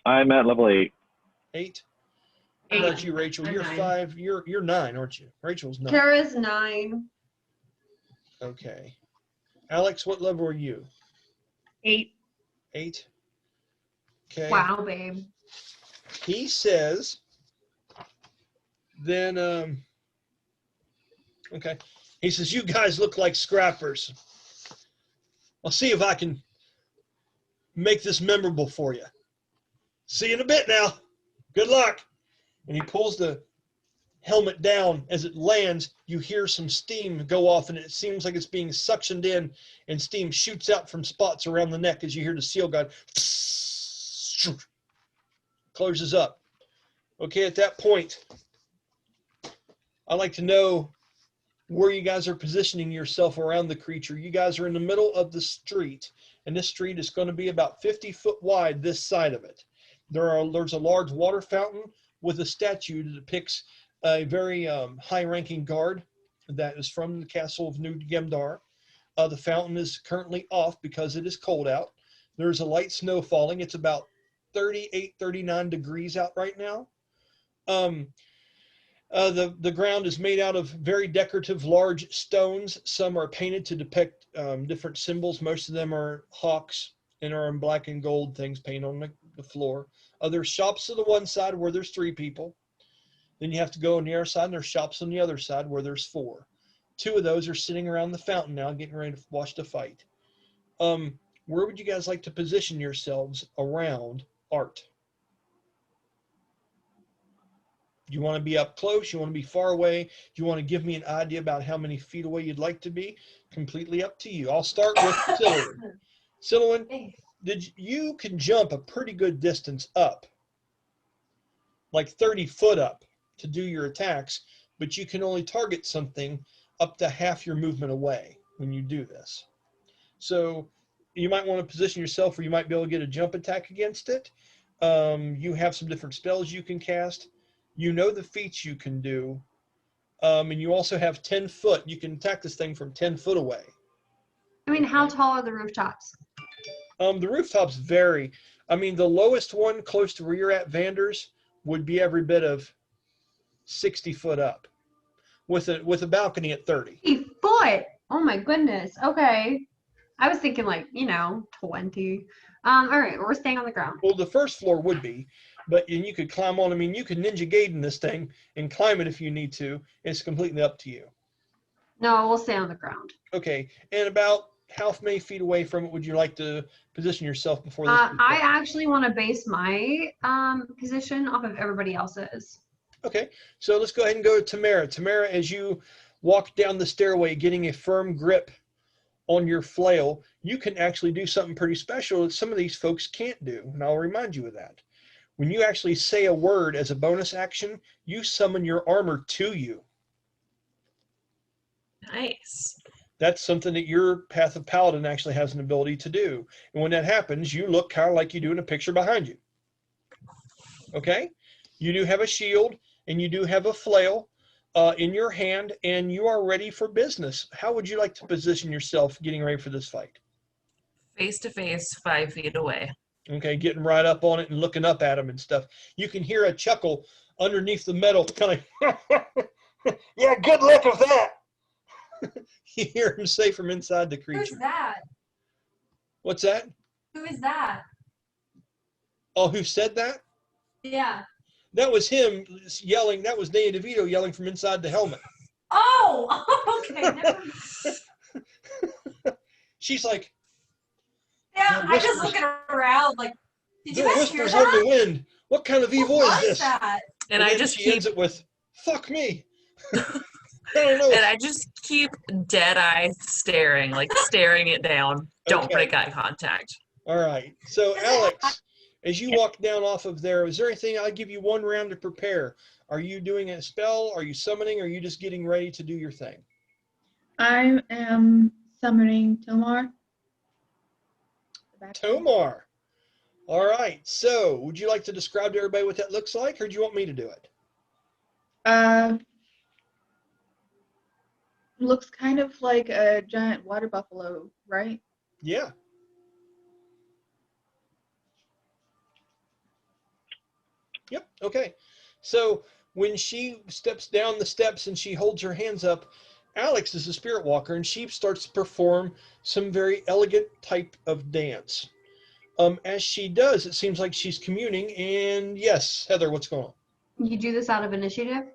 I'm at level 8. 8? How about you, Rachel? I'm You're 9. 5. You're 9, aren't you? Rachel's 9. Kara's 9. Okay. Alex, what level are you? 8. 8. Okay. Wow, babe. He says, then, okay. He says, "You guys look like scrappers. I'll see if I can make this memorable for you. See you in a bit now. Good luck." And he pulls the helmet down. As it lands, you hear some steam go off, and it seems like it's being suctioned in, and steam shoots out from spots around the neck as you hear the seal gun closes up. Okay, at that point, I'd like to know where you guys are positioning yourself around the creature. You guys are in the middle of the street, and this street is going to be about 50 foot wide this side of it. There's a large water fountain with a statue that depicts a very high-ranking guard that is from the castle of New Gemdar. The fountain is currently off because it is cold out. There's a light snow falling. It's about 38, 39 degrees out right now. The ground is made out of very decorative large stones. Some are painted to depict different symbols. Most of them are hawks and are in black and gold things painted on the floor. There's shops on the one side where there's 3 people. Then you have to go on the other side, and there's shops on the other side where there's 4. 2 of those are sitting around the fountain now, getting ready to watch the fight. Where would you guys like to position yourselves around Art? Do you want to be up close? You want to be far away? Do you want to give me an idea about how many feet away you'd like to be? Completely up to you. I'll start with Sylowen. Sylowen, you can jump a pretty good distance up, like 30 foot up, to do your attacks, but you can only target something up to half your movement away when you do this. So you might want to position yourself where you might be able to get a jump attack against it. You have some different spells you can cast. You know the feats you can do. And you also have 10 foot. You can attack this thing from 10 foot away. I mean, how tall are the rooftops? The rooftops vary. I mean, the lowest one close to where you're at, Vander's, would be every bit of 60 foot up with a balcony at 30. 60 foot? Oh my goodness. Okay. I was thinking like, 20. All right, we're staying on the ground. Well, the first floor would be, and you could climb on. I mean, you could Ninja Gaiden this thing and climb it if you need to. It's completely up to you. No, we'll stay on the ground. Okay, and about how many feet away from it would you like to position yourself before this? I actually want to base my position off of everybody else's. Okay, so let's go ahead and go to Tamyre. Tamyre, as you walk down the stairway, getting a firm grip on your flail, you can actually do something pretty special that some of these folks can't do, and I'll remind you of that. When you actually say a word as a bonus action, you summon your armor to you. Nice. That's something that your Path of Paladin actually has an ability to do. And when that happens, you look kind of like you do in a picture behind you. Okay? You do have a shield, and you do have a flail in your hand, and you are ready for business. How would you like to position yourself getting ready for this fight? Face to face, 5 feet away. Okay, getting right up on it and looking up at him and stuff. You can hear a chuckle underneath the metal, kind of, yeah, good luck with that. You hear him say from inside the creature. Who's that? What's that? Who is that? Oh, who said that? Yeah. That was him yelling. That was Dana DeVito yelling from inside the helmet. Oh, okay. Never mind. She's like, Yeah, I just looking around like, did you there are guys hear whispers in that? the wind. What kind of evil What is was this? that? And I then just she keep ends it with, fuck me. I don't know. and I just keep dead eye staring, like staring it down. Don't Okay. break eye contact. All right. So, Alex, as you walk down off of there, is there anything? I'll give you 1 round to prepare. Are you doing a spell? Are you summoning? Or are you just getting ready to do your thing? I am summoning Tomar. Tomar. All right. So, would you like to describe to everybody what that looks like, or do you want me to do it? Looks kind of like a giant water buffalo, right? Yeah. Yep. Okay. So when she steps down the steps and she holds her hands up, Alex is a spirit walker, and she starts to perform some very elegant type of dance. As she does, it seems like she's communing. And yes, Heather, what's going on? You do this out of initiative?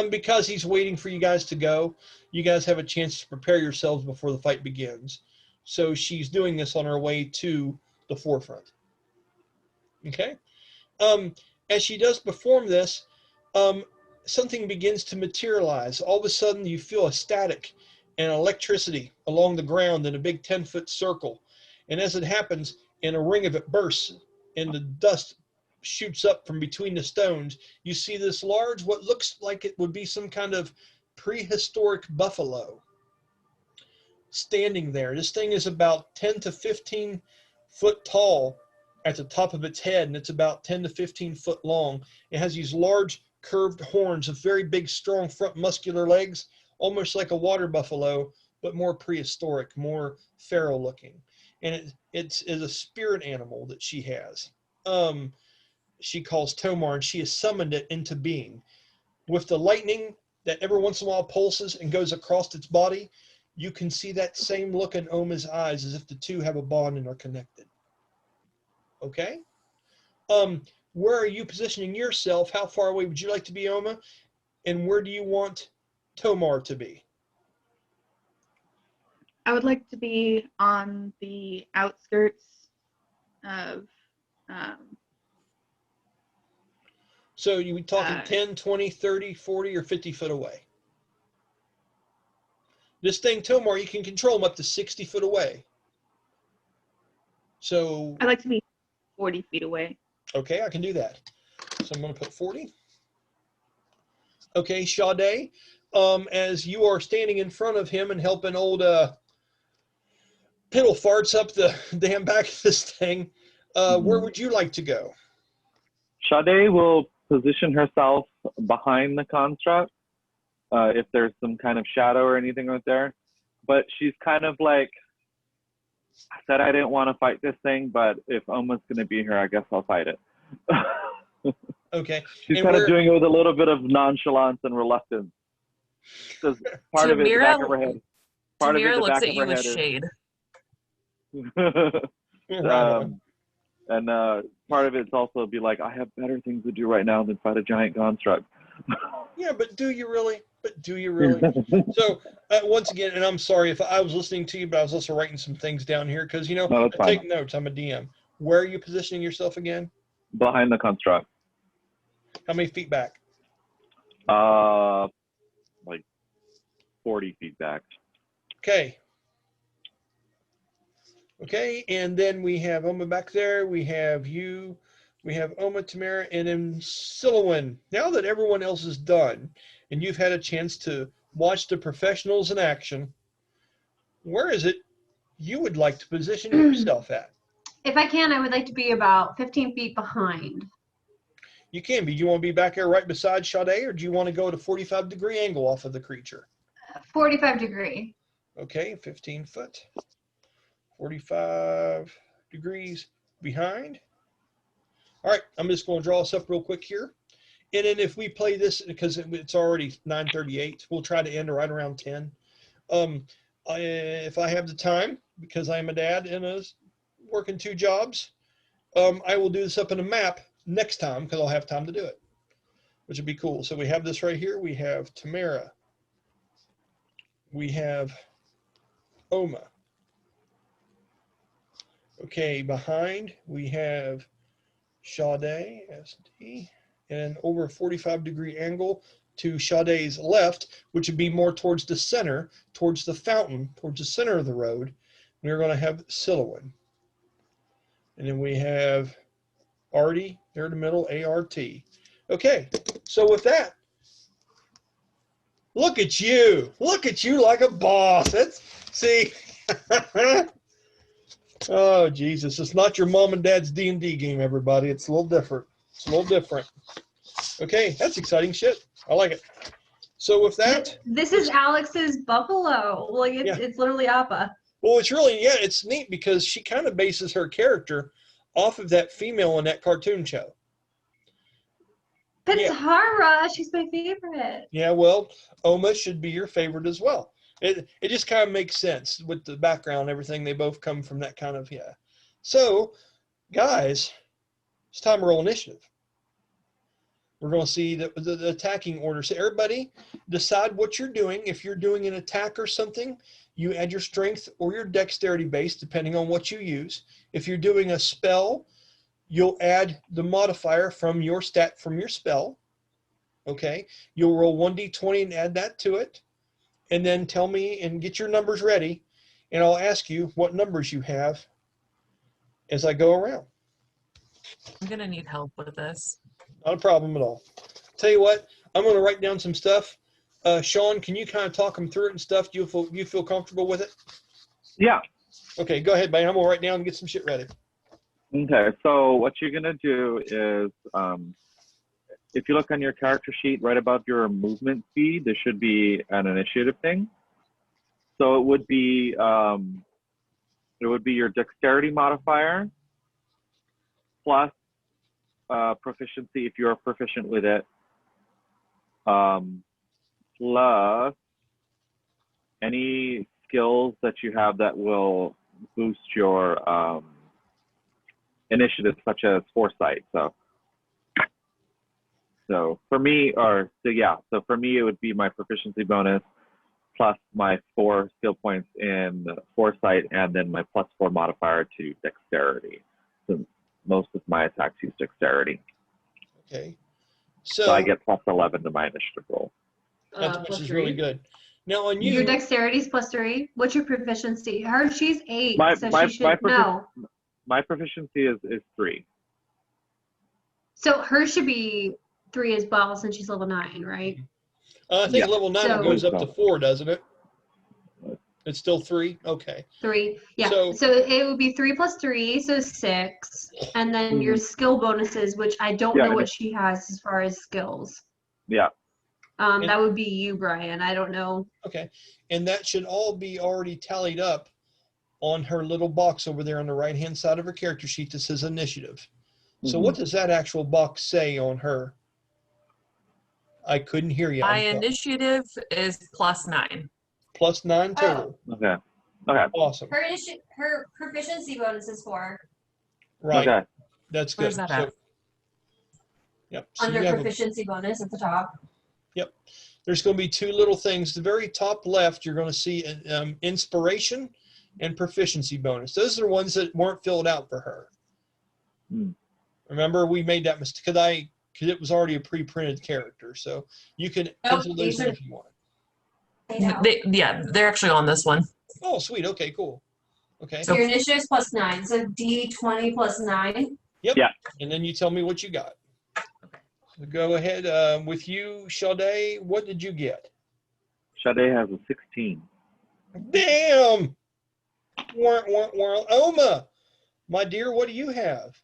Because he's waiting for you guys to go. You guys have a chance to prepare yourselves before the fight begins. So she's doing this on her way to the forefront. Okay. As she does perform this, something begins to materialize. All of a sudden, you feel a static and electricity along the ground in a big 10-foot circle. And as it happens, and a ring of it bursts, and the dust shoots up from between the stones, you see this large, what looks like it would be some kind of prehistoric buffalo standing there. This thing is about 10 to 15 foot tall at the top of its head, and it's about 10 to 15 foot long. It has these large curved horns of very big, strong front muscular legs, almost like a water buffalo, but more prehistoric, more feral looking. And it's a spirit animal that she has. She calls Tomar, and she has summoned it into being. With the lightning that every once in a while pulses and goes across its body, you can see that same look in Oma's eyes, as if the two have a bond and are connected. Okay? Where are you positioning yourself? How far away would you like to be, Oma? And where do you want Tomar to be? I would like to be on the outskirts of So you would talking 10, 20, 30, 40, or 50 foot away? This thing, Tomar, you can control them up to 60 foot away. So I'd like to be 40 feet away. Okay, I can do that. So I'm going to put 40. Okay, Sha-dae, as you are standing in front of him and helping old Piddle farts up the damn back of this thing, where would you like to go? Sha-dae will position herself behind the construct if there's some kind of shadow or anything right there. But she's kind of like, I said I didn't want to fight this thing, but if Oma's going to be here, I guess I'll fight it. Okay. She's kind of doing it with a little bit of nonchalance and reluctance. Because part of it, the back of her head. Part Tamyre of it, the looks back at of you her with head shade. And part of it's also be like, I have better things to do right now than fight a giant construct. Yeah, but do you really? So once again, and I'm sorry if I was listening to you, but I was also writing some things down here because, you know, No, I take notes. I'm a DM. Where are you positioning yourself again? Behind the construct. How many feet back? Like 40 feet back. Okay. Okay, and then we have Oma back there. We have you. We have Oma, Tamyre, and then Sylowen. Now that everyone else is done, and you've had a chance to watched the professionals in action. Where is it you would like to position yourself at? If I can, I would like to be about 15 feet behind. You can be. Do you want to be back there right beside Sha-dae, or do you want to go at a 45-degree angle off of the creature? 45 degree. Okay, 15 foot. 45 degrees behind. All right, I'm just going to draw us up real quick here. And then if we play this, because it's already 9:38, we'll try to end right around 10. If I have the time, because I'm a dad and working 2 jobs, I will do this up in a map next time because I'll have time to do it, which would be cool. So we have this right here. We have Tamyre. We have Oma. Okay, behind we have Sha-dae, SD, and over a 45-degree angle to Sha-dae's left, which would be more towards the center, towards the fountain, towards the center of the road. We're going to have Sylowen. And then we have Artie there in the middle, ART. Okay, so with that, look at you. Look at you like a boss. See. Oh, Jesus. It's not your mom and dad's D&D game, everybody. It's a little different. It's a little different. Okay, that's exciting shit. I like it. So with that. This is Alex's buffalo. Like, it's literally Appa. Well, it's neat because she kind of bases her character off of that female in that cartoon show. Tara, she's my favorite. Yeah, well, Oma should be your favorite as well. It just kind of makes sense with the background and everything. They both come from that kind of, yeah. So, guys, it's time to roll initiative. We're going to see the attacking order. So everybody decide what you're doing. If you're doing an attack or something, you add your strength or your dexterity base, depending on what you use. If you're doing a spell, you'll add the modifier from your stat from your spell. Okay. You'll roll 1d20 and add that to it. And then tell me and get your numbers ready. And I'll ask you what numbers you have as I go around. I'm going to need help with this. Not a problem at all. Tell you what, I'm going to write down some stuff. Sean, can you kind of talk them through it and stuff? Do you feel comfortable with it? Yeah. Okay, go ahead, man. I'm going to write down and get some shit ready. Okay, so what you're going to do is, if you look on your character sheet right above your movement speed, there should be an initiative thing. So it would be your dexterity modifier plus proficiency if you're proficient with it, plus any skills that you have that will boost your initiative, such as foresight. So for me, so for me, it would be my proficiency bonus plus my 4 skill points in foresight, and then my +4 modifier to dexterity. So most of my attacks use dexterity. Okay. So I get +11 to my initiative roll. Which is really good. Now on you. Your dexterity is +3. What's your proficiency? She's 8, so she should know. My proficiency is 3. So hers should be 3 as well, since she's level 9, right? I think level 9 goes up to 4, doesn't it? It's still 3? Okay. 3, yeah. So it would be 3 + 3, so 6. And then your skill bonuses, which I don't know what she has as far as skills. Yeah. That would be you, Brian. I don't know. Okay. And that should all be already tallied up on her little box over there on the right-hand side of her character sheet that says initiative. So what does that actual box say on her? I couldn't hear you. My initiative is +9. +9 total. Okay. Awesome. Her proficiency bonus is 4. Right. Okay. That's good. Where's that at? Yep. So Under proficiency bonus at the top. Yep. There's going to be 2 little things. The very top left, you're going to see inspiration and proficiency bonus. Those are the ones that weren't filled out for her. Remember, we made that mistake because it was already a pre-printed character. So you can pencil those in if you want. They're actually on this one. Oh, sweet. Okay, cool. Okay. So your initiative is +9. So D20 + 9. Yep. Yeah. And then you tell me what you got. So go ahead with you, Sha-dae. What did you get? Sha-dae has a 16. Damn! Oma, my dear, what do you have?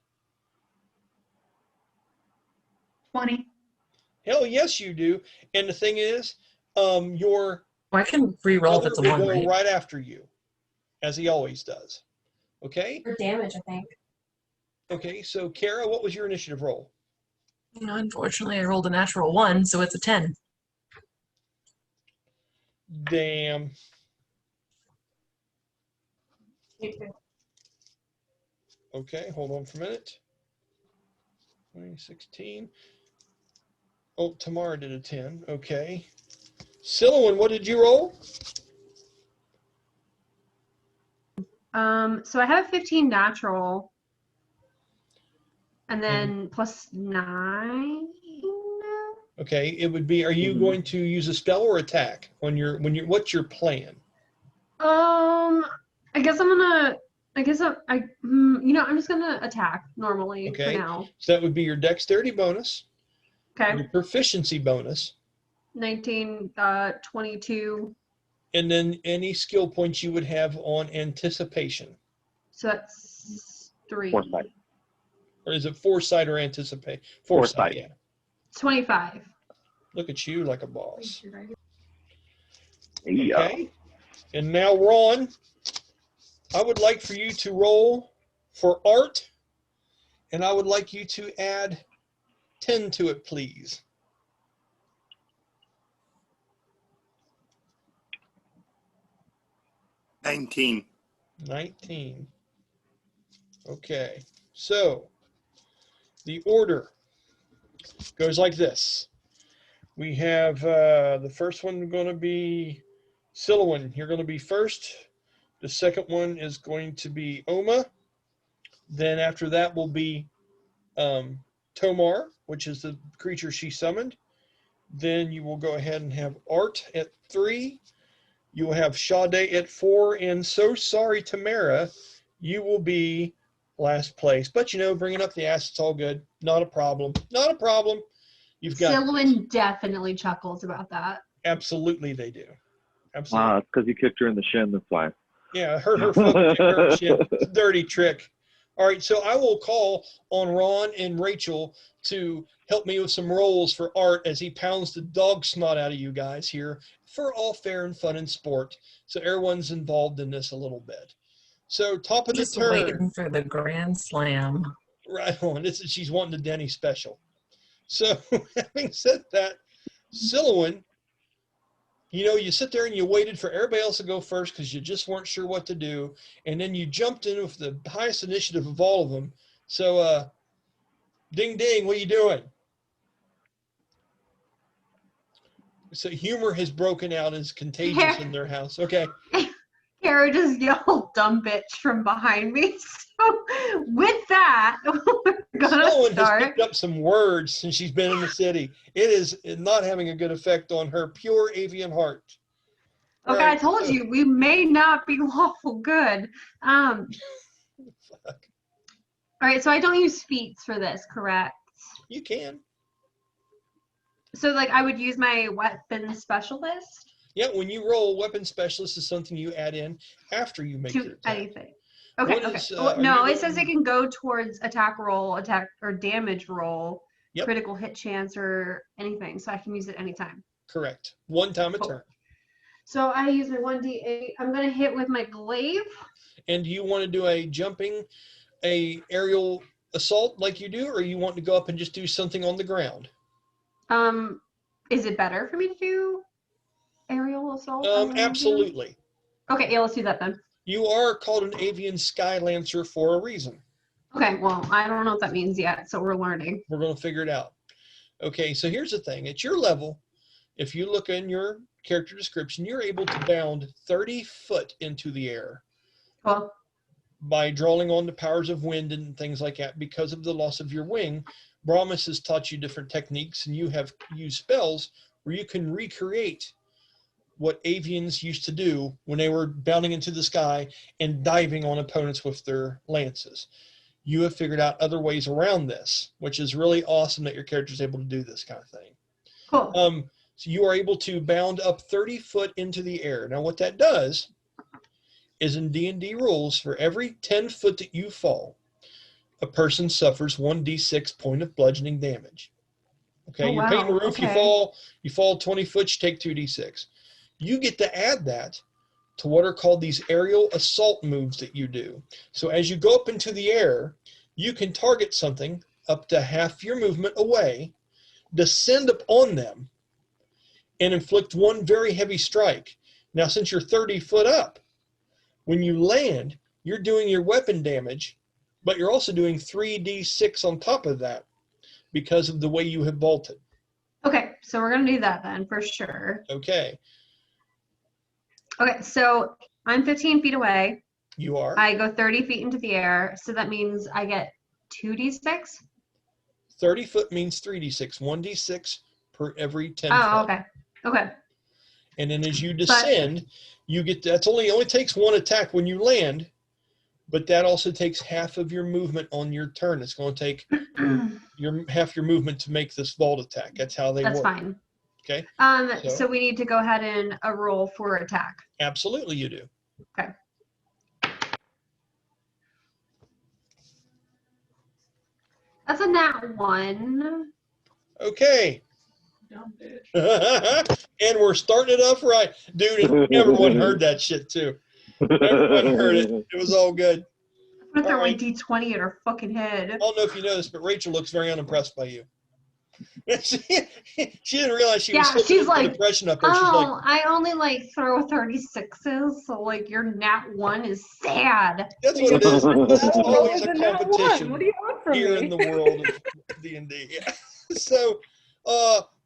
20. Hell yes, you do. And the thing is, your I can re-roll if brother it's a will 1, go right? right after you, as he always does. Okay? For damage, I think. Okay, so Kara, what was your initiative roll? Unfortunately, I rolled a natural 1, so it's a 10. Damn. Okay, hold on for a minute. 2016. Oh, Tamyre did a 10. Okay. Sylowen, what did you roll? So I have 15 natural, and then plus 9. Okay, it would be, are you going to use a spell or attack on your, what's your plan? I guess I'm gonna. I'm just gonna attack normally for Okay, now. so that would be your dexterity bonus, Okay. your proficiency bonus, 19, 22. and then any skill points you would have on anticipation. So that's 3. Foresight. Or is it foresight or anticipate? Foresight. Yeah. 25. Look at you like a boss. Yeah. Okay. And now, Ron, I would like for you to roll for art, and I would like you to add 10 to it, please. $19. 19. Okay. So the order goes like this. We have the first one going to be Sylowen. You're going to be first. The second one is going to be Oma. Then after that will be Tomar, which is the creature she summoned. Then you will go ahead and have Art at 3. You will have Sha-dae at 4. And so sorry, Tamyre, you will be last place. But, bringing up the ass, it's all good. Not a problem. Not a problem. You've got Sylowen definitely chuckles about that. Absolutely, they do. Absolutely. It's because you kicked her in the shin, that's why. Yeah, her foot, her shit. It's a dirty trick. All right, so I will call on Ron and Rachel to help me with some rolls for Art as he pounds the dog snot out of you guys here for all fair and fun and sport. So everyone's involved in this a little bit. So top of the Just turn. waiting for the grand slam. Right on. She's wanting the Denny special. So having said that, Sylowen, you sit there and you waited for everybody else to go first because you just weren't sure what to do. And then you jumped in with the highest initiative of all of them. So, ding, ding, what are you doing? So humor has broken out as contagious in their house. Okay. Kara just yelled "dumb bitch" from behind me. So with that, we're gonna Sylowen start. has picked up some words since she's been in the city. It is not having a good effect on her pure avian heart. Okay, Right, I told you we may not be lawful good. Fuck. All right, so I don't use feats for this, correct? You can. So I would use my weapon specialist. Yeah, when you roll, weapon specialist is something you add in after you make your To attack. anything. Okay, What okay. is, No, it says it can go towards attack roll, attack or damage roll, Yep. critical hit chance, or anything. So I can use it anytime. Correct. One time a Cool. turn. So I use my 1d8. I'm gonna hit with my glaive. And do you want to do a aerial assault like you do, or you want to go up and just do something on the ground? Is it better for me to do aerial assault? Absolutely. Okay, yeah, let's do that then. You are called an avian sky lancer for a reason. Okay, well, I don't know what that means yet, so we're learning. We're going to figure it out. Okay, so here's the thing. At your level, if you look in your character description, you're able to bound 30 foot into the air. Cool. By drawing on the powers of wind and things like that. Because of the loss of your wing, Brahmas has taught you different techniques, and you have used spells where you can recreate what avians used to do when they were bounding into the sky and diving on opponents with their lances. You have figured out other ways around this, which is really awesome that your character is able to do this kind of thing. Cool. So you are able to bound up 30 foot into the air. Now what that does is in D&D rules, for every 10 foot that you fall, a person suffers 1d6 point of bludgeoning damage. Okay, Oh, you're painting a wow. roof, Okay. you fall 20 foot, you take 2d6. You get to add that to what are called these aerial assault moves that you do. So as you go up into the air, you can target something up to half your movement away, descend upon them, and inflict one very heavy strike. Now, since you're 30 foot up, when you land, you're doing your weapon damage, but you're also doing 3d6 on top of that because of the way you have vaulted. Okay, so we're gonna do that then for sure. Okay, Okay, so I'm 15 feet away. you are. I go 30 feet into the air, so that means I get 2d6. 30 foot means 3d6, 1d6 per every 10 Oh, foot. okay. Okay. And then as you descend, you get, it only takes one attack when you land, but that also takes half of your movement on your turn. It's going to take half your movement to make this vault attack. That's how they That's work. fine. Okay. So we need to go ahead and roll for attack. Absolutely, you do. Okay. That's a nat 1. Okay. And we're starting it off right. Dude, and everyone heard that shit too. Everyone heard it. It was all good. I'm gonna throw All my right. D20 at her fucking head. I don't know if you know this, but Rachel looks very unimpressed by you. she didn't realize she was Yeah, still she's putting the like, depression up there. She's like, oh, I only like throw 36s, so like your nat 1 is sad. that's what it is. It's always a What do competition you want from here me? in the world of D&D. Yeah. So,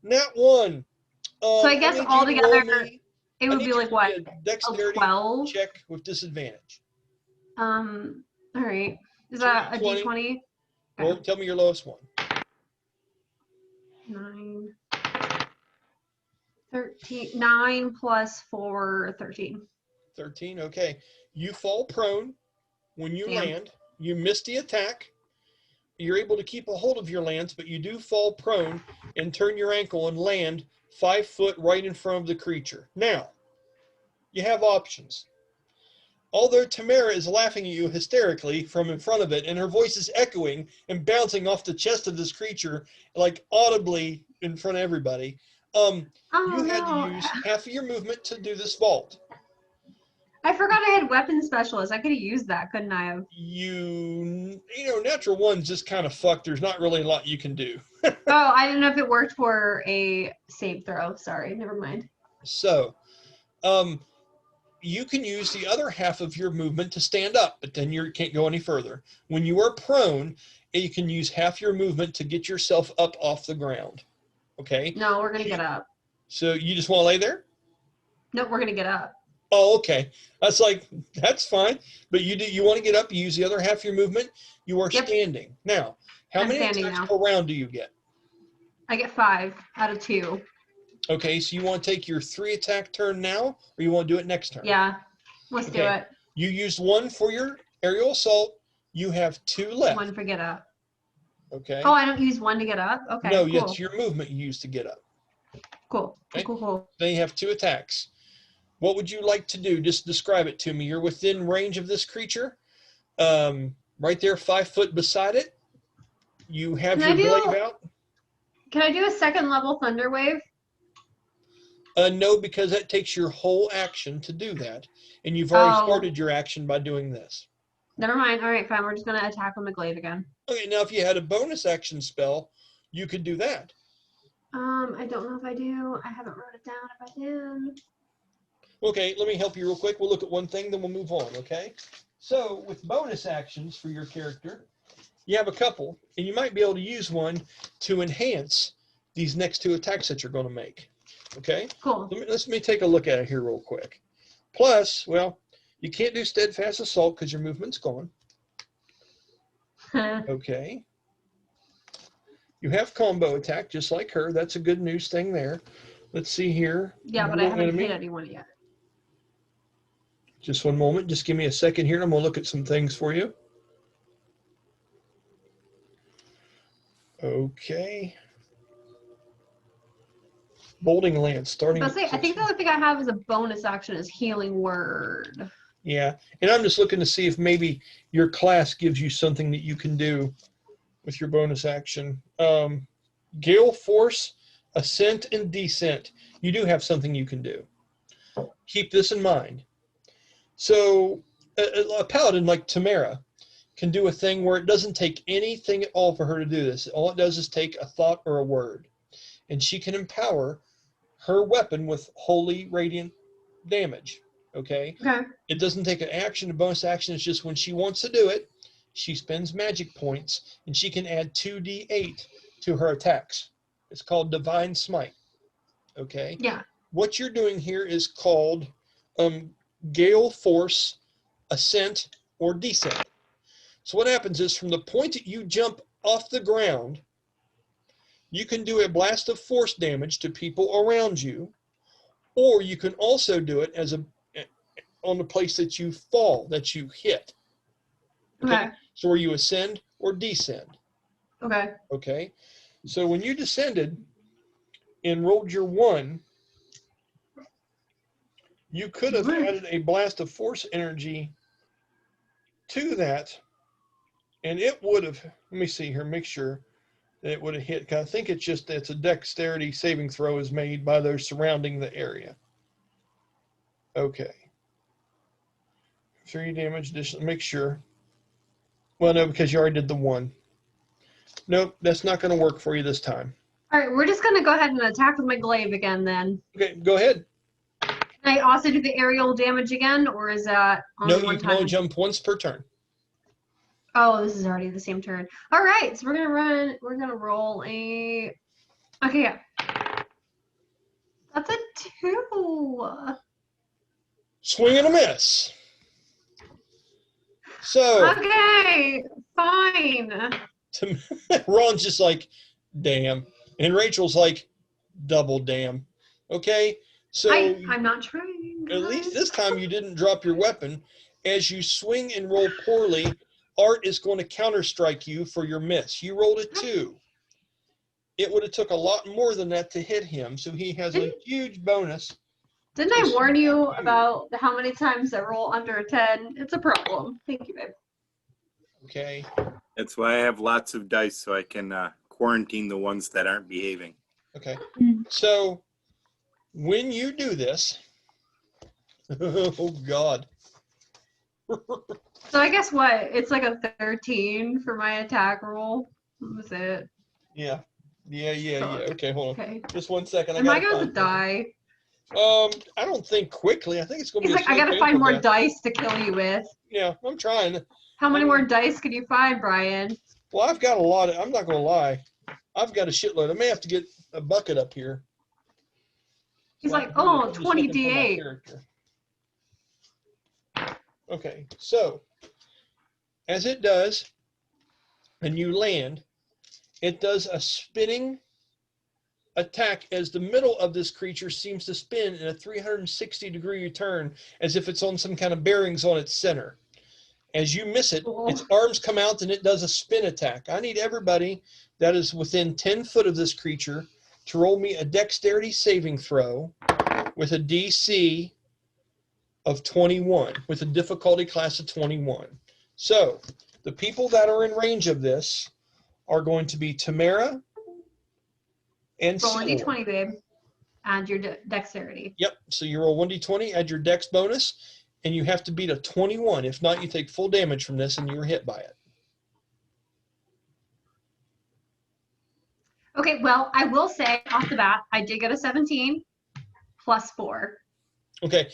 nat 1. So I guess altogether, it would be like what? A dexterity 12? check with disadvantage. All right. Is that a 20. D20? Well, tell me your lowest one. 9. 13. 9 plus 4, 13. 13, okay. You fall prone when you Damn. land. You miss the attack. You're able to keep a hold of your lance, but you do fall prone and turn your ankle and land 5 foot right in front of the creature. Now, you have options. Although Tamyre is laughing at you hysterically from in front of it, and her voice is echoing and bouncing off the chest of this creature, like audibly in front of everybody, you had to use half of your movement to do this vault. I forgot I had weapon specialist. I could have used that, couldn't I have? You know, natural one's just kind of fucked. There's not really a lot you can do. Oh, I didn't know if it worked for a save throw. Sorry, never mind. So, you can use the other half of your movement to stand up, but then you can't go any further. When you are prone, you can use half your movement to get yourself up off the ground. Okay? No, we're going to get up. So you just want to lay there? No, we're going to get up. Oh, okay. That's fine. But you want to get up, you use the other half of your movement, you are standing. Now, how many attacks per round do you get? I get 5 out of 2. Okay, so you want to take your 3 attack turn now, or you want to do it next turn? Yeah, let's do it. You used 1 for your aerial assault. You have 2 left. 1 for get up. Okay. Oh, I don't use 1 to get up? Okay, no, cool. it's your movement you use to get up. Cool. Okay? Cool. Then you have 2 attacks. What would you like to do? Just describe it to me. You're within range of this creature. Right there, 5 foot beside it. You have your glaive out. Can I do a second level thunder wave? No, because that takes your whole action to do that. And you've already started your action by doing this. Never mind. All right, fine. We're just going to attack with the glaive again. Okay, now if you had a bonus action spell, you could do that. I don't know if I do. I haven't wrote it down if I did. Okay, let me help you real quick. We'll look at one thing, then we'll move on, okay? So with bonus actions for your character, you have a couple, and you might be able to use one to enhance these next 2 attacks that you're going to make. Okay? Cool. Let me take a look at it here real quick. Plus, well, you can't do steadfast assault because your movement's gone. Okay. You have combo attack just like her. That's a good news thing there. Let's see here. Yeah, but I haven't hit anyone yet. Just one moment. Just give me a second here. I'm going to look at some things for you. Okay. Bolting Lance, starting. I think the only thing I have as a bonus action is Healing Word. Yeah, and I'm just looking to see if maybe your class gives you something that you can do with your bonus action. Gale Force, Ascent, and Descent. You do have something you can do. Keep this in mind. So a paladin like Tamyre can do a thing where it doesn't take anything at all for her to do this. All it does is take a thought or a word. And she can empower her weapon with holy radiant damage. Okay? It doesn't take an action, a bonus action. It's just when she wants to do it, she spends magic points, and she can add 2d8 to her attacks. It's called Divine Smite. Okay? Yeah. What you're doing here is called Gale Force, Ascent, or Descent. So what happens is from the point that you jump off the ground, you can do a blast of force damage to people around you, or you can also do it as on the place that you fall, that you hit. Okay. So where you ascend or descend. Okay. So when you descended and rolled your 1, you could have added a blast of force energy to that, and it would have, let me see here, make sure that it would have hit. I think it's a dexterity saving throw is made by those surrounding the area. Okay. 3 damage additional, make sure. Well, no, because you already did the 1. Nope, that's not going to work for you this time. All right, we're just going to go ahead and attack with my glaive again then. Okay, go ahead. Can I also do the aerial damage again, or is that only No, one you can time? only jump once per turn. Oh, this is already the same turn. All right, so we're going to roll a, okay, yeah. That's a 2. Swing and a miss. So. Okay, fine. Ron's just like, damn. And Rachel's like, double damn. Okay? So I'm not trying. At least this time you didn't drop your weapon. As you swing and roll poorly, Art is going to counterstrike you for your miss. You rolled a 2. It would have took a lot more than that to hit him, so he has a huge bonus. Didn't I warn you about how many times I roll under a 10? It's a problem. Thank you, babe. Okay. That's why I have lots of dice so I can quarantine the ones that aren't behaving. Okay. So when you do this, oh God. So I guess what? It's like a 13 for my attack roll. What was it? Yeah. Okay, hold on. Okay. Just 1 second. Am I going to die? I don't think quickly. I think it's going to be. He's like, I got to find more dice to kill you with. Yeah, I'm trying. How many more dice can you find, Brian? Well, I've got a lot. I'm not going to lie. I've got a shitload. I may have to get a bucket up here. He's like, oh, 20 D8. Okay, so as it does, and you land, it does a spinning attack as the middle of this creature seems to spin in a 360-degree turn as if it's on some kind of bearings on its center. As you miss it, its arms come out and it does a spin attack. I need everybody that is within 10 foot of this creature to roll me a dexterity saving throw with a DC of 21, with a difficulty class of 21. So the people that are in range of this are going to be Tamyre and roll Sylowen. 1d20, babe. Add your dexterity. Yep. So you roll 1d20, add your dex bonus, and you have to beat a 21. If not, you take full damage from this and you're hit by it. Okay, well, I will say off the bat, I did get a 17 plus 4. Okay.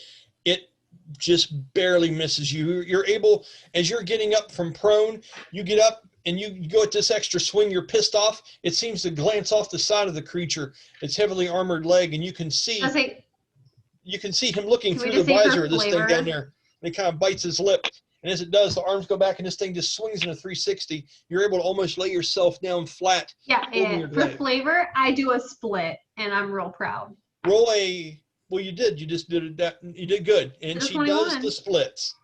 It just barely misses you. You're able, as you're getting up from prone, you get up and you go at this extra swing, you're pissed off. It seems to glance off the side of the creature, its heavily armored leg, and you can see him looking through the visor of this thing down there. And it kind of bites his lip. And as it does, the arms go back and this thing just swings in a 360. You're able to almost lay yourself down flat. Yeah, and for flavor, I do a split, and I'm real proud. Roll a, well, you did. You just did it. You did good. And she 21. does the splits.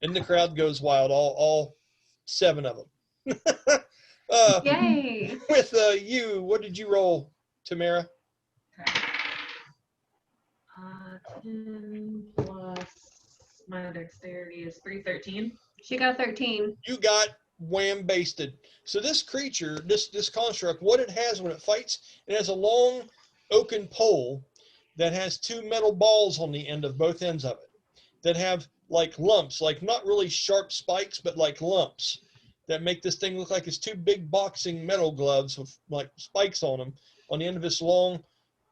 And the crowd goes wild, all 7 of them. Yay. With you, what did you roll, Tamyre? 10 plus my dexterity is 313. She got 13. You got wham basted. So this creature, this construct, what it has when it fights, it has a long oaken pole that has two metal balls on the end of both ends of it that have like lumps, like not really sharp spikes, but like lumps that make this thing look like it's two big boxing metal gloves with like spikes on them on the end of this long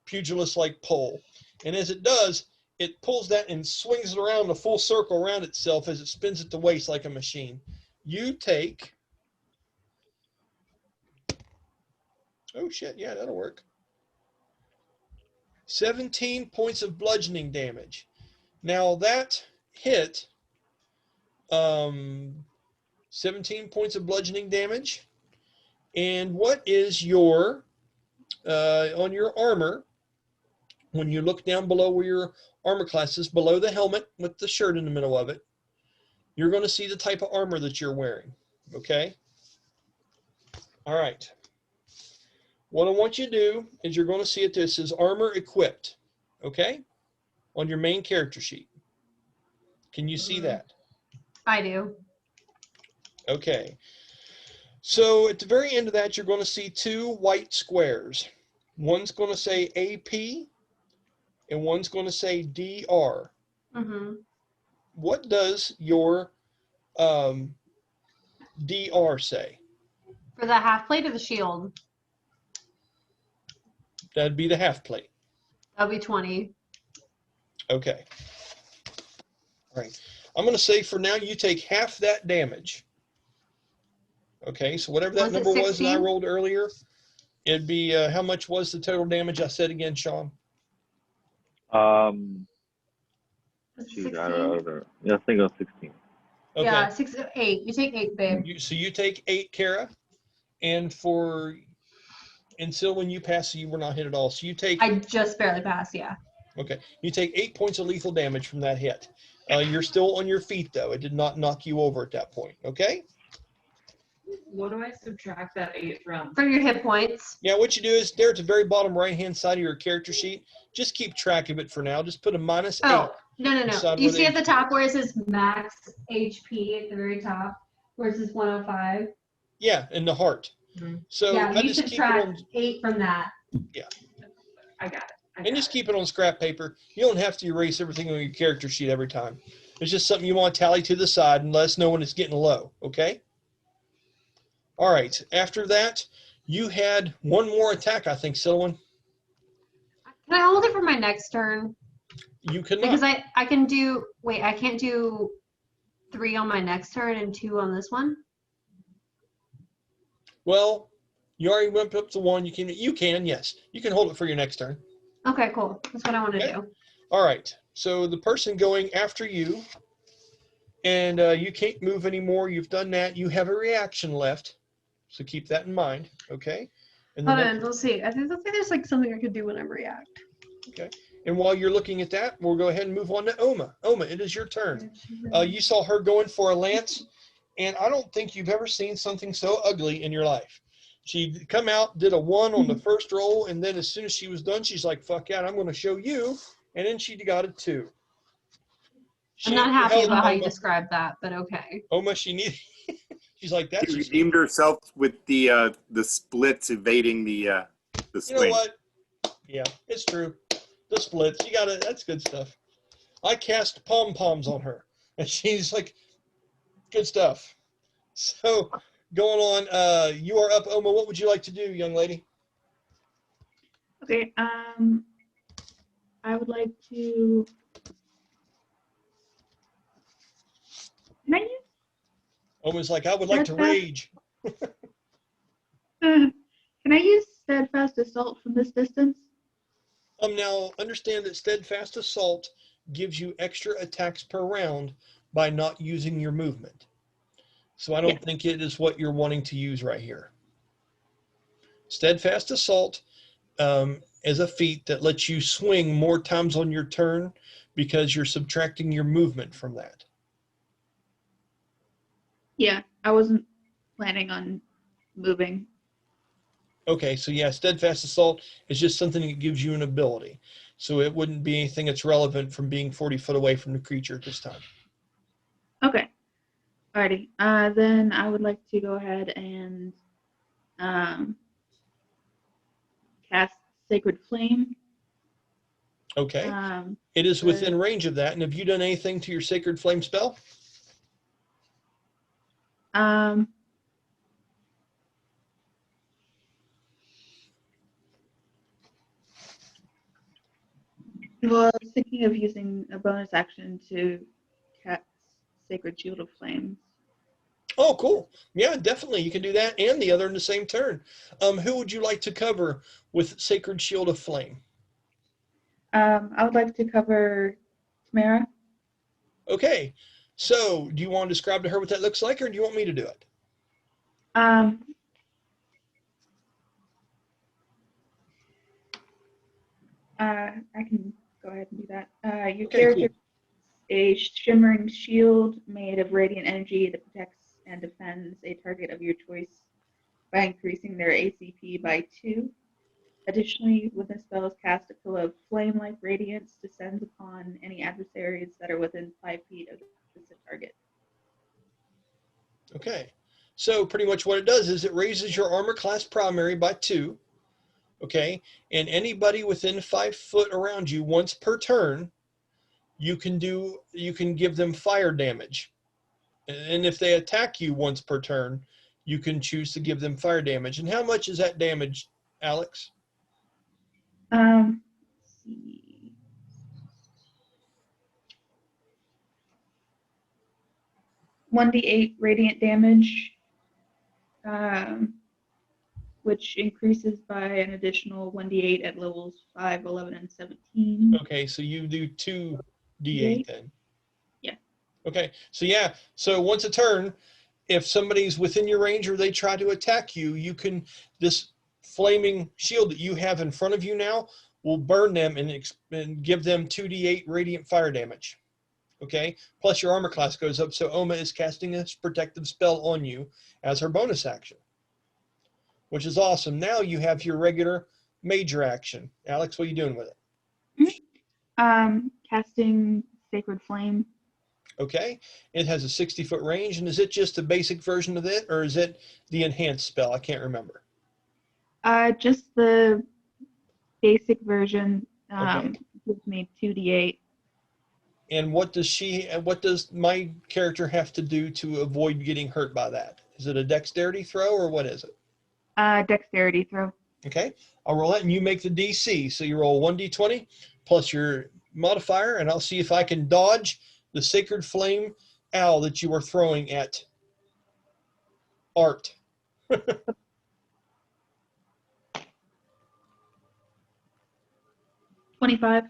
pugilist-like pole. And as it does, it pulls that and swings it around a full circle around itself as it spins at the waist like a machine. You take, oh shit, yeah, that'll work. 17 points of bludgeoning damage. Now that hit, 17 points of bludgeoning damage. And what is your, on your armor, when you look down below where your armor class is, below the helmet with the shirt in the middle of it, you're going to see the type of armor that you're wearing, okay? All right. What I want you to do is you're going to see it, this is armor equipped, okay? On your main character sheet. Can you see that? I do. Okay. So at the very end of that, you're going to see two white squares. One's going to say AP and one's going to say DR. Mm-hmm. What does your DR say? For the half plate or the shield? That'd be the half plate. That'll be 20. Okay. All right. I'm going to say for now you take half that damage. Okay, so whatever that number was that I rolled earlier, it'd be, how much was the total damage? I said again, Sean. Geez, I don't know. Yeah, I think it was 16. Okay. Yeah, 6, 8. You take 8, babe. So you take 8, Kara, and until when you pass, you were not hit at all. So you take. I just barely passed, yeah. Okay, you take 8 points of lethal damage from that hit. You're still on your feet though. It did not knock you over at that point. Okay. What do I subtract that 8 from? From your hit points. Yeah, what you do is there at the very bottom right-hand side of your character sheet, just keep track of it for now. Just put a -8. Oh, no. You see at the top where it says max HP at the very top, where it says 105? Yeah, in the heart. Mm-hmm. So yeah, I you just keep it subtract on, 8 from that. Yeah. I got it. And just keep it on scrap paper. You don't have to erase everything on your character sheet every time. It's just something you want to tally to the side and let us know when it's getting low, okay? All right, after that, you had one more attack, I think, Sylowen. Can I hold it for my next turn? You cannot. Because I can do, wait, I can't do 3 on my next turn and 2 on this one? Well, you already went up to 1. You can, yes. You can hold it for your next turn. Okay, cool. That's what I want to Okay. do. All right, so the person going after you, and you can't move anymore. You've done that. You have a reaction left, so keep that in mind, okay? And Hold on, let's see. I think there's like something I could do when I react. Okay. And while you're looking at that, we'll go ahead and move on to Oma. Oma, it is your turn. You saw her going for a lance, and I don't think you've ever seen something so ugly in your life. She'd come out, did a 1 on the first roll, and then as soon as she was done, she's like, fuck out, I'm going to show you. And then she got a 2. I'm not happy about how you described that, but okay. Oma, she's like, that's She redeemed herself with the splits evading the swing. You know what? Yeah, it's true. The splits, you got it. That's good stuff. I cast pom-poms on her, and she's like, good stuff. So, going on, you are up, Oma. What would you like to do, young lady? Okay, I would like to. Can I use? Oma's like, I would like to rage. Can I use steadfast assault from this distance? Now, understand that steadfast assault gives you extra attacks per round by not using your movement. So I don't think it is what you're wanting to use right here. Steadfast assault is a feat that lets you swing more times on your turn because you're subtracting your movement from that. Yeah, I wasn't planning on moving. Okay, so yeah, steadfast assault is just something that gives you an ability. So it wouldn't be anything that's relevant from being 40 foot away from the creature at this time. Okay. Alrighty. Then I would like to go ahead and cast Sacred Flame. Okay. It is within range of that. And have you done anything to your Sacred Flame spell? Well, I was thinking of using a bonus action to cast Sacred Shield of Flames. Oh, cool. Yeah, definitely. You can do that and the other in the same turn. Who would you like to cover with Sacred Shield of Flame? I would like to cover Tamyre. Okay. So do you want to describe to her what that looks like, or do you want me to do it? I can go ahead and do that. Your Okay, character cool. a shimmering shield made of radiant energy that protects and defends a target of your choice by increasing their ACP by 2. Additionally, when the spell is cast, a pillar of flame-like radiance descends upon any adversaries that are within 5 feet of the target. Okay. So pretty much what it does is it raises your armor class primary by 2. Okay. And anybody within 5 foot around you once per turn, you can give them fire damage. And if they attack you once per turn, you can choose to give them fire damage. And how much is that damage, Alex? Let's see. 1d8 radiant damage, which increases by an additional 1d8 at levels 5, 11, and 17. Okay, so you do 2d8 then. Yeah. Okay, so yeah, so once a turn, if somebody's within your range or they try to attack you, this flaming shield that you have in front of you now will burn them and give them 2d8 radiant fire damage. Okay, plus your armor class goes up, so Oma is casting a protective spell on you as her bonus action, which is awesome. Now you have your regular major action. Alex, what are you doing with it? Casting Sacred Flame. Okay, it has a 60-foot range, and is it just a basic version of it, or is it the enhanced spell? I can't remember. Just the basic version. Okay. Gives me 2d8. And what does my character have to do to avoid getting hurt by that? Is it a dexterity throw, or what is it? Dexterity throw. Okay, I'll roll that, and you make the DC. So you roll 1d20 plus your modifier, and I'll see if I can dodge the Sacred Flame owl that you are throwing at Art. 25.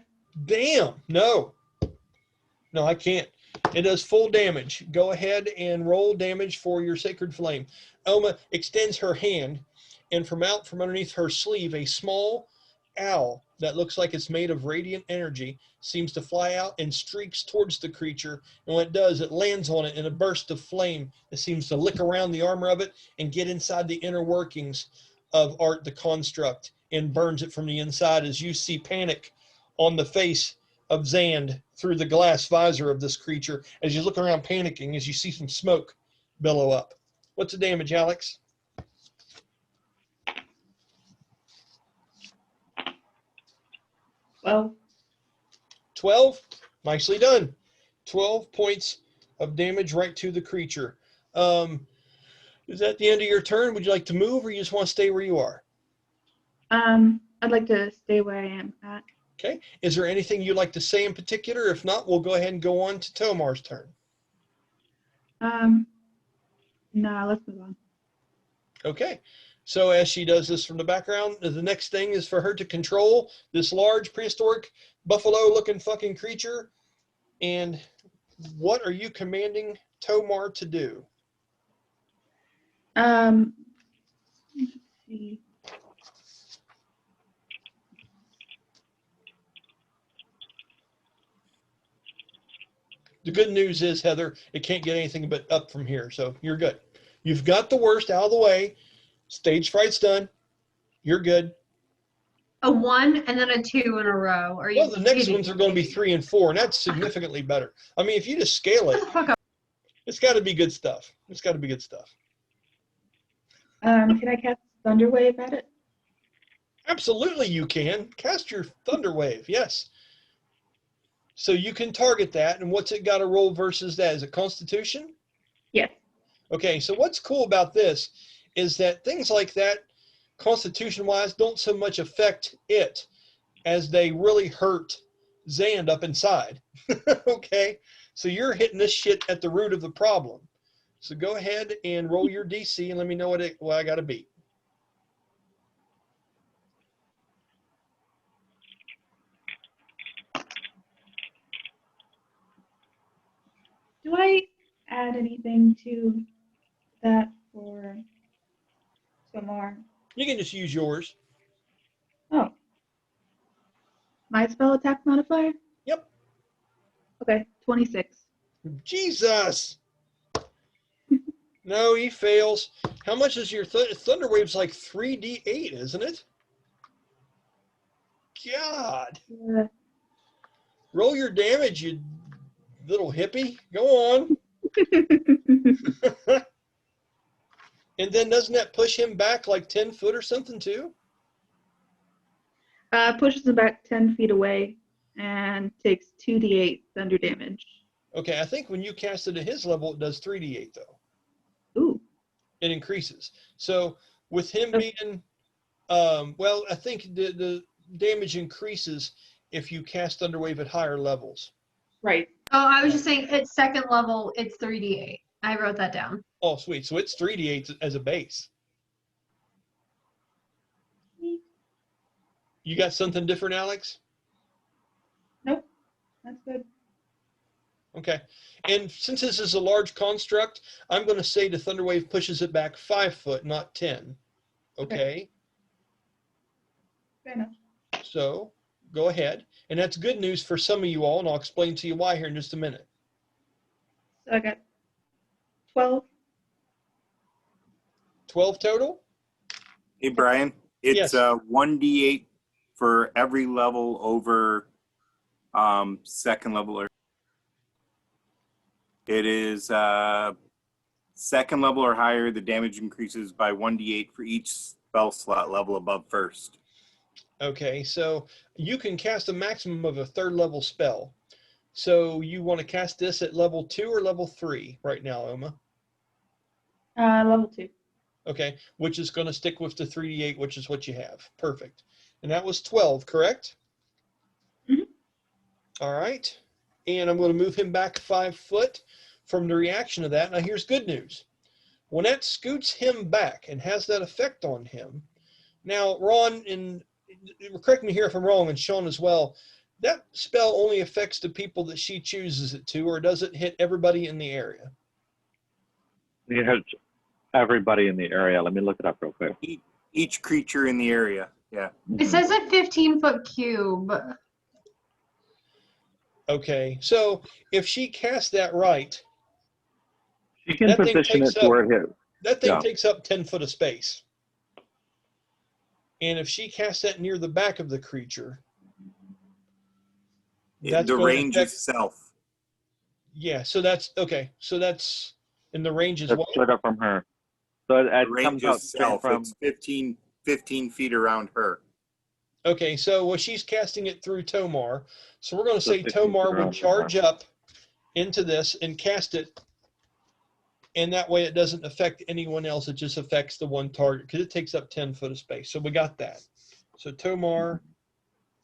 Damn, no, I can't. It does full damage. Go ahead and roll damage for your Sacred Flame. Oma extends her hand, and from underneath her sleeve, a small owl that looks like it's made of radiant energy seems to fly out and streaks towards the creature. And when it does, it lands on it in a burst of flame that seems to lick around the armor of it and get inside the inner workings of Art the construct and burns it from the inside, as you see panic on the face of Zand through the glass visor of this creature as you look around panicking as you see some smoke billow up. What's the damage, Alex? 12. 12? Nicely done. 12 points of damage right to the creature. Is that the end of your turn? Would you like to move, or you just want to stay where you are? I'd like to stay where I am at. Okay. Is there anything you'd like to say in particular? If not, we'll go ahead and go on to Tomar's turn. No, let's move on. Okay. So as she does this from the background, the next thing is for her to control this large prehistoric buffalo-looking fucking creature. And what are you commanding Tomar to do? Let's see. The good news is, Heather, it can't get anything but up from here, so you're good. You've got the worst out of the way. Stage fright's done. You're good. A 1 and then a 2 in a row. Are you Well, the next kidding ones are going to be me? 3 and 4, and that's significantly better. I mean, if you just scale it, Shut the fuck up. it's got to be good stuff. It's got to be good stuff. Can I cast Thunder Wave at it? Absolutely, you can. Cast your Thunder Wave, yes. So you can target that, and what's it got to roll versus that? Is it Constitution? Yes. Okay, so what's cool about this is that things like that, Constitution-wise, don't so much affect it as they really hurt Zand up inside. Okay, so you're hitting this shit at the root of the problem. So go ahead and roll your DC and let me know what I got to beat. Do I add anything to that for Tamyre? You can just use yours. Oh. My spell attack modifier? Yep. Okay, 26. Jesus. No, he fails. How much is your Thunder Wave's like 3d8, isn't it? God. Yeah. Roll your damage, you little hippie. Go on. And then doesn't that push him back like 10 foot or something too? Pushes him back 10 feet away and takes 2d8 thunder damage. Okay, I think when you cast it at his level, it does 3d8 though. Ooh. It increases. So with him being, well, I think the damage increases if you cast Thunderwave at higher levels. Right. Oh, I was just saying at second level, it's 3d8. I wrote that down. Oh, sweet. So it's 3d8 as a base. You got something different, Alex? Nope. That's good. Okay. And since this is a large construct, I'm going to say the Thunderwave pushes it back 5 foot, not 10. Okay? Fair enough. So go ahead. And that's good news for some of you all, and I'll explain to you why here in just a minute. So I got 12. 12 total? Hey, Brian, it's Yes. 1d8 for every level over second level. It is second level or higher, the damage increases by 1d8 for each spell slot level above first. Okay, so you can cast a maximum of a third level spell. So you want to cast this at level 2 or level 3 right now, Oma? Level 2. Okay, which is going to stick with the 3d8, which is what you have. Perfect. And that was 12, correct? Mhm. All right. And I'm going to move him back 5 foot from the reaction of that. Now, here's good news. When that scoots him back and has that effect on him, now, Ron, and correct me here if I'm wrong, and Sean as well, that spell only affects the people that she chooses it to, or does it hit everybody in the area? You have everybody in the area. Let me look it up real quick. Each creature in the area, yeah. It says a 15-foot cube. Okay, so if she casts that right, She can that thing position it takes to up, where it hits. that thing Yeah. takes up 10 foot of space. And if she casts that near the back of the creature, that's The going to range affect, itself. yeah, so that's, okay, so that's in the range as That's well? straight up from her. So it The range comes out straight itself, from. it's 15 feet around her. Okay, so well, she's casting it through Tomar. So we're going to So say 15 feet Tomar would around charge her. up into this and cast it. And that way it doesn't affect anyone else. It just affects the one target because it takes up 10 foot of space. So we got that. So Tomar,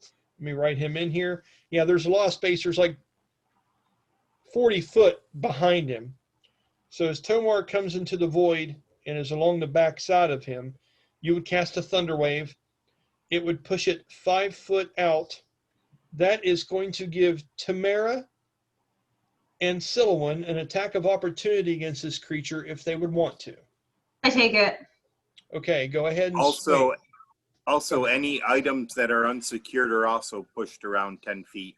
let me write him in here. Yeah, there's a lot of space. There's like 40 foot behind him. So as Tomar comes into the void and is along the back side of him, you would cast a thunder wave. It would push it 5 foot out. That is going to give Tamyre and Sylowen an attack of opportunity against this creature if they would want to. I take it. Okay, go ahead and Also, swing. also any items that are unsecured are also pushed around 10 feet.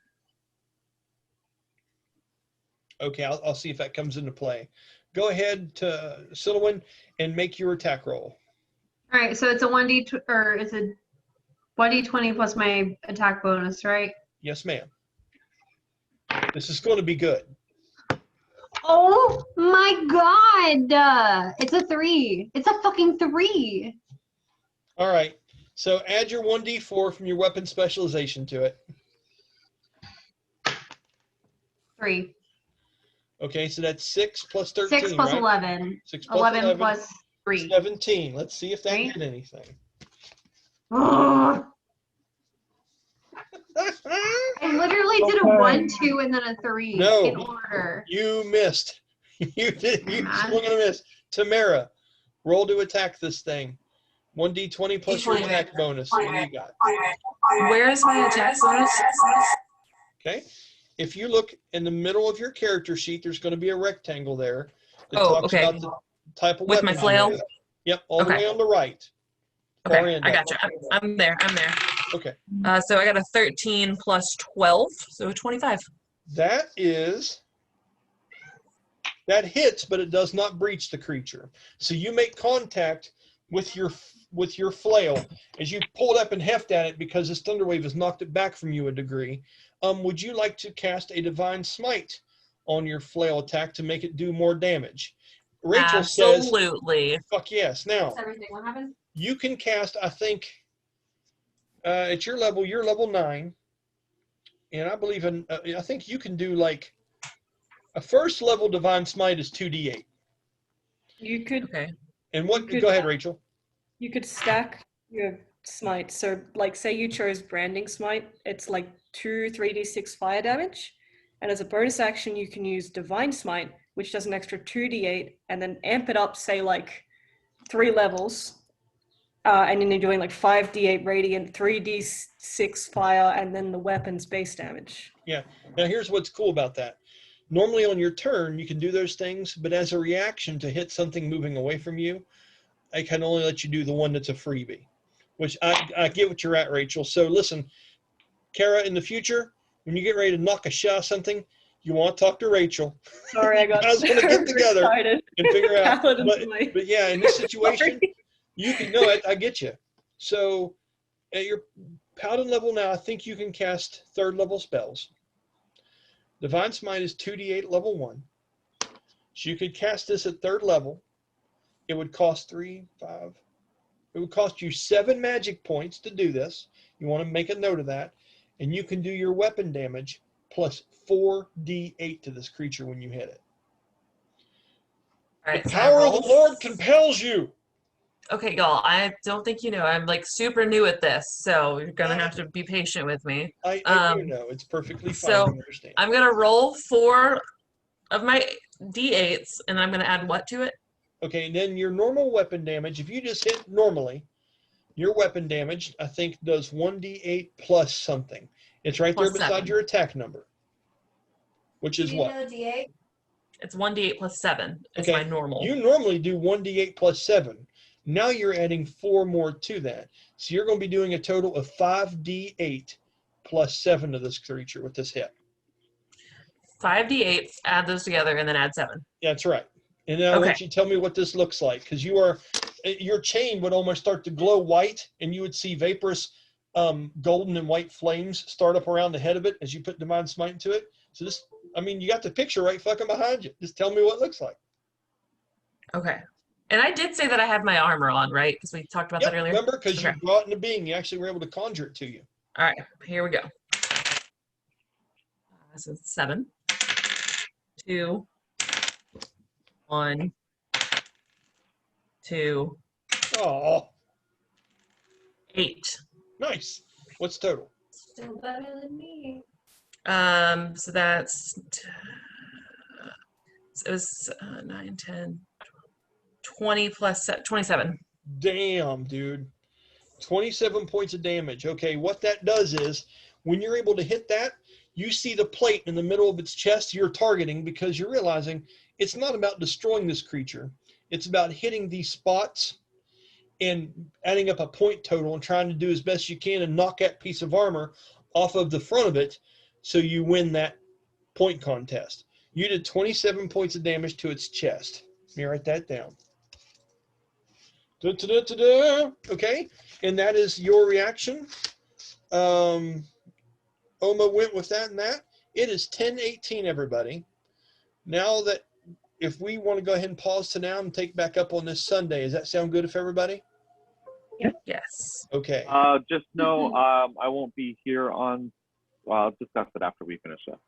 Okay, I'll see if that comes into play. Go ahead to Sylowen and make your attack roll. All right, so it's a 1d or it's a 1d20 plus my attack bonus, right? Yes, ma'am. This is going to be good. Oh my god! It's a 3. It's a fucking 3. All right. So add your 1d4 from your weapon specialization to it. 3. Okay, so that's 6 plus 13, 6 plus right? 11. 6 plus 11 plus 3. 17. Let's see if that Right? did anything. Ugh. I literally did a 1, 2, and then a 3 No. in order. You missed. You did. You Man. swung and a miss. Tamyre, roll to attack this thing. 1d20 plus your attack bonus. What do you got? Where is my attack bonus? Okay. If you look in the middle of your character sheet, there's going to be a rectangle there that Oh, talks okay. about the type of With my weapon. flail? Yep, all the Okay. way on the right. Far Okay, end I of got it. you. I'm there. I'm there. Okay. So I got a 13 plus 12, so 25. That hits, but it does not breach the creature. So you make contact with your flail as you pull it up and heft at it because this thunderwave has knocked it back from you a degree. Would you like to cast a divine smite on your flail attack to make it do more damage? Rachel Absolutely. says, "Fuck yes!" Now Everything. What happened? you can cast. I think at your level, you're level 9, and I believe I think you can do like a first level divine smite is 2d8. You could. Okay. And what? You Go could- ahead, Rachel. You could stack your smite. So, like, say you chose branding smite, it's like 2 3d6 fire damage. And as a bonus action, you can use divine smite, which does an extra 2d8, and then amp it up, say, like 3 levels. And then you're doing like 5d8 radiant, 3d6 fire, and then the weapon's base damage. Yeah. Now here's what's cool about that. Normally on your turn, you can do those things, but as a reaction to hit something moving away from you, I can only let you do the one that's a freebie, which I get what you're at, Rachel. So listen, Kara, in the future, when you get ready to knock a shot something, you want to talk to Rachel. Sorry, I got You guys so want to get together excited. and figure out. Paladin's my- But yeah, in this situation, Sorry. you can know it. I get you. So at your paladin level now, I think you can cast 3rd level spells. Divine Smite is 2d8 level 1. So you could cast this at 3rd level. It would cost 3, 5. It would cost you 7 magic points to do this. You want to make a note of that. And you can do your weapon damage plus 4d8 to this creature when you hit it. All right, The so I power of the roll. Lord compels you. Okay, y'all, I don't think you know. I'm like super new at this, so you're gonna have to be patient with me. I do know. It's perfectly fine. So I understand. I'm gonna roll 4 of my d8s, and I'm gonna add what to it? Okay, and then your normal weapon damage, if you just hit normally, your weapon damage, I think, does 1d8 plus something. It's right Plus there beside 7. your attack number, which is what? It's 1d8 plus 7 is Okay, my normal. you normally do 1d8 plus 7. Now you're adding 4 more to that. So you're going to be doing a total of 5d8 plus 7 to this creature with this hit. 5d8s, add those together, and then add 7. That's right. And then I Okay. want you to tell me what this looks like, because your chain would almost start to glow white, and you would see vaporous golden and white flames start up around the head of it as you put Divine Smite into it. So this, I mean, you got the picture right fucking behind you. Just tell me what it looks like. Okay. And I did say that I had my armor on, right? Because we talked about Yep, that earlier. remember, because Okay. you brought it into being. You actually were able to conjure it to you. All right, here we go. So 7, 2, 1, 2, Oh, 8. nice. What's total? Still better than me. So that's it was 9, 10, 20 plus 27. Damn, dude. 27 points of damage. Okay, what that does is when you're able to hit that, you see the plate in the middle of its chest you're targeting because you're realizing it's not about destroying this creature. It's about hitting these spots and adding up a point total and trying to do as best you can and knock that piece of armor off of the front of it so you win that point contest. You did 27 points of damage to its chest. Let me write that down. Okay, and that is your reaction. Oma went with that and that. It is 10:18, everybody. Now that if we want to go ahead and pause to now and take back up on this Sunday, does that sound good for everybody? Yes. Okay. Just know I won't be here on. Well, I'll discuss it after we finish up.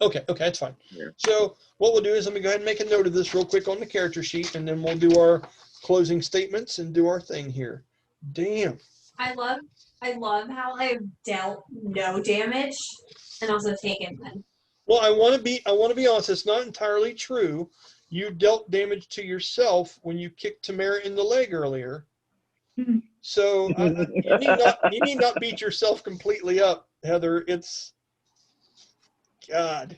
Okay, that's fine. Yeah. So what we'll do is let me go ahead and make a note of this real quick on the character sheet, and then we'll do our closing statements and do our thing here. Damn. I love how I've dealt no damage and also taken none. Well, I want to be honest. It's not entirely true. You dealt damage to yourself when you kicked Tamyre in the leg earlier. So you need not beat yourself completely up, Heather. It's God.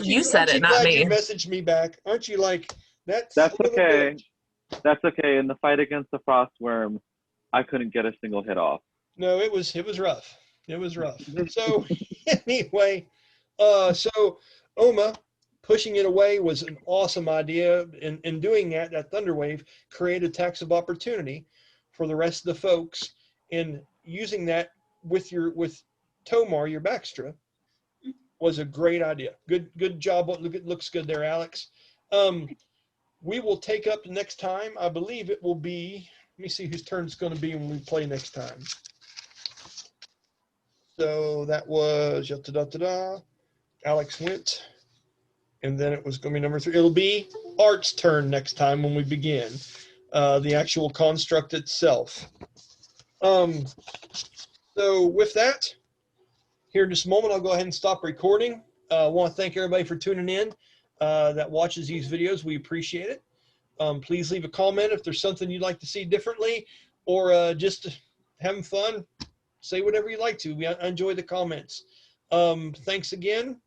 You said it, not glad me. you messaged me back? Aren't you like that's okay? That's okay. In the fight against the frostworm, I couldn't get a single hit off. No, it was rough. It was rough. So anyway, so Oma pushing it away was an awesome idea. In doing that Thunderwave created attacks of opportunity for the rest of the folks. And using that with Tomar, your Baxtra, was a great idea. Good job. It looks good there, Alex. We will take up the next time. I believe it will be. Let me see whose turn it's going to be when we play next time. So that was Alex went, and then it was going to be number 3. It'll be Art's turn next time when we begin the actual construct itself. So with that, here in just a moment, I'll go ahead and stop recording. I want to thank everybody for tuning in that watches these videos. We appreciate it. Please leave a comment if there's something you'd like to see differently, or just having fun. Say whatever you like to. I enjoy the comments. Thanks again,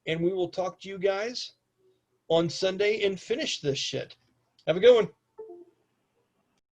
and we will talk to you guys on Sunday and finish this shit. Have a good one.